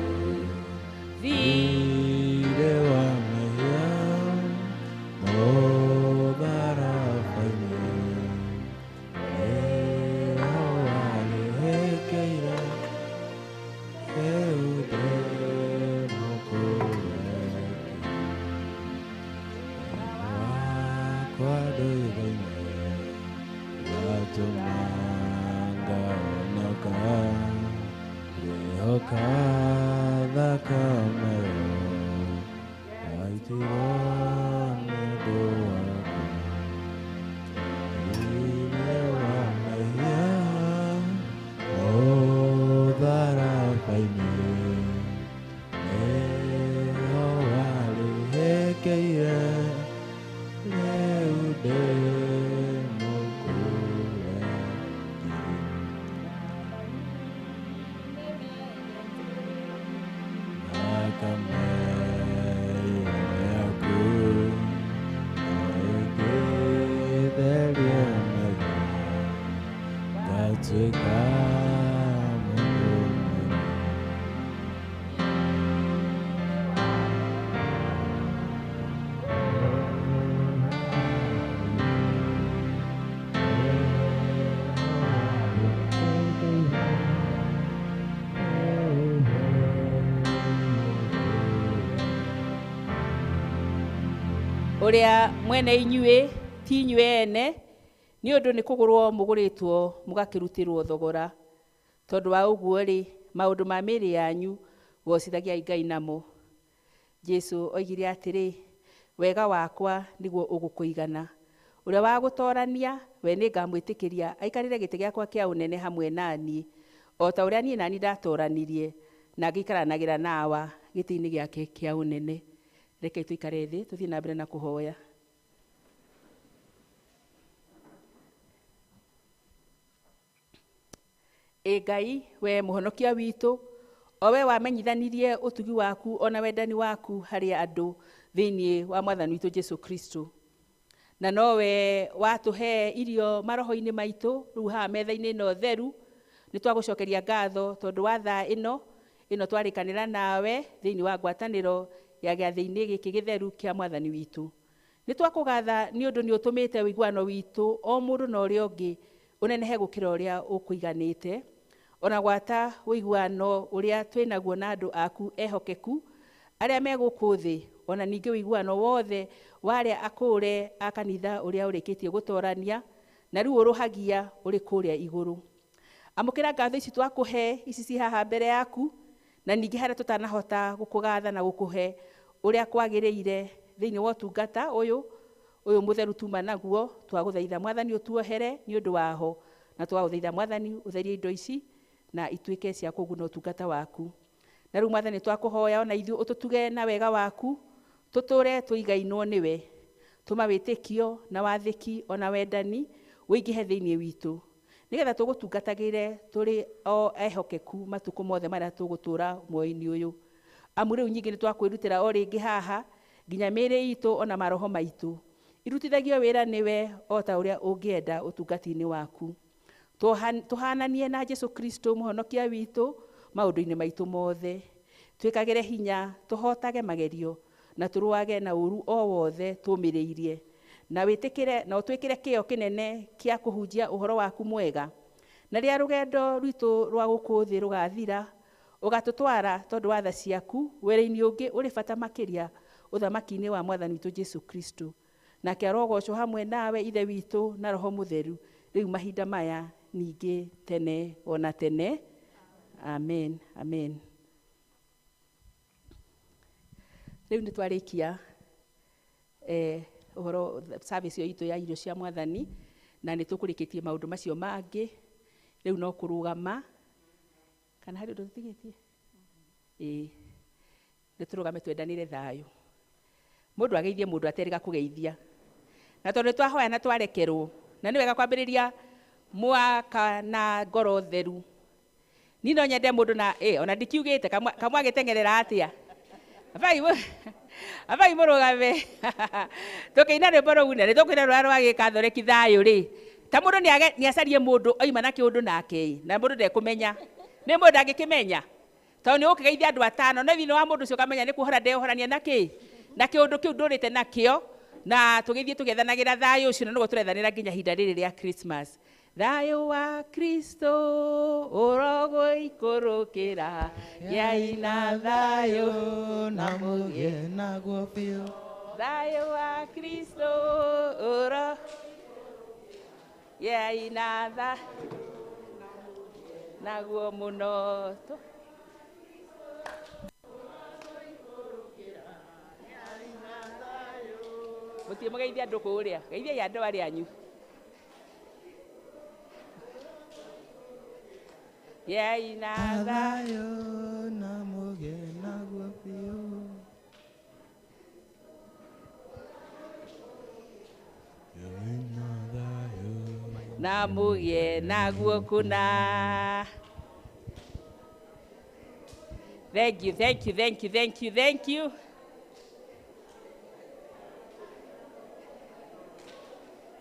thirĩ wa mehia mũtharaba-inĩ ĩyo warĩhĩkĩire rĩu wakwa ndũire-inĩ watũmanga onoka kwĩhoka thakame yaitirwo nĩ ũndũ wakwa thirĩ wa mehia mũtharaba-inĩ ĩyo warĩhĩkĩire rĩu ndĩ thakame ĩyo yaku ĩngĩtheria mehia ngatuĩka mũndũ mwerũ ũrĩa mwene inyuĩ ti inyuĩ ene nĩ ũndũ nĩ kũgũrwo mũgũrĩtwo mũgakĩrutĩrwo thogora tondũ wa ũguo rĩ maũndũ ma mĩĩrĩ yanyu gocithagia Ngai namo. Jesu oigire atĩrĩ wega wakwa nĩguo ũgũkũigana ũrĩa wa gũtoorania we nĩngamwĩtĩkĩria aikarĩre gĩtĩ gĩakwa kĩa ũnene hamwe naniĩ o ta ũrĩa niĩ nani ndatoranirie na ngĩikaranagĩra nawa gĩtĩ-inĩ gĩake kĩa ũnene. Rekei tũikare thĩ tũthiĩ na mbere na kũhoya. Ngai we mũhonokia witũ o we wamenyithanirie ũtugi waku ona wendani waku harĩ andũ thĩinĩ wa mwathani witũ Jesu Kristo, na nowe watũhe irio maroho-inĩ maitũ rĩu haha metha-inĩ ĩno theru. Nĩ twagũcokeria ngatho tondũ wa thaa ĩno twarĩkanĩra nawe thĩinĩ wa ngwatanĩro ya gĩathĩ-inĩ gĩkĩ gĩtheru kĩa mwathani witũ. Nĩ twakũgatha nĩ ũndũ nĩ ũtũmĩte ũiguano witũ o mũndũ na ũrĩa ũngĩ ũnenehe gũkĩra ũrĩa ũkũiganĩte, ona gwata ũiguano ũrĩa twĩnaguo na andũ aku ehokeku arĩa me gũkũ thĩ, ona ningĩ ũiguano wothe warĩa akũũre a kanitha ũrĩa ũrĩkĩtie gũtoorania na rĩu ũrũhagia ũrĩ kũrĩa igũrũ. Amũkĩra ngatho ici twakũhe ici ci haha mbere yaku, na ningĩ harĩa tũtanahota gũkũgatha na gũkũhe ũrĩa kwagĩrĩire thĩinĩ wa ũtungata ũyũ mũtheru tuma naguo, twagũthaitha mwathani ũtuohere nĩ ũndũ waho, na twagũthaitha mwathani ũtherie indo ici na ituĩke cia kũguna ũtungata waku. Na rĩu mwathani twakũhoya ona ithuĩ ũtũtuge na wega waku, tũtũũre tũigainwo nĩwe, tũma wĩtĩkio na wathĩki ona wendani wĩingĩhe thĩinĩ witũ, nĩgetha tũgũtungatagĩre tũrĩ o ehokeku matukũ mothe marĩa tũgũtũũra muoyo-inĩ ũyũ. Amu rĩu nyingĩ nĩ twakwĩrutĩra o rĩngĩ haha nginya mĩĩrĩ itũ ona maroho maitũ irutithagio wĩra nĩwe o ta ũrĩa ũngĩenda ũtungati-inĩ waku. Tũhananie na Jesu Kristo mũhonokia witũ maũndũ-inĩ maitũ mothe, twĩkagĩre hinya tũhotage magerio na tũrũage na ũru o wothe tũmĩrĩirie, na wĩtĩkĩre na ũtwĩkĩre kĩyo kĩnene kĩa kũhunjia ũhoro waku mwega, na rĩrĩa rũgendo rwitũ rwa gũkũ thĩ rũgathira ũgatũtwara tondũ wa tha ciaku wĩra-inĩ ũngĩ ũrĩ bata makĩria ũthamaki-inĩ wa mwathani witũ Jesu Kristo. Nake arogocwo hamwe nawe ithe witũ na roho mũtheru rĩu mahinda maya ningĩ tene ona tene. Amen, amen. Rĩu nĩ twarĩkia ũhoro service itũ ya irio cia mwathani, na nĩ tũkũrĩkĩtie maũndũ macio mangĩ. Rĩu no kũrũgama kana harĩ ũndũ tũtigĩtie? Nĩ tũrũgame twendanĩre thayũ. Mũndũ ageithie mũndũ aterĩga kũgeithia, na tondũ twahoya na twarekerwo, na nĩ wega kwambĩrĩria mwaka na ngoro theru. Ni no nyende mũndũ na ona ndikiugĩte kamwe agĩteng'erera atĩa abai mũrũgame tũkĩina rwĩmbo rũu nĩ tũkwĩra rũa rwa gĩkathoreki thayũ rĩ ta mũndũ nĩ acarie mũndũ oima na kĩũndũ nake na mũndũ ndekũmenya nĩ mũndũ angĩkĩmenya tondũ nĩ ũkĩgeithia andũ atano no thĩinĩ wa mũndũ ũcio ũkamenya nĩ kũhora ndeyohorania na kĩũndũ kĩu ndũrĩte nakĩo na tũgĩthiĩ tũgethanagĩra thayũ ũcio na nĩguo tũrethanĩra nginya hinda rĩrĩ rĩa Christmas. Thayũ wa Kristo ũrogũikũrũkĩra gĩai na thayũ na mũgĩe naguo biũ. Thayũ wa Kristo gĩai na thayũ naguo mũno. Mũtiĩ mũgeithia andũ kũrĩa geithia andũ arĩa anyu. Gĩai na thayũ na mũgĩe naguo biũ. Na mũgĩe naguo kũna. Thank you, thank you, thank you, thank you, thank you.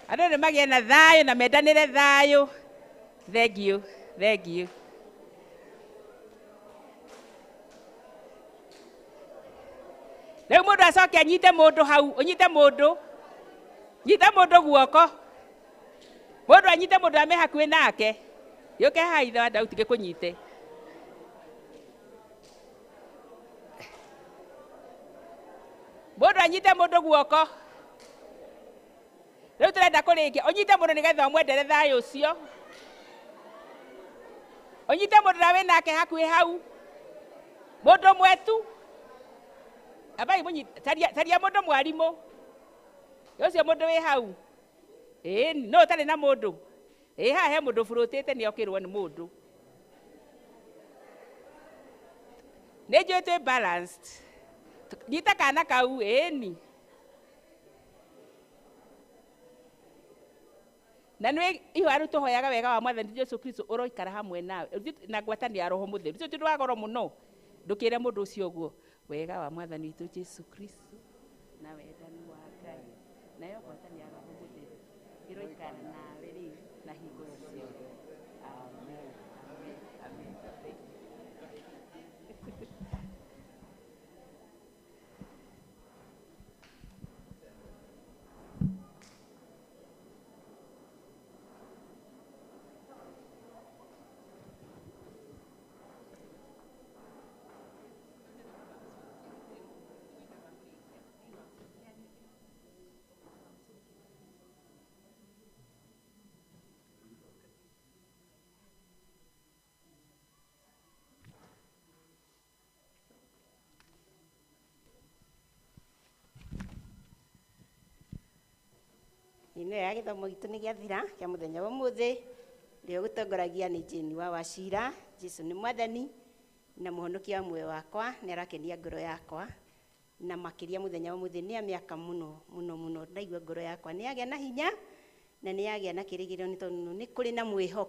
Andũ nĩ magĩe na thayũ na mendanĩre thayũ. Thank you, thank you. Rĩu mũndũ acoke anyite mũndũ hau, ũnyite mũndũ. Nyita mũndũ guoko. Mũndũ anyite mũndũ ame hakuhĩ nake. Yũke haha ithe wa Daudi gĩkũnyite. Mũndũ anyite mũndũ guoko. Rĩu tũrenda kũrĩkia. Ũnyite mũndũ nĩgetha ũmwendere thayũ ũcio. Ũnyite mũndũ na wĩ nake hakuhĩ hau. Mũndũ mwetu. Abai mũnyite taria mũndũ mwarimũ. Ũcio mũndũ wĩ hau. No ũtarĩ na mũndũ. Haha he mũndũ burũtĩte nĩ okĩrwo nĩ mũndũ. Nĩ njũĩ twĩ balanced. Nyita kana kau ĩni. Na nĩ ihũa rĩu tũhoyaga wega wa Mwathani Jesũ Kristo ũroikara hamwe nawe na ngwatanĩro ya Roho Mũtheru. Ũcio ti ũndũ wa goro mũno. Ndũkĩre mũndũ ũcio ũguo. Wega wa Mwathani witũ Jesũ Kristo na wendani wa Ngai nayo ngwatanĩro ya Roho Mũtheru ĩroikara nawe rĩu na hingo ciothe. Amen. Amen. Amen. Ino ya gĩthomo gitũ nĩ gĩathira kĩa mũthenya wa ũmũthĩ rĩo gũtongoragia nĩ Jane wa Wachira. Jesũ nĩ Mwathani na mũhonokia wa muoyo wakwa nĩ arakenia ngoro yakwa na makĩria mũthenya wa ũmũthĩ nĩ amĩaka mũno mũno mũno ndaigua ngoro yakwa nĩ yagĩa na hinya na nĩ yagĩa na kĩrĩgĩrĩro nĩ tondũ nĩ kũrĩ na mwĩhoko